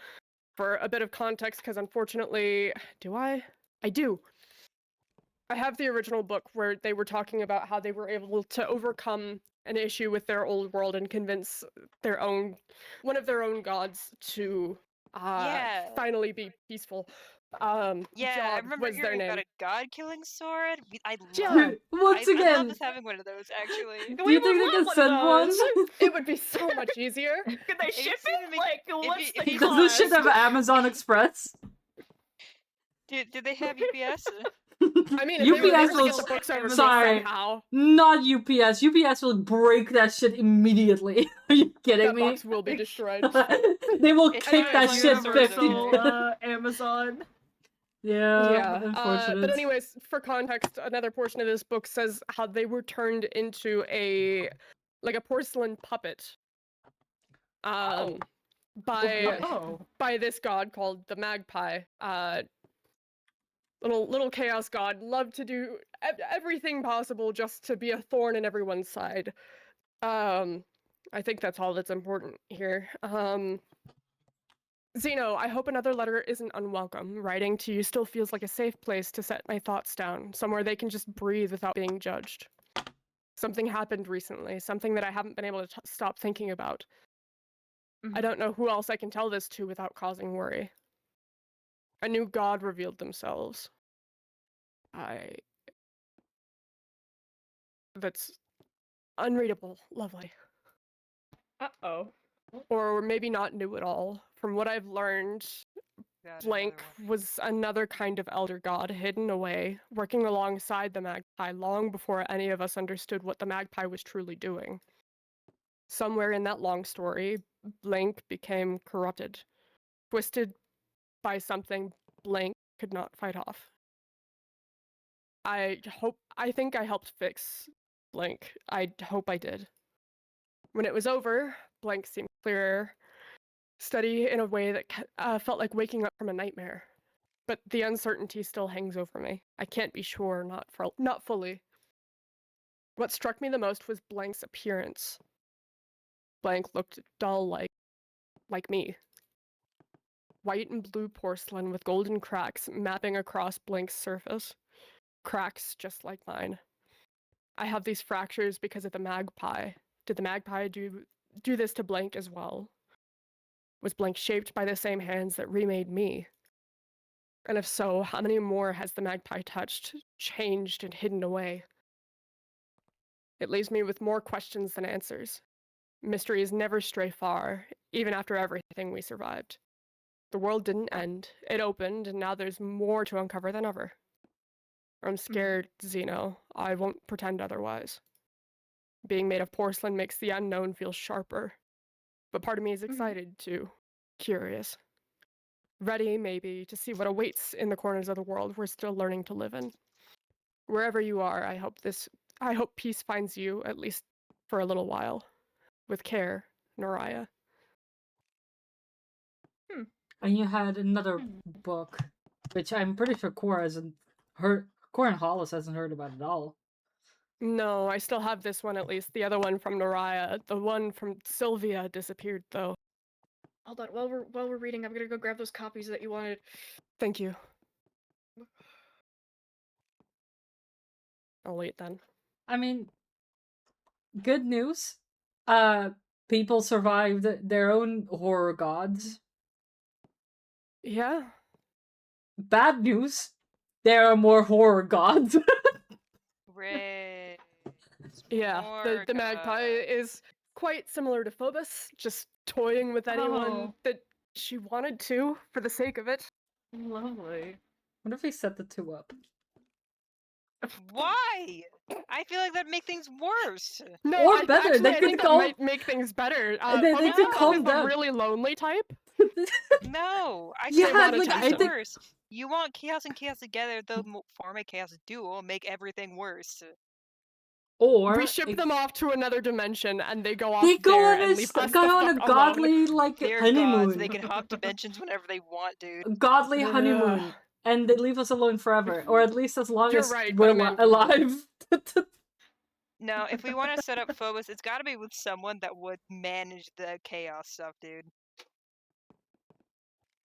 For a bit of context, because unfortunately... Do I? I do. I have the original book where they were talking about how they were able to overcome an issue with their old world and convince one of their own gods to Yeah. finally be peaceful. Yeah, I Job remember was their hearing name. about a god-killing sword. I Yeah. love. Once I again, love us having one of those, actually. do you think they can send one? It would be so much easier. Could they If you ship see them it? make- Like, if what's you- the if you- Does this shit cost? have Amazon Express? Did they have UPS? I mean, if they were UPS able to will. get the books over Sorry, somehow, not UPS. UPS will break that shit immediately. Are you kidding that me? box will be destroyed. They will It's kick not that as long shit as the 50. Universal, Amazon. Yeah, But unfortunate. anyways, for context, another portion of this book says how they were turned into a porcelain puppet. Oh. By Oh. by this god called the Magpie. Little chaos god, loved to do everything possible just to be a thorn in everyone's side. I think that's all that's important here. Zeno, I hope another letter isn't unwelcome. Writing to you still feels like a safe place to set my thoughts down, somewhere they can just breathe without being judged. Something happened recently, something that I haven't been able to stop thinking about. I don't know who else I can tell this to without causing worry. A new god revealed themselves. That's unreadable, lovely. Uh-oh. Or maybe not new at all. From what I've learned, God, Blank another one. was another kind of elder god hidden away, working alongside the Magpie long before any of us understood what the Magpie was truly doing. Somewhere in that long story, Blank became corrupted, twisted by something Blank could not fight off. I think I helped fix Blank. I hope I did. When it was over, Blank seemed clearer, steady in a way that felt like waking up from a nightmare. But the uncertainty still hangs over me. I can't be sure, not fully. What struck me the most was Blank's appearance. Blank looked dull like me. White and blue porcelain with golden cracks mapping across Blank's surface. Cracks just like mine. I have these fractures because of the Magpie. Did the Magpie do this to Blank as well? Was Blank shaped by the same hands that remade me? And if so, how many more has the Magpie touched, changed, and hidden away? It leaves me with more questions than answers. Mysteries never stray far, even after everything we survived. The world didn't end, it opened, and now there's more to uncover than ever. I'm scared, Zeno. I won't pretend otherwise. Being made of porcelain makes the unknown feel sharper. But part of me is excited too, curious. Ready, maybe, to see what awaits in the corners of the world we're still learning to live in. Wherever you are, I hope peace finds you, at least for a little while. With care, Noriah. And you had another book, which I'm pretty sure Cora hasn't heard. Cora and Hollis hasn't heard about at all. No, I still have this one at least. The other one from Noriah. The one from Sylvia disappeared though. Hold on, while we're reading, I'm gonna go grab those copies that you wanted. Thank you. I'll wait then. I mean, good news. People survived their own horror gods. Yeah. Bad news. There are more horror gods. Ray. Yeah. The Magpie is quite similar to Phobos, just toying with anyone that she wanted to for the sake of it. Lovely. What if we set the two up? Why? I feel like that'd make things worse. No, Or better, actually, they I could think go- that might make things better. They Phobos could is calm the down. really lonely type. No, I Yeah, think like, it's I think- worse. You want chaos and chaos together, they'll form a chaos duo, make everything worse. Or We ship them off to another dimension, and they go off they go there on and a leave us go the on a fuck godly like They're honeymoon. gods, they can hop dimensions whenever they want, dude. Godly Ugh. honeymoon, and they leave us alone forever, or at least as long You're as right, we're but I meant both. alive. No, if we want to set up Phobos, it's gotta be with someone that would manage the chaos stuff, dude.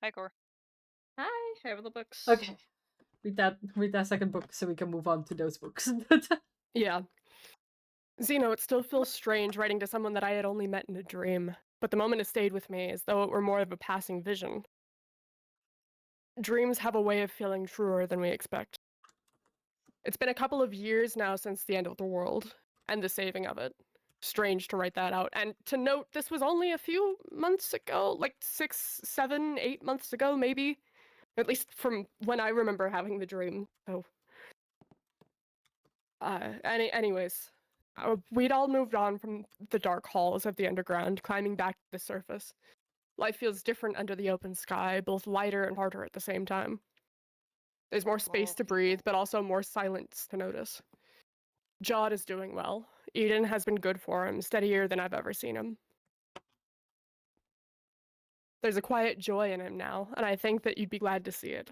Hi, Core. Hi, I have the books. Okay, read that second book so we can move on to those books. Yeah. Zeno, it still feels strange writing to someone that I had only met in a dream, but the moment has stayed with me as though it were more of a passing vision. Dreams have a way of feeling truer than we expect. It's been a couple of years now since the end of the world, and the saving of it. Strange to write that out. And to note, this was only a few months ago, like 6, 7, 8 months ago, maybe. At least from when I remember having the dream. So, anyways, we'd all moved on from the dark halls of the underground, climbing back to the surface. Life feels different under the open sky, both lighter and harder at the same time. There's more space to breathe, but also more silence to notice. Jod is doing well. Eden has been good for him, steadier than I've ever seen him. There's a quiet joy in him now, and I think that you'd be glad to see it.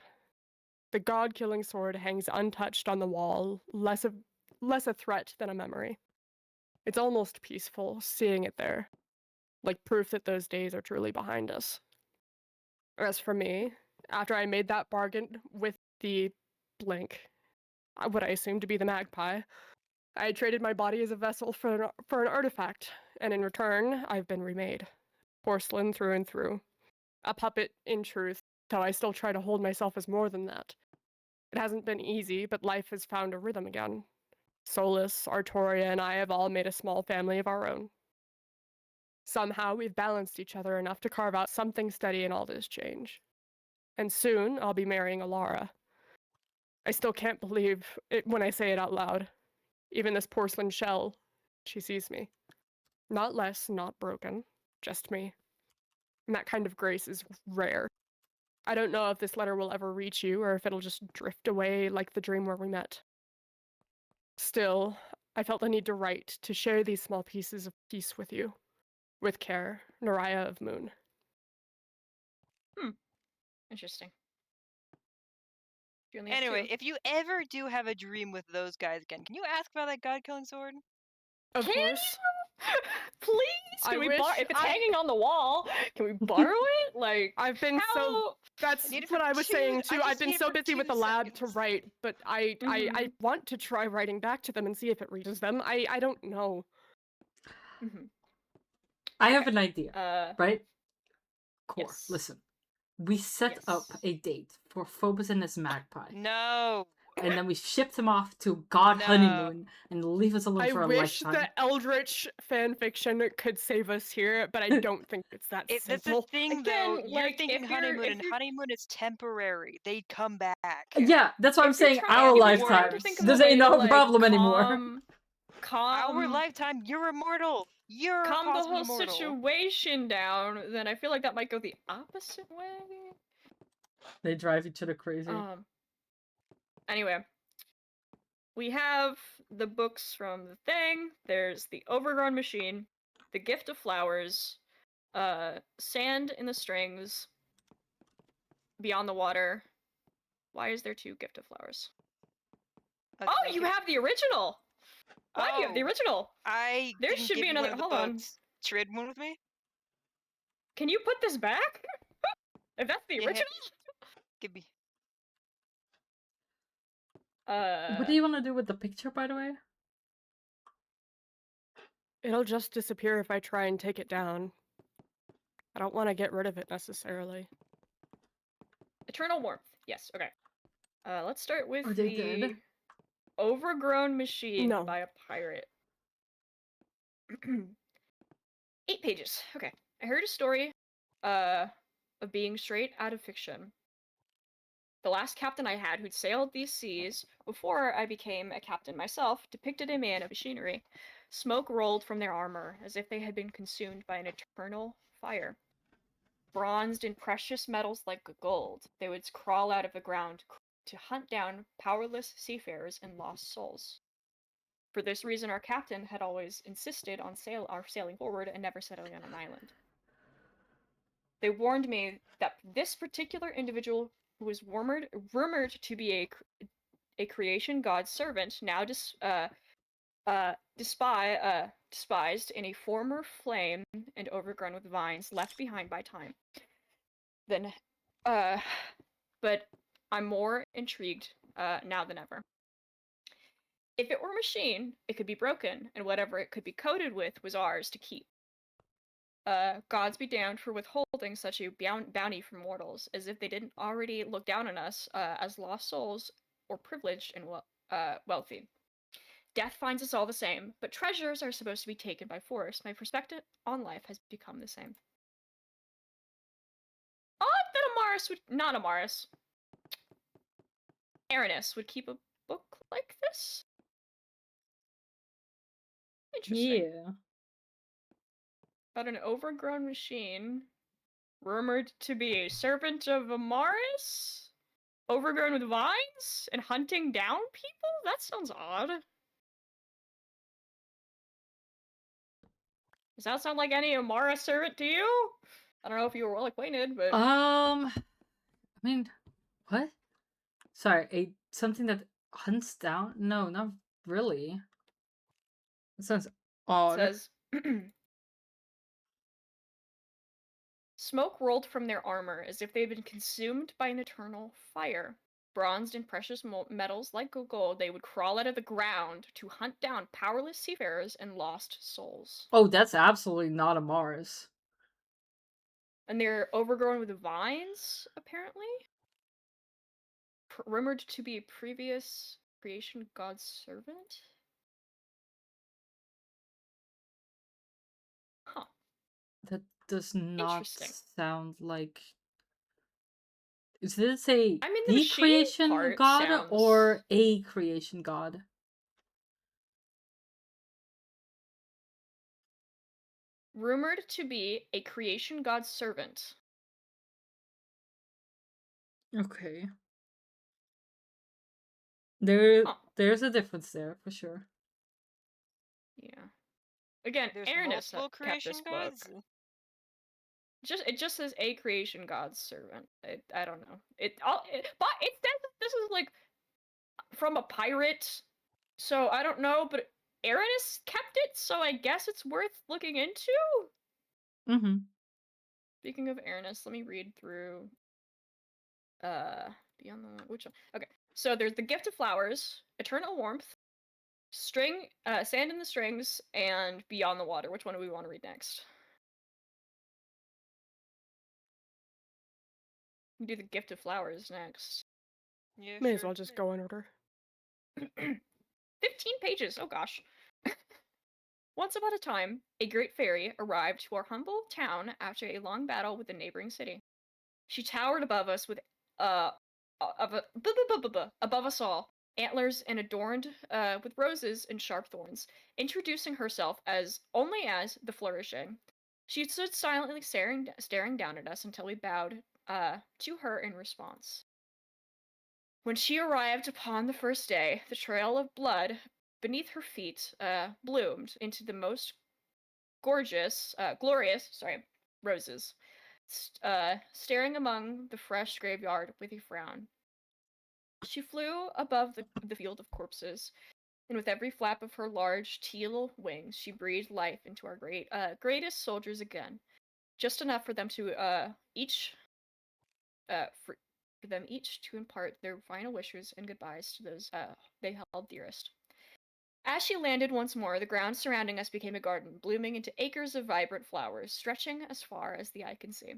The god-killing sword hangs untouched on the wall, less a threat than a memory. It's almost peaceful, seeing it there, like proof that those days are truly behind us. As for me, after I made that bargain with the blank, what I assumed to be the magpie, I traded my body as a vessel for an artifact, and in return, I've been remade. Porcelain through and through. A puppet, in truth, though I still try to hold myself as more than that. It hasn't been easy, but life has found a rhythm again. Solus, Artoria, and I have all made a small family of our own. Somehow, we've balanced each other enough to carve out something steady in all this change. And soon, I'll be marrying Alara. I still can't believe it when I say it out loud. Even this porcelain shell, she sees me. Not less, not broken, just me. And that kind of grace is rare. I don't know if this letter will ever reach you, or if it'll just drift away like the dream where we met. Still, I felt the need to write, to share these small pieces of peace with you. With care, Naraya of Moon. Interesting. You only have Anyway, two. if you ever do have a dream with those guys again, can you ask about that god-killing sword? Of Can course. Please, I can we wish borrow? If it's I- hanging on the wall, can we borrow it? Like, I've been so. That's need it what for I was two- saying I too. just I've been need it so for busy with 2 the lab to seconds. write, but I Mhm. want to try writing back to them and see if it reaches them. I don't know. I have an idea, right? Core, Yes. listen. We set up Yes. a date for Phobos and his magpie, No. and then we shipped him off to God No. Honeymoon and leave us alone I for a wish lifetime. the Eldritch fanfiction could save us here, but I don't think it's that That's the simple. thing, though. Again, You're like, thinking if you're- honeymoon, if and you're- honeymoon is temporary. They come back. Yeah, that's why I'm If you're saying trying- our if you're lifetime. trying to lifetimes. think of a This way ain't to, no like, problem anymore. Our calm lifetime, you're immortal. You're the possibly whole immortal. situation down, then I feel like that might go the opposite way. They drive each other crazy. Anyway, we have the books from the thing. There's the Overgrown Machine, the Gift of Flowers, Sand in the Strings, Beyond the Water. Why is there 2 Gift of Flowers? Okay, Oh, you have the original. Why do you have the Oh. original? I There didn't should give be you another. one of the Hold on. books. Trade one with me? Can you put this back? If that's the Yeah, original. Give me. What do you want to do with the picture, by the way? It'll just disappear if I try and take it down. I don't want to get rid of it necessarily. Eternal Warmth. Yes. Okay. Let's start with Are they the dead? Overgrown Machine No. by a pirate. 8 pages. Okay. I heard a story of being straight out of fiction. The last captain I had who'd sailed these seas before I became a captain myself depicted a man of machinery. Smoke rolled from their armor as if they had been consumed by an eternal fire. Bronzed in precious metals like gold, they would crawl out of the ground to hunt down powerless seafarers and lost souls. For this reason, our captain had always insisted on our sailing forward and never settling on an island. They warned me that this particular individual, who was rumored to be a creation god's servant, now despised in a former flame and overgrown with vines, left behind by time. Then, but I'm more intrigued now than ever. If it were a machine, it could be broken, and whatever it could be coated with was ours to keep. Gods be damned for withholding withholding such a bounty from mortals, as if they didn't already look down on us as lost souls or privileged and wealthy. Death finds us all the same, but treasures are supposed to be taken by force. My perspective on life has become the same. Odd that Amaris would not Amaris. Aranis would keep a book like this? Interesting. Yeah. About an overgrown machine, rumored to be a servant of Amaris? Overgrown with vines? And hunting down people? That sounds odd. Does that sound like any Amaris servant to you? I don't know if you were well acquainted, but... I mean, what? Sorry, something that hunts down? No, not really. It sounds odd. It says... Smoke rolled from their armor as if they had been consumed by an eternal fire. Bronzed in precious metals like gold, they would crawl out of the ground to hunt down powerless seafarers and lost souls. Oh, that's absolutely not a Mars. And they're overgrown with vines, apparently? Rumored to be a previous creation god's servant? Huh. That does not Interesting. sound like... Is this a I mean, the the machine creation part god sounds... or a creation god? Rumored to be a creation god's servant. Okay. Huh. There's a difference there, for sure. Yeah. Again, There's Aranis multiple kept creation this gods. book. It just says a creation god's servant. I don't know. But it says this is like from a pirate, so I don't know. But Aranis kept it, so I guess it's worth looking into. Mm-hmm. Speaking of Aranis, let me read through. Beyond the which one? Okay, so there's the gift of flowers, eternal warmth, sand in the strings, and beyond the water. Which one do we want to read next? We can do the gift of flowers next. Yeah, May sure. as well just go in order. 15 pages, oh gosh. Once upon a time, a great fairy arrived to our humble town after a long battle with the neighboring city. She towered above us with above us all, antlers and adorned with roses and sharp thorns, introducing herself only as the Flourishing. She stood silently staring down at us until we bowed to her in response. When she arrived upon the first day, the trail of blood beneath her feet bloomed into the most glorious roses, staring among the fresh graveyard with a frown. She flew above the field of corpses, and with every flap of her large teal wings, she breathed life into our greatest soldiers again, just enough for them to for them each to impart their final wishes and goodbyes to those they held dearest. As she landed once more, the ground surrounding us became a garden, blooming into acres of vibrant flowers, stretching as far as the eye can see,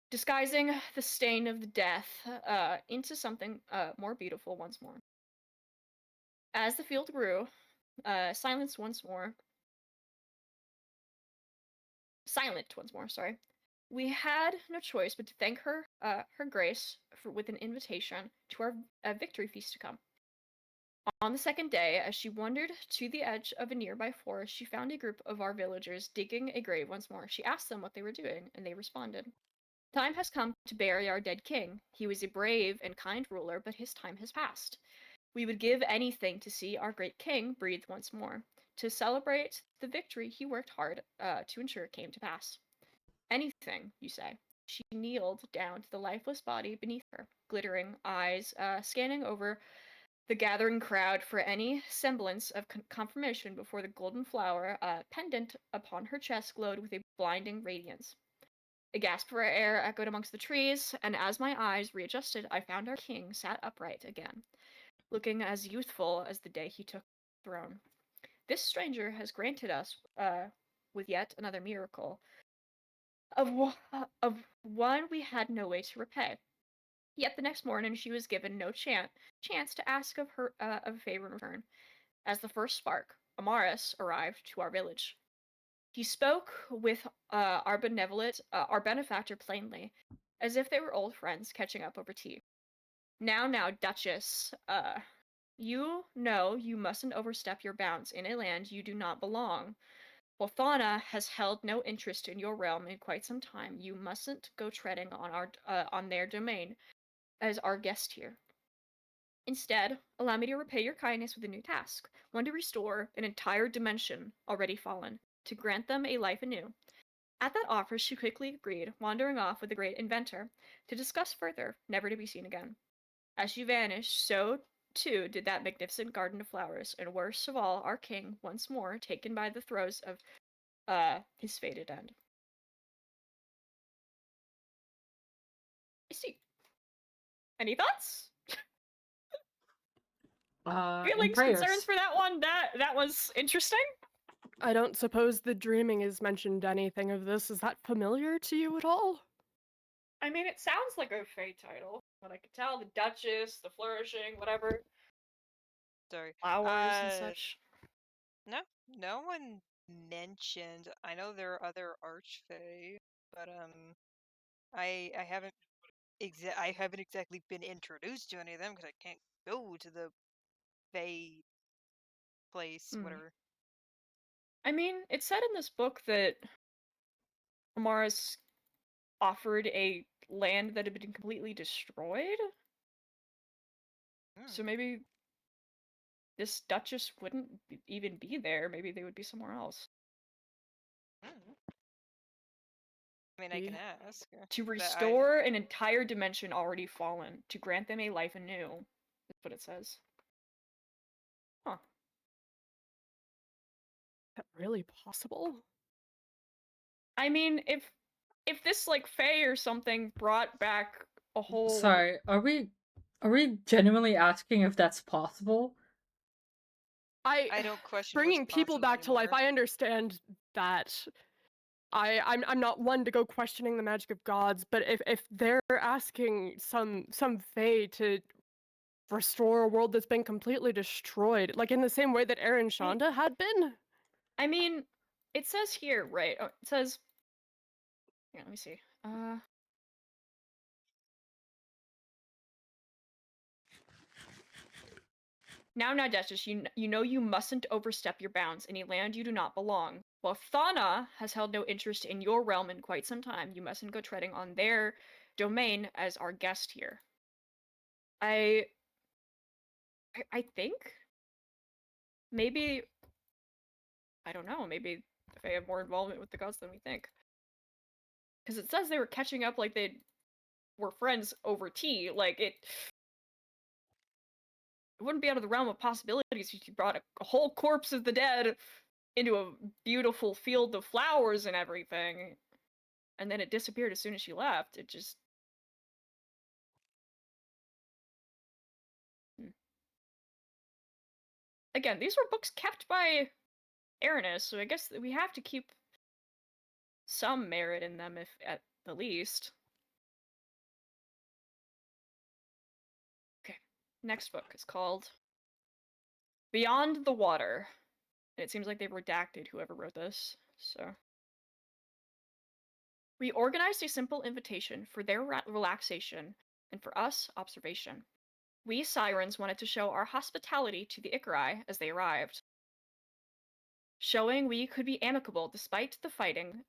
disguising the stain of the death into something more beautiful once more. As the field grew, silent once more, sorry. We had no choice but to thank her grace with an invitation to our victory feast to come. On the second day, as she wandered to the edge of a nearby forest, she found a group of our villagers digging a grave once more. She asked them what they were doing, and they responded. Time has come to bury our dead king. He was a brave and kind ruler, but his time has passed. We would give anything to see our great king breathe once more. To celebrate the victory he worked hard to ensure came to pass. Anything, you say. She kneeled down to the lifeless body beneath her, glittering eyes scanning over the gathering crowd for any semblance of confirmation before the golden flower pendant upon her chest glowed with a blinding radiance. A gasp for air echoed amongst the trees, and as my eyes readjusted, I found our king sat upright again, looking as youthful as the day he took the throne. This stranger has granted us with yet another miracle. Of one we had no way to repay. Yet the next morning she was given no chance to ask of her of a favor in return. As the first spark, Amaris arrived to our village. He spoke with our benefactor plainly, as if they were old friends catching up over tea. Now, Duchess, you know you mustn't overstep your bounds in a land you do not belong. While Thana has held no interest in your realm in quite some time, you mustn't go treading on their domain as our guest here. Instead, allow me to repay your kindness with a new task, one to restore an entire dimension already fallen, to grant them a life anew. At that offer, she quickly agreed, wandering off with the great inventor, to discuss further, never to be seen again. As she vanished, so too did that magnificent garden of flowers, and worst of all, our king, once more taken by the throes of his fated end. I see. Any thoughts? In Feelings, prayers. concerns for that one? That was interesting. I don't suppose the dreaming has mentioned anything of this. Is that familiar to you at all? I mean, it sounds like a Fae title. What I could tell, the Duchess, the Flourishing, whatever. Sorry. Flowers and such. No one mentioned. I know there are other archfey, but I haven't I haven't exactly been introduced to any of them because I can't go to the Fae place, whatever. I mean, it said in this book that Amaris offered a land that had been completely destroyed. So maybe this Duchess wouldn't even be there. Maybe they would be somewhere else. I mean, I can ask. To restore an entire dimension already fallen, to grant them a life anew. That's what it says. Huh. Is that really possible? I mean, if this like Fae or something brought back a whole. Sorry, are we genuinely asking if that's possible? I don't question bringing what's people back possible to life. anymore. I understand that. I'm not one to go questioning the magic of gods, but if they're asking some Fae to restore a world that's been completely destroyed, like in the same way that Aaron Shonda had been. I mean, it says here, right? Oh, it says. Yeah, let me see. Now, Duchess, you know you mustn't overstep your bounds in a land you do not belong. While Thana has held no interest in your realm in quite some time, you mustn't go treading on their domain as our guest here. I think maybe, I don't know, maybe they have more involvement with the gods than we think. Because it says they were catching up like they were friends over tea. Like, it wouldn't be out of the realm of possibilities if you brought a whole corpse of the dead into a beautiful field of flowers and everything, and then it disappeared as soon as she left. It just... Again, these were books kept by Aranis, so I guess we have to keep some merit in them, if at the least. Okay, next book is called Beyond the Water. And it seems like they've redacted whoever wrote this, so... We organized a simple invitation for their relaxation, and for us, observation. We sirens wanted to show our hospitality to the Icarai as they arrived, showing we could be amicable despite the fighting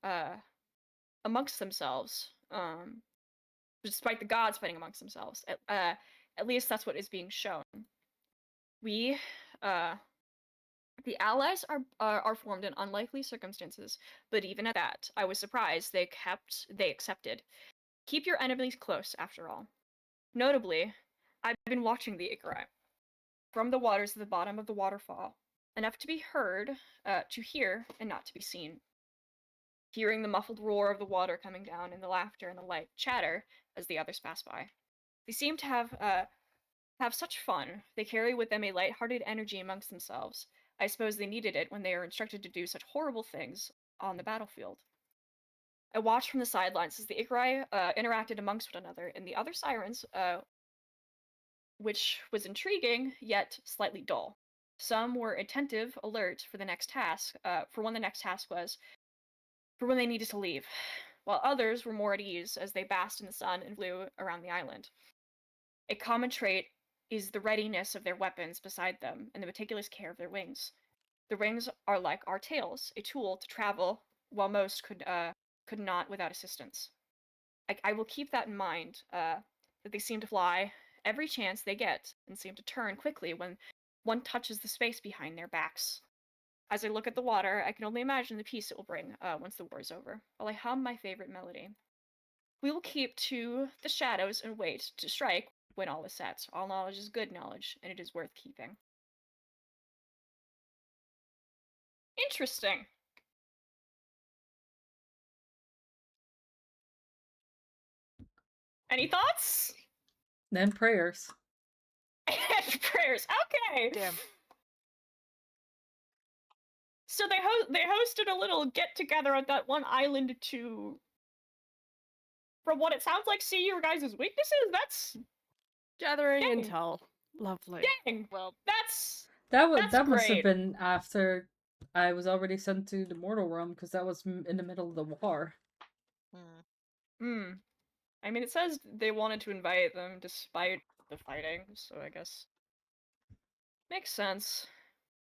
amongst themselves, despite the gods fighting amongst themselves. At least that's what is being shown. We, the allies are formed in unlikely circumstances, but even at that, I was surprised they accepted. Keep your enemies close, after all. Notably, I've been watching the Icarai from the waters at the bottom of the waterfall, enough to be heard, to hear, and not to be seen. Hearing the muffled roar of the water coming down, and the laughter and the light chatter as the others pass by. They seem to have such fun. They carry with them a light-hearted energy amongst themselves. I suppose they needed it when they are instructed to do such horrible things on the battlefield. I watched from the sidelines as the Ikarai interacted amongst one another, and the other sirens, which was intriguing, yet slightly dull. Some were attentive, alert for the next task, for when the next task was, for when they needed to leave, while others were more at ease as they basked in the sun and flew around the island. A common trait is the readiness of their weapons beside them and the meticulous care of their wings. The wings are like our tails, a tool to travel, while most could not without assistance. I will keep that in mind, that they seem to fly every chance they get and seem to turn quickly when one touches the space behind their backs. As I look at the water, I can only imagine the peace it will bring once the war is over, while I hum my favorite melody. We will keep to the shadows and wait to strike when all is set. All knowledge is good knowledge, and it is worth keeping. Interesting. Any thoughts? Then prayers. And prayers. Okay. Damn. So they hosted a little get together at that one island to, from what it sounds like, see your guys' weaknesses. That's Gathering Dang. intel. Lovely. dang. Well, that's That must have great. been after I was already sent to the mortal realm, because that was in the middle of the war. Hmm. I mean, it says they wanted to invite them despite the fighting, so I guess makes sense.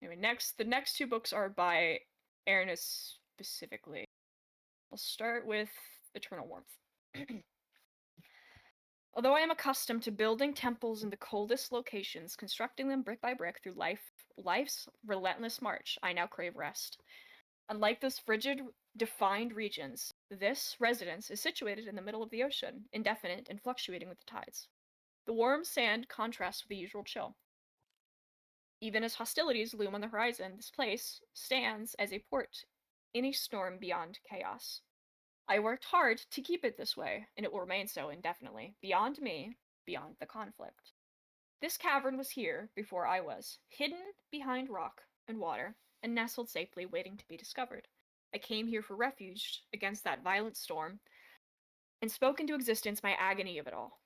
Anyway, the next two books are by Ernest specifically. I'll start with Eternal Warmth. Although I am accustomed to building temples in the coldest locations, constructing them brick by brick through life's relentless march, I now crave rest. Unlike those frigid, defined regions, this residence is situated in the middle of the ocean, indefinite and fluctuating with the tides. The warm sand contrasts with the usual chill. Even as hostilities loom on the horizon, this place stands as a port in a storm beyond chaos. I worked hard to keep it this way, and it will remain so indefinitely, beyond me, beyond the conflict. This cavern was here before I was, hidden behind rock and water, and nestled safely, waiting to be discovered. I came here for refuge against that violent storm, and spoke into existence my agony of it all.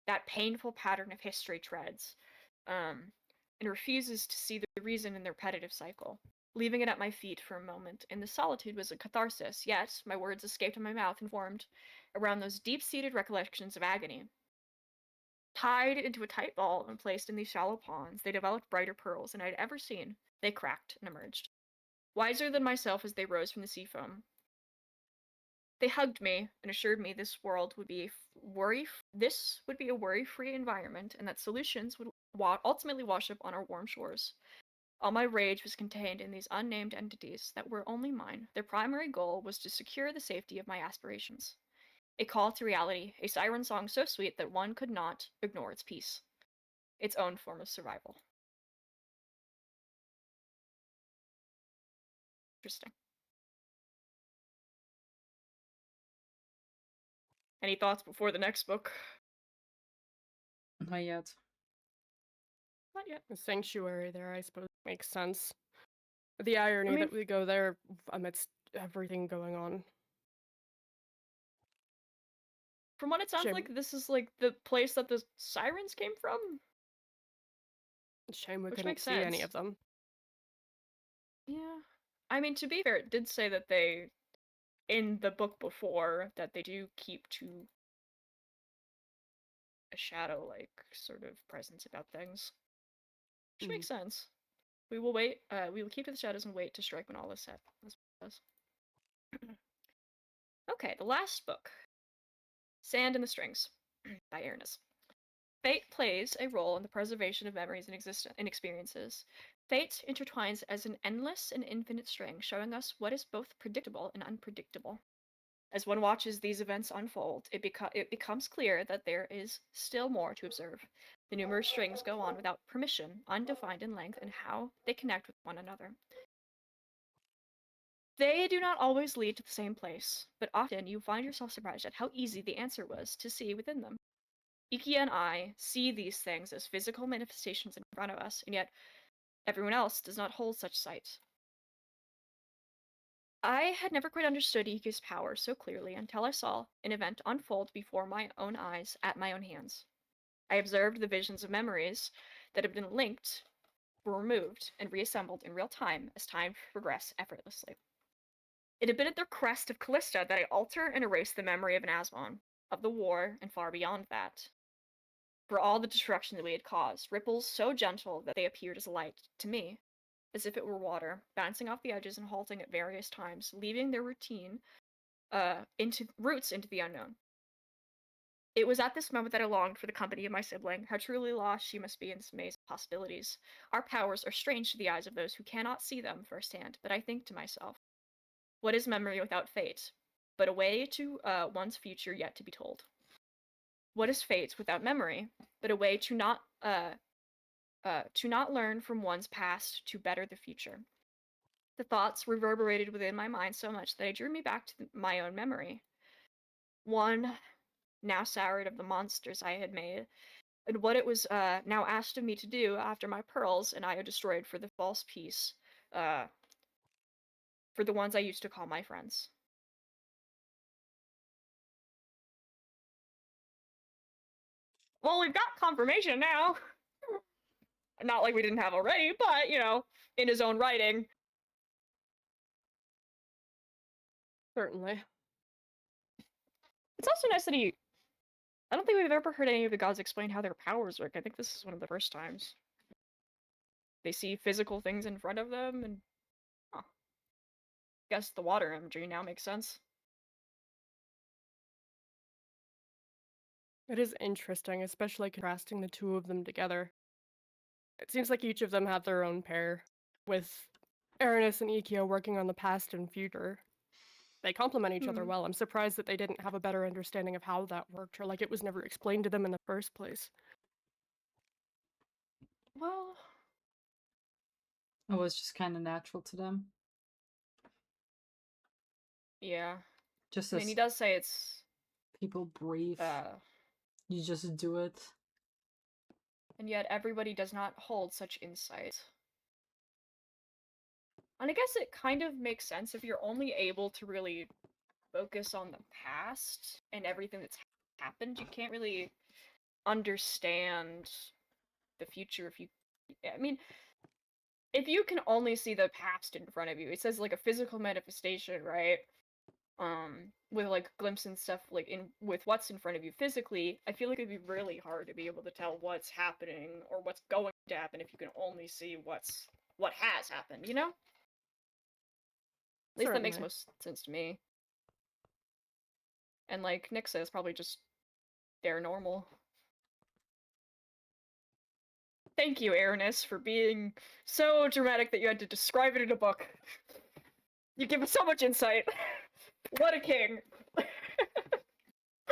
That painful pattern of history treads, and refuses to see the reason in the repetitive cycle. Leaving it at my feet for a moment, and the solitude was a catharsis, yet my words escaped in my mouth and formed around those deep-seated recollections of agony. Tied into a tight ball and placed in these shallow ponds, they developed brighter pearls than I had ever seen. They cracked and emerged. Wiser than myself as they rose from the sea foam. They hugged me and assured me this world would be a worry-free environment, and that solutions would ultimately wash up on our warm shores. All my rage was contained in these unnamed entities that were only mine. Their primary goal was to secure the safety of my aspirations. A call to reality, a siren song so sweet that one could not ignore its peace. Its own form of survival. Interesting. Any thoughts before the next book? Not yet. Not yet. The sanctuary there, I suppose, makes sense. The irony mean- that we go there amidst everything going on. From what it sounds Shame. like, this is like the place that the sirens came from. Shame we Which couldn't makes see any sense. of them. Yeah. I mean, to be fair, it did say that they, in the book before, that they do keep to a shadow-like sort of presence about things. Which makes sense. We will wait, we will keep to the shadows and wait to strike when all is set. That's what it does. Okay, the last book. Sand and the Strings, by Ernest. Fate plays a role in the preservation of memories and experiences. Fate intertwines as an endless and infinite string, showing us what is both predictable and unpredictable. As one watches these events unfold, it becomes clear that there is still more to observe. The numerous strings go on without permission, undefined in length, and how they connect with one another. They do not always lead to the same place, but often you find yourself surprised at how easy the answer was to see within them. Iki and I see these things as physical manifestations in front of us, and yet everyone else does not hold such sight. I had never quite understood Ikki's power so clearly until I saw an event unfold before my own eyes at my own hands. I observed the visions of memories that had been linked were removed and reassembled in real time as time progressed effortlessly. It had been at the crest of Callista that I alter and erase the memory of an Asmon, of the war, and far beyond that. For all the destruction that we had caused, ripples so gentle that they appeared as light to me, as if it were water, bouncing off the edges and halting at various times, leaving their routine into roots into the unknown. It was at this moment that I longed for the company of my sibling. How truly lost she must be in this maze of possibilities. Our powers are strange to the eyes of those who cannot see them firsthand, but I think to myself, what is memory without fate? But a way to one's future yet to be told. What is fate without memory? But a way to not learn from one's past to better the future. The thoughts reverberated within my mind so much that they drew me back to my own memory. One, now soured of the monsters I had made, and what it was now asked of me to do after my pearls and I had destroyed for the false peace, for the ones I used to call my friends. Well, we've got confirmation now. Not like we didn't have already, but, you know, in his own writing. Certainly. It's also nice that he... I don't think we've ever heard any of the gods explain how their powers work. I think this is one of the first times. They see physical things in front of them, and... Huh. Guess the water imagery now makes sense. It is interesting, especially contrasting the two of them together. It seems like each of them have their own pair, with Aranis and Ikkyo working on the past and future. They complement each other well. I'm surprised that they didn't have a better understanding of how that worked, or like it was never explained to them in the first place. Well... It was just kind of natural to them. Yeah. Just I as mean, he does say it's... people breathe, you just do it. And yet everybody does not hold such insight. And I guess it kind of makes sense if you're only able to really focus on the past and everything that's happened. You can't really understand the future if you... I mean, if you can only see the past in front of you, it says like a physical manifestation, right? With like glimpses and stuff like with what's in front of you physically, I feel like it'd be really hard to be able to tell what's happening or what's going to happen if you can only see what has happened, you know? At least that makes most sense to me. And like Nick says, probably just they're normal. Thank you, Aranis, for being so dramatic that you had to describe it in a book. You give us so much insight. What a king.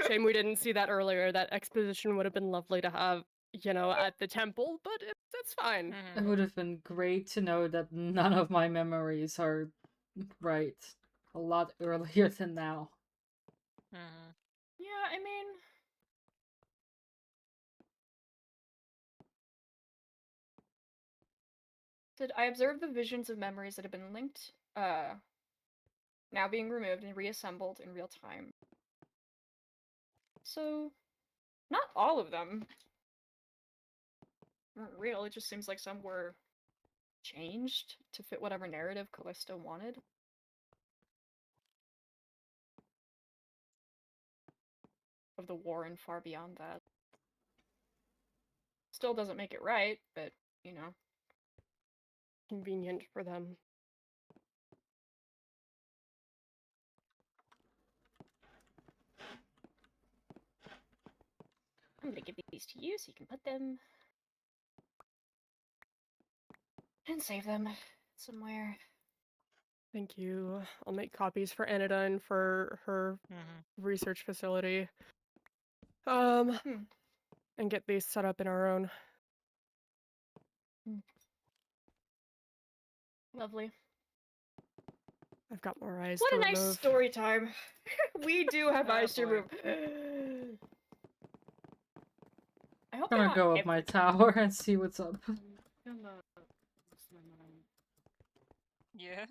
Shame we didn't see that earlier. That exposition would have been lovely to have, you know, at the temple, but it's fine. It would have been great to know that none of my memories are right a lot earlier than now. Yeah, I mean... I observed the visions of memories that have been linked, now being removed and reassembled in real time. So, not all of them weren't real, it just seems like some were changed to fit whatever narrative Callista wanted. Of the war and far beyond that. Still doesn't make it right, but, you know. Convenient for them. I'm gonna give these to you so you can put them and save them somewhere. Thank you. I'll make copies for Anida and for her research facility. And get these set up in our own. Lovely. I've got more eyes What to a nice remove. story time. We do have eyes to remove. I hope I'm gonna go up my tower and see what's up. Yeah.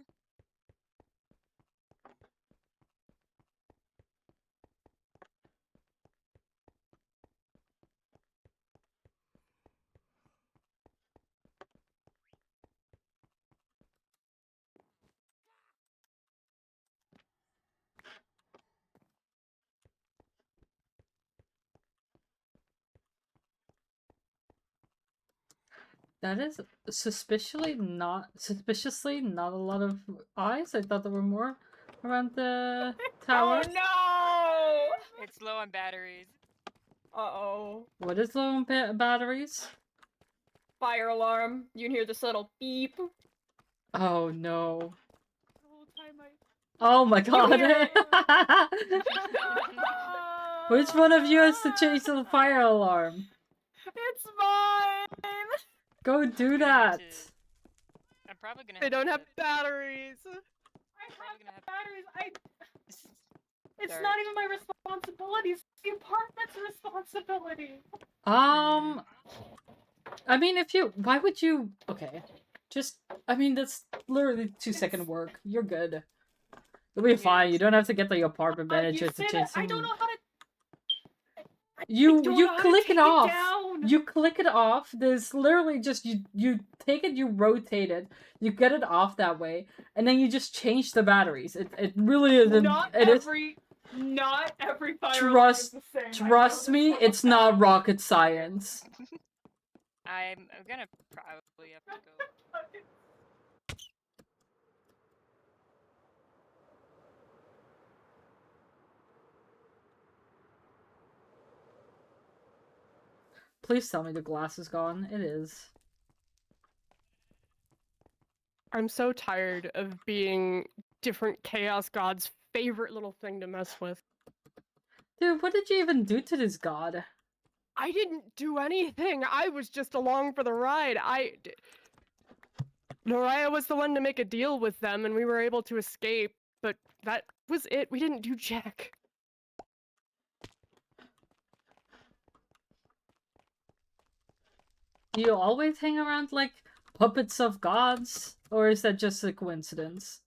That is suspiciously not a lot of eyes. I thought there were more around the tower. Oh It's low on batteries. no! Uh-oh. What is low on batteries? Fire alarm. You can hear this little beep. Oh no. The whole time I. Oh my god. hear Which one of you has to change the fire alarm? It's mine. Go do I'm gonna have that. to- I'm probably gonna They have don't to... have batteries. I probably gonna have have- batteries. It's Sorry. not even my responsibility. It's the apartment's responsibility. I mean, why would you, okay. I mean, that's literally 2-second work. You're good. You'll be fine. You don't have to get the apartment You manager to said change it. I don't know how to. You don't you know how to click take it it off. down. You click it off. There's literally just you take it, you rotate it, you get it off that way, and then you just change the batteries. It really isn't. Not every fire alarm is the same. Trust me, it's not rocket science. I'm gonna probably have to go. Please tell me the glass is gone. It is. I'm so tired of being different Chaos God's favorite little thing to mess with. Dude, what did you even do to this god? I didn't do anything. I was just along for the ride. Noraya was the one to make a deal with them, and we were able to escape. But that was it. We didn't do jack. Do you always hang around like puppets of gods? Or is that just a coincidence?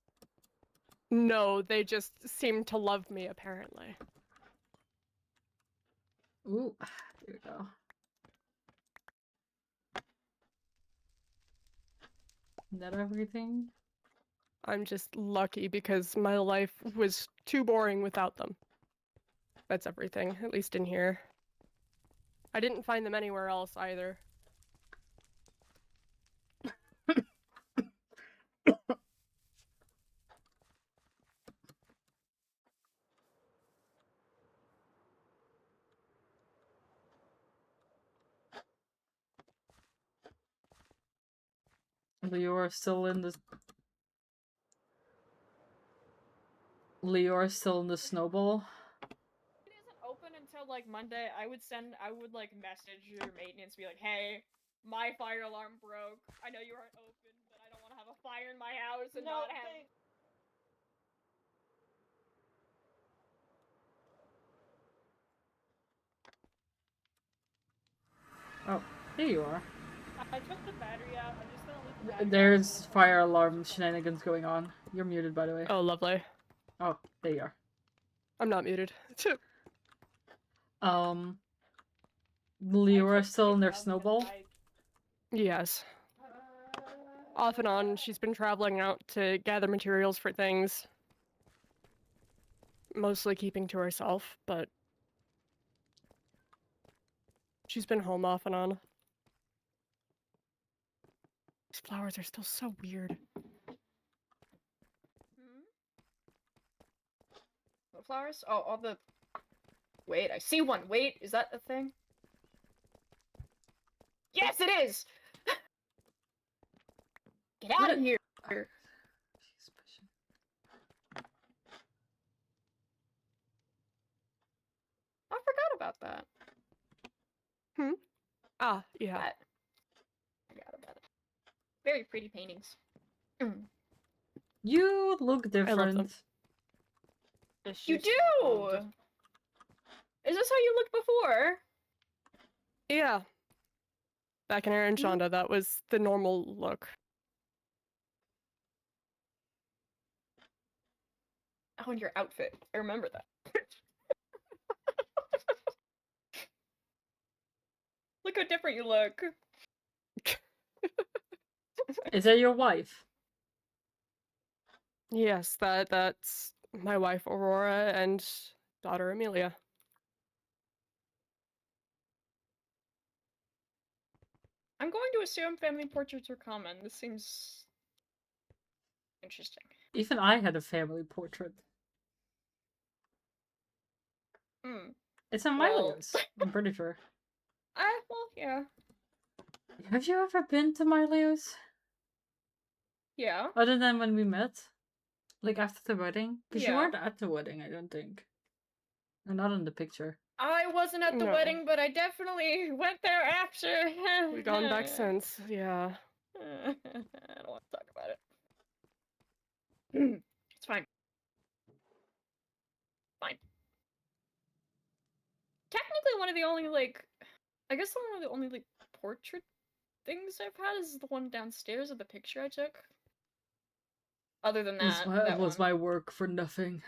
No, they just seemed to love me, apparently. Ooh, here we go. Is that everything? I'm just lucky because my life was too boring without them. That's everything, at least in here. I didn't find them anywhere else either. Leora still in the... Leora still in the snowball? It isn't open until like Monday. I would like message your maintenance, be like, hey, my fire alarm broke. I know you aren't open, but I don't want to have a fire in my house and not have. Oh, there you are. I took the battery out. I'm just gonna leave the battery out. There's fire alarm shenanigans going on. You're muted, by the way. Oh, lovely. Oh, there you are. I'm not muted. Leora still in their snowball? Yes. Off and on, she's been traveling out to gather materials for things. Mostly keeping to herself, but she's been home off and on. These flowers are still so weird. What flowers? Oh, all the. Wait, I see one. Wait, is that a thing? Yes, it is! Get out of here! I forgot about that. Ah, yeah. I forgot about it. Very pretty paintings. You look I love them. different. You do! Is this how you looked before? Yeah. Back in Aaron Shonda, that was the normal look. Oh, and your outfit. I remember that. Look how different you look. Is that your wife? Yes, that's my wife Aurora and daughter Amelia. I'm going to assume family portraits are common. This seems interesting. Even I had a family portrait. Hmm. It's on Well- Milo's, I'm pretty sure. Well, yeah. Have you ever been to Milo's? Yeah. Other than when we met? Like after the wedding? Because you Yeah. weren't at the wedding, I don't think. Or not in the picture. I wasn't at the No. wedding, but I definitely went there after. We've gone back since, yeah. I don't want to talk about it. It's fine. Fine. Technically, one of the only, like, I guess one of the only, like, portrait things I've had is the one downstairs of the picture I took. Other than This that was one. my work for nothing.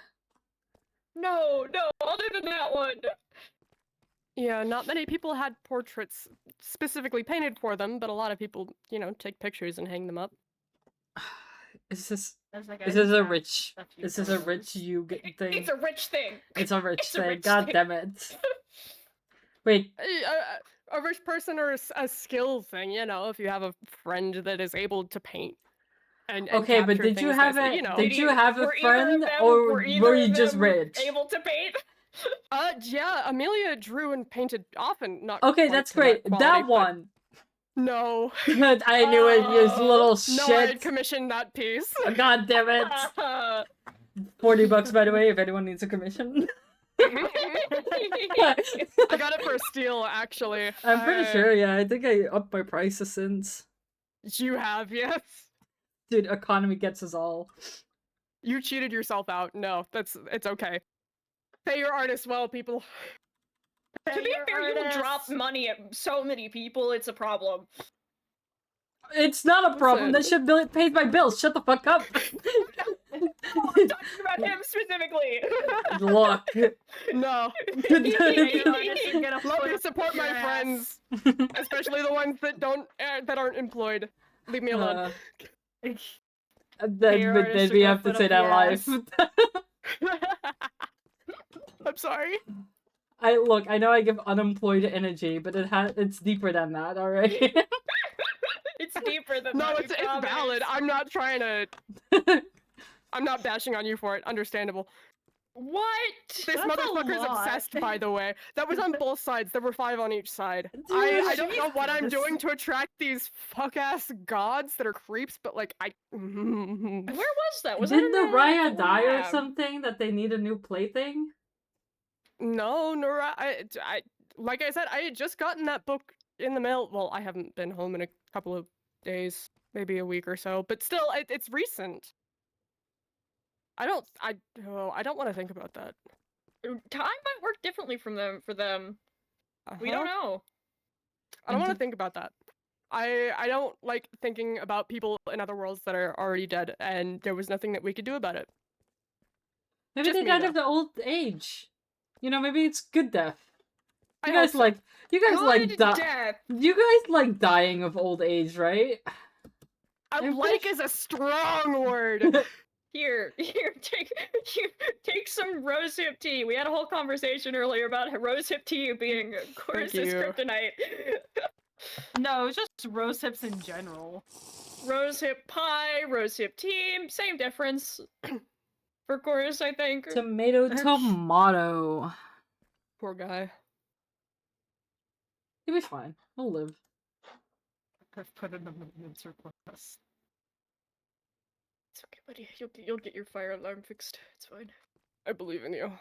No, other than that one. Yeah, not many people had portraits specifically painted for them, but a lot of people, you know, take pictures and hang them up. Is this There's like is this a exact rich few is this a photos. rich you get thing? It's a rich thing. It's a rich it's a thing. rich God thing. damn it. Wait, A rich person or a skill thing, you know, if you have a friend that is able to paint. And okay, but capture did you things have that, a you know. did you have a Were either of friend them- or were either were you of just them rich? able to paint? Yeah, Amelia drew and painted often, not Okay, quite that's to great. quality, That but one. No. I knew it, you little No, I shit. commissioned that piece. God damn it. $40 by the way, if anyone needs a commission. I got it for a steal, actually. I'm pretty sure, yeah. I think I upped my prices since. You have, yes. Dude, economy gets us all. You cheated yourself out. No, it's okay. Pay your artists well, people. To be fair, you drop money at so many people, it's a problem. It's not a problem. That shit pays my bills. Shut the fuck up. I'm talking about him specifically. Look. No. Pay your artists and get a Love foot to support up your my ass. friends, especially the ones that aren't employed. Leave me alone. Then your but artist then to we go have to foot say up that your live. I'm sorry. I know I give unemployed energy, but it's deeper than that, alright? It's deeper than No, that. it's valid. I'm not trying to. I'm not bashing on you for it. Understandable. What? This That's a motherfucker's lot. obsessed, by the way. That was on both sides. There were 5 on each side. Dude, I don't know what I'm Jesus. doing to attract these fuck-ass gods that are creeps, but like, Where was that? Was that Didn't in the Raya the die or lab? something that they need a new plaything? No, Nora. Like I said, I had just gotten that book in the mail. Well, I haven't been home in a couple of days, maybe a week or so, but still, it's recent. I don't want to think about that. Time might work differently for them. We don't know. I don't want to think about that. I don't like thinking about people in other worlds that are already dead, and there was nothing that we could do about it. Maybe Just they me, died though. of the old age. You know, maybe it's good death. I You hope guys so. like Good die. death. You guys like dying of old age, right? I I'm like pretty is a strong word. Here, take some rosehip tea. We had a whole conversation earlier about rosehip tea being Chorus's you. kryptonite. No, it's just rose hips in general. Rosehip pie, rosehip tea, same difference. For Chorus, I think. Tomato. Poor guy. He'll be fine. He'll live. I've put in the maintenance request. It's okay, buddy. You'll get your fire alarm fixed. It's fine. I believe in you.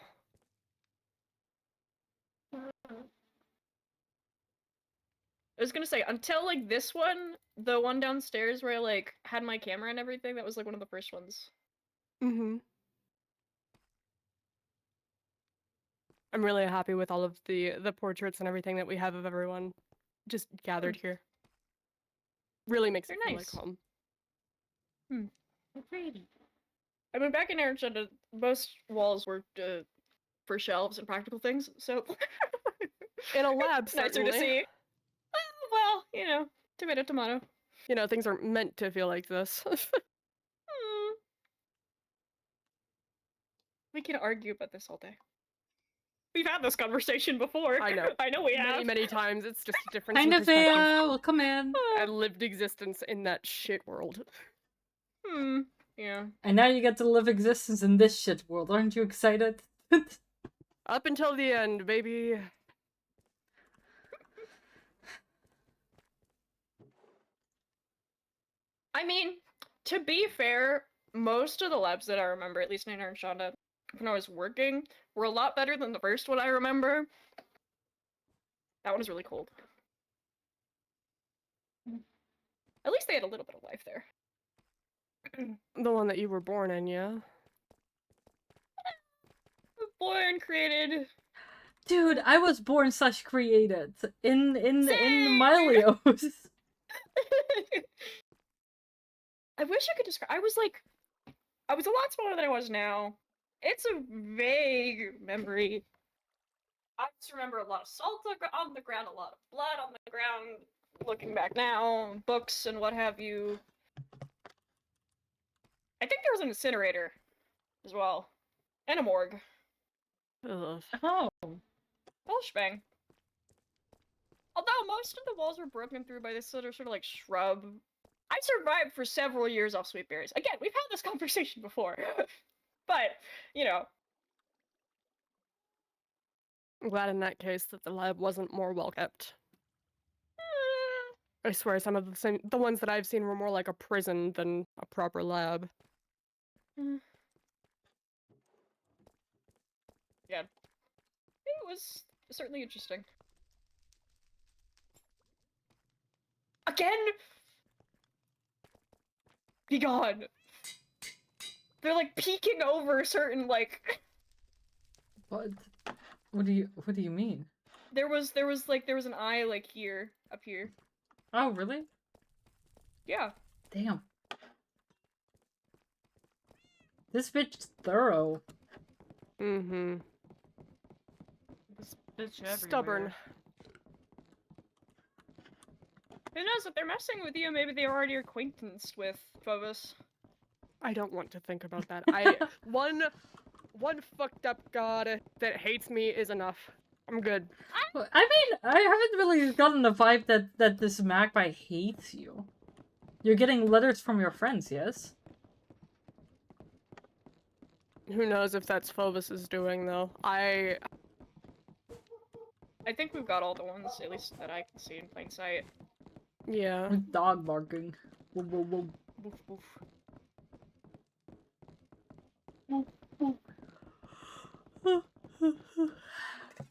I was gonna say, until like this one, the one downstairs where I like had my camera and everything, that was like one of the first ones. Mm-hmm. I'm really happy with all of the portraits and everything that we have of everyone just gathered here. Really makes it They're feel nice. like home. Pretty. I mean, back in Arizona, most walls were for shelves and practical things, so In a lab, nicer certainly. to see. Well, you know, tomato, tomato. You know, things aren't meant to feel like this. We can argue about this all day. We've had this conversation before. I know. I know we have. Many, many times. It's just a difference Kind in of perspective. welcome in. I lived existence in that shit world. Yeah. And now you get to live existence in this shit world. Aren't you excited? Up until the end, baby. I mean, to be fair, most of the labs that I remember, at least Nina and Shonda, when I was working, were a lot better than the first one I remember. That one was really cold. At least they had a little bit of life there. The one that you were born in, yeah? Born, created. Dude, I was born / created in Same! Malios. I wish I could describe. I was a lot smaller than I was now. It's a vague memory. I just remember a lot of salt on the ground, a lot of blood on the ground. Looking back now, books and what have you. I think there was an incinerator as well, and a morgue. Ugh. Oh. Whole shebang. Although most of the walls were broken through by this sort of like shrub. I survived for several years off sweet berries. Again, we've had this conversation before. But, you know. I'm glad in that case that the lab wasn't more well kept. I swear some of the ones that I've seen were more like a prison than a proper lab. Yeah. It was certainly interesting. Again! Be gone! They're like peeking over certain like What? What do you mean? there was an eye like here, up here. Oh, really? Yeah. Damn. This bitch is thorough. Mm-hmm. This bitch everywhere. Stubborn. Who knows, if they're messing with you, maybe they're already acquaintanced with Phobos. I don't want to think about that. One fucked up god that hates me is enough. I'm good. Well, I mean, I haven't really gotten the vibe that this magpie hates you. You're getting letters from your friends, yes? Who knows if that's Phobos' doing, though. I think we've got all the ones, at least that I can see in plain sight. Yeah. With dog barking. Whoa, whoa, whoa. Woof, woof.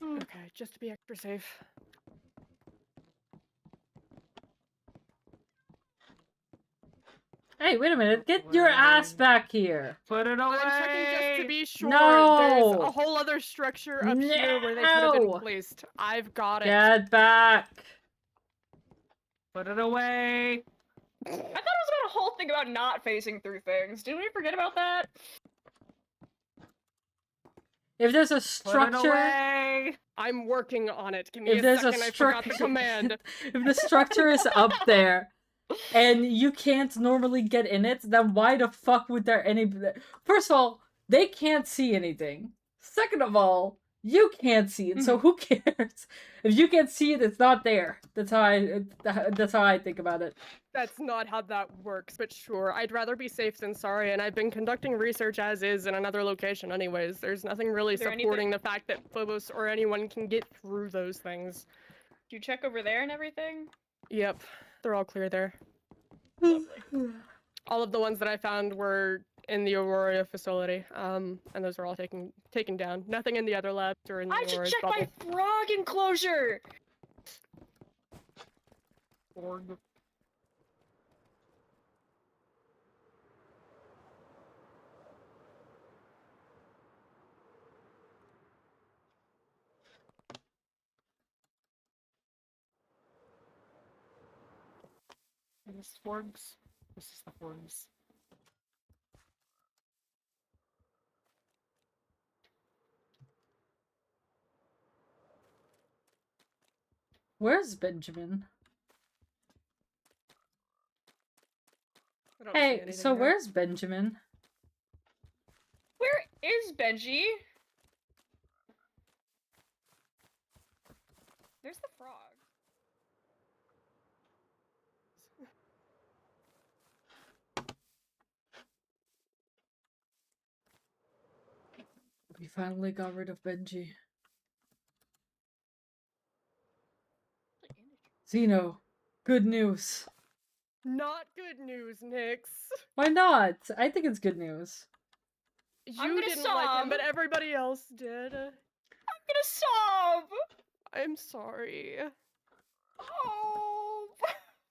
Okay, just to be extra safe. Hey, wait a minute. Get your ass back here. Put it away. I'm checking just to be sure. No! There's a whole other structure up here where they could have been No! placed. I've got it. Get back. Put it away. I thought it was about a whole thing about not facing through things. Did we forget about that? If there's a Put it structure, away. I'm working on it. Give me if a there's second. a I forgot the structure, command. if the structure is up there, and you can't normally get in it, then why the fuck would there any... First of all, they can't see anything. Second of all, you can't see it, so who cares? If you can't see it, it's not there. That's how I think about it. That's not how that works, but sure. I'd rather be safe than sorry, and I've been conducting research as is in another location anyways. There's nothing really Is there supporting the fact that Phobos or anyone can get through those things. Do you check over there and everything? Yep, they're all clear there. Lovely. All of the ones that I found were in the Aurora facility, and those are all taken down. Nothing in the other labs or in the I should Aurora's check bubble. my frog enclosure! Org. This Forgs. This is the Forgs. Where's Benjamin? I don't see Hey, anything so here. where's Benjamin? Where is Benji? There's the frog. We finally got rid of Benji. Zeno, good news. Not good news, Nyx. Why not? I think it's good news. I'm You gonna didn't like him, sob. but everybody else did. I'm gonna sob. I'm sorry. Oh.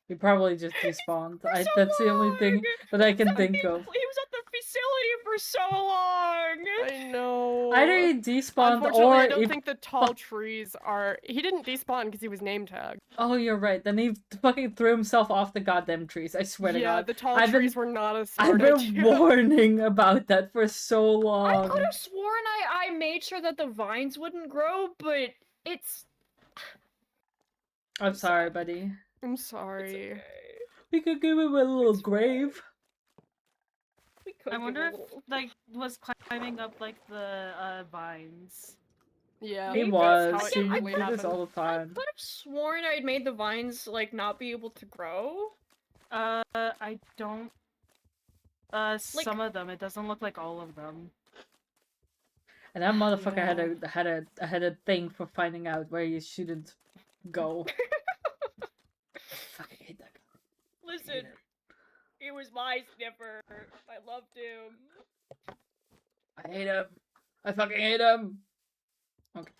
He probably just despawned. For so That's the only thing long! that I can He think of. was at the facility for so long. I know. Either he despawned Unfortunately, or I don't he... think the tall trees are. He didn't despawn because he was name tagged. Oh, you're right. Then he fucking threw himself off the goddamn trees. I swear to Yeah, God. the tall I've trees been- were not a I've smart been idea. warning about that for so I long. could have sworn I made sure that the vines wouldn't grow, but it's. I'm sorry, buddy. I'm It's sorry. okay. We could give him a little It's grave. We could I give wonder a if little... like was climbing up like the vines. Yeah, He Maybe. was. how it He usually did this happens. all the I time. could have sworn I'd made the vines like not be able to grow. I don't. Some of them. It doesn't look like all of them. And that motherfucker Yeah. had a thing for finding out where you shouldn't go. I fucking hate that guy. Listen, he was my sniffer. I loved him. I hate him. I fucking hate him.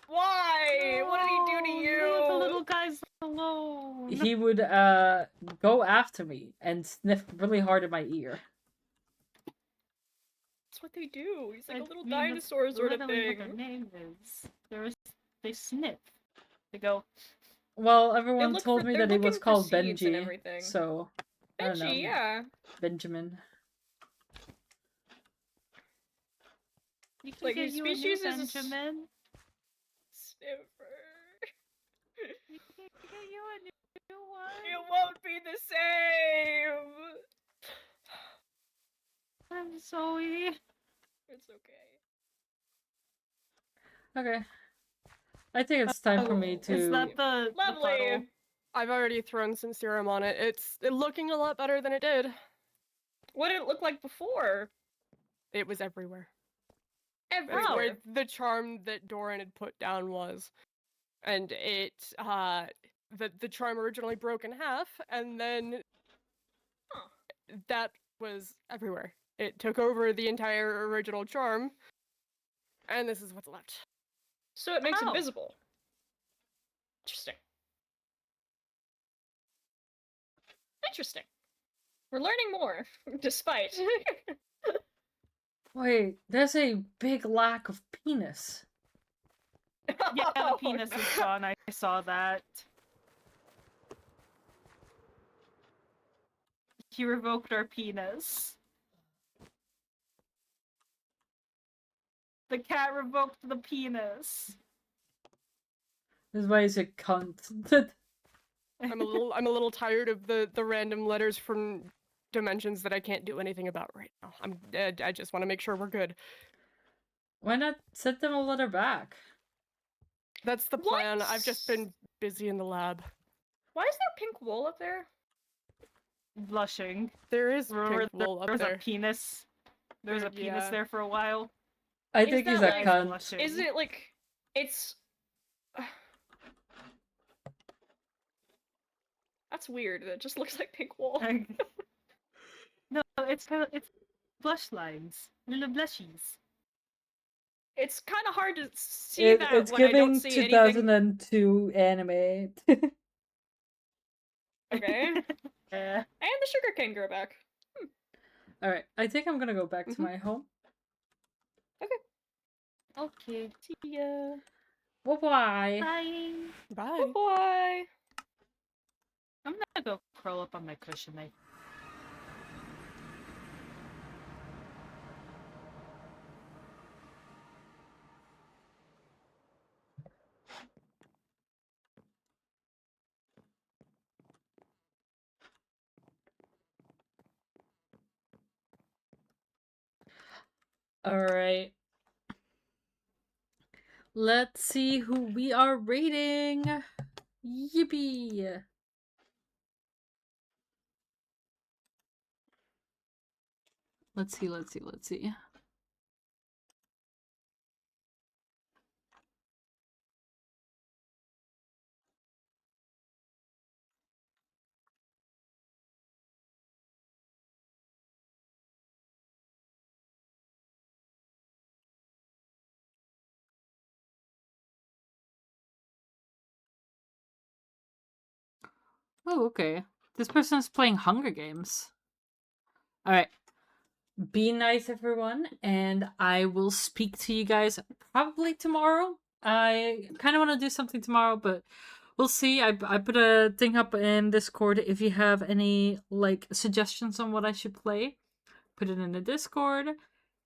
Why? What did he do to No, you? leave the little guys alone. He would go after me and sniff really hard in my ear. That's what they do. He's like a little mean, dinosaur that's sort of literally what thing. their name is. They sniff. They go. Well, everyone look told for- me they're that he was looking for called seeds and Benji, everything. so I don't know. Benji, yeah. Benjamin. You can Like, get his you a new species is a Benjamin. Sniffer. You can get you a new one. It won't be the same. I'm sorry. It's okay. Okay. I think it's time for me to... Is that the Lovely. puddle? I've already thrown some serum on it. It's looking a lot better than it did. What did it look like before? It was everywhere. That's Everywhere. where the charm that Doran had put down was. And it, the charm originally broke in half, and then that was everywhere. It took over the entire original charm, and this is what's left. So it makes Oh. it visible. Interesting. Interesting. We're learning more, despite. Wait, there's a big lack of penis. Yeah, the penis is gone. I saw that. He revoked our penis. The cat revoked the penis. This is why he's a cunt. I'm a little tired of the random letters from dimensions that I can't do anything about right now. I just want to make sure we're good. Why not send them a letter back? That's the plan. What? I've just been busy in the lab. Why is there pink wool up there? Blushing. There is Remember pink wool up there's there. a penis. There's a penis Yeah. there for a while. I Is think he's a that like- cunt. Blushing. Is it like it's? That's weird. It just looks like pink wool. No, it's blush lines. Little blushies. It's kind of hard to see It's that when I giving don't see anything. 2002 anime. Okay. Yeah. And the sugar cane grow back. Alright, I think I'm gonna go back to my home. Okay. See ya. Bye-bye. Bye. Bye. Bye. I'm gonna go curl up on my cushion. Alright. Let's see who we are rating. Yippee! Let's see. Oh, okay. This person is playing Hunger Games. Alright. Be nice, everyone, and I will speak to you guys probably tomorrow. I kind of want to do something tomorrow, but we'll see. I put a thing up in Discord. If you have any like suggestions on what I should play, put it in the Discord.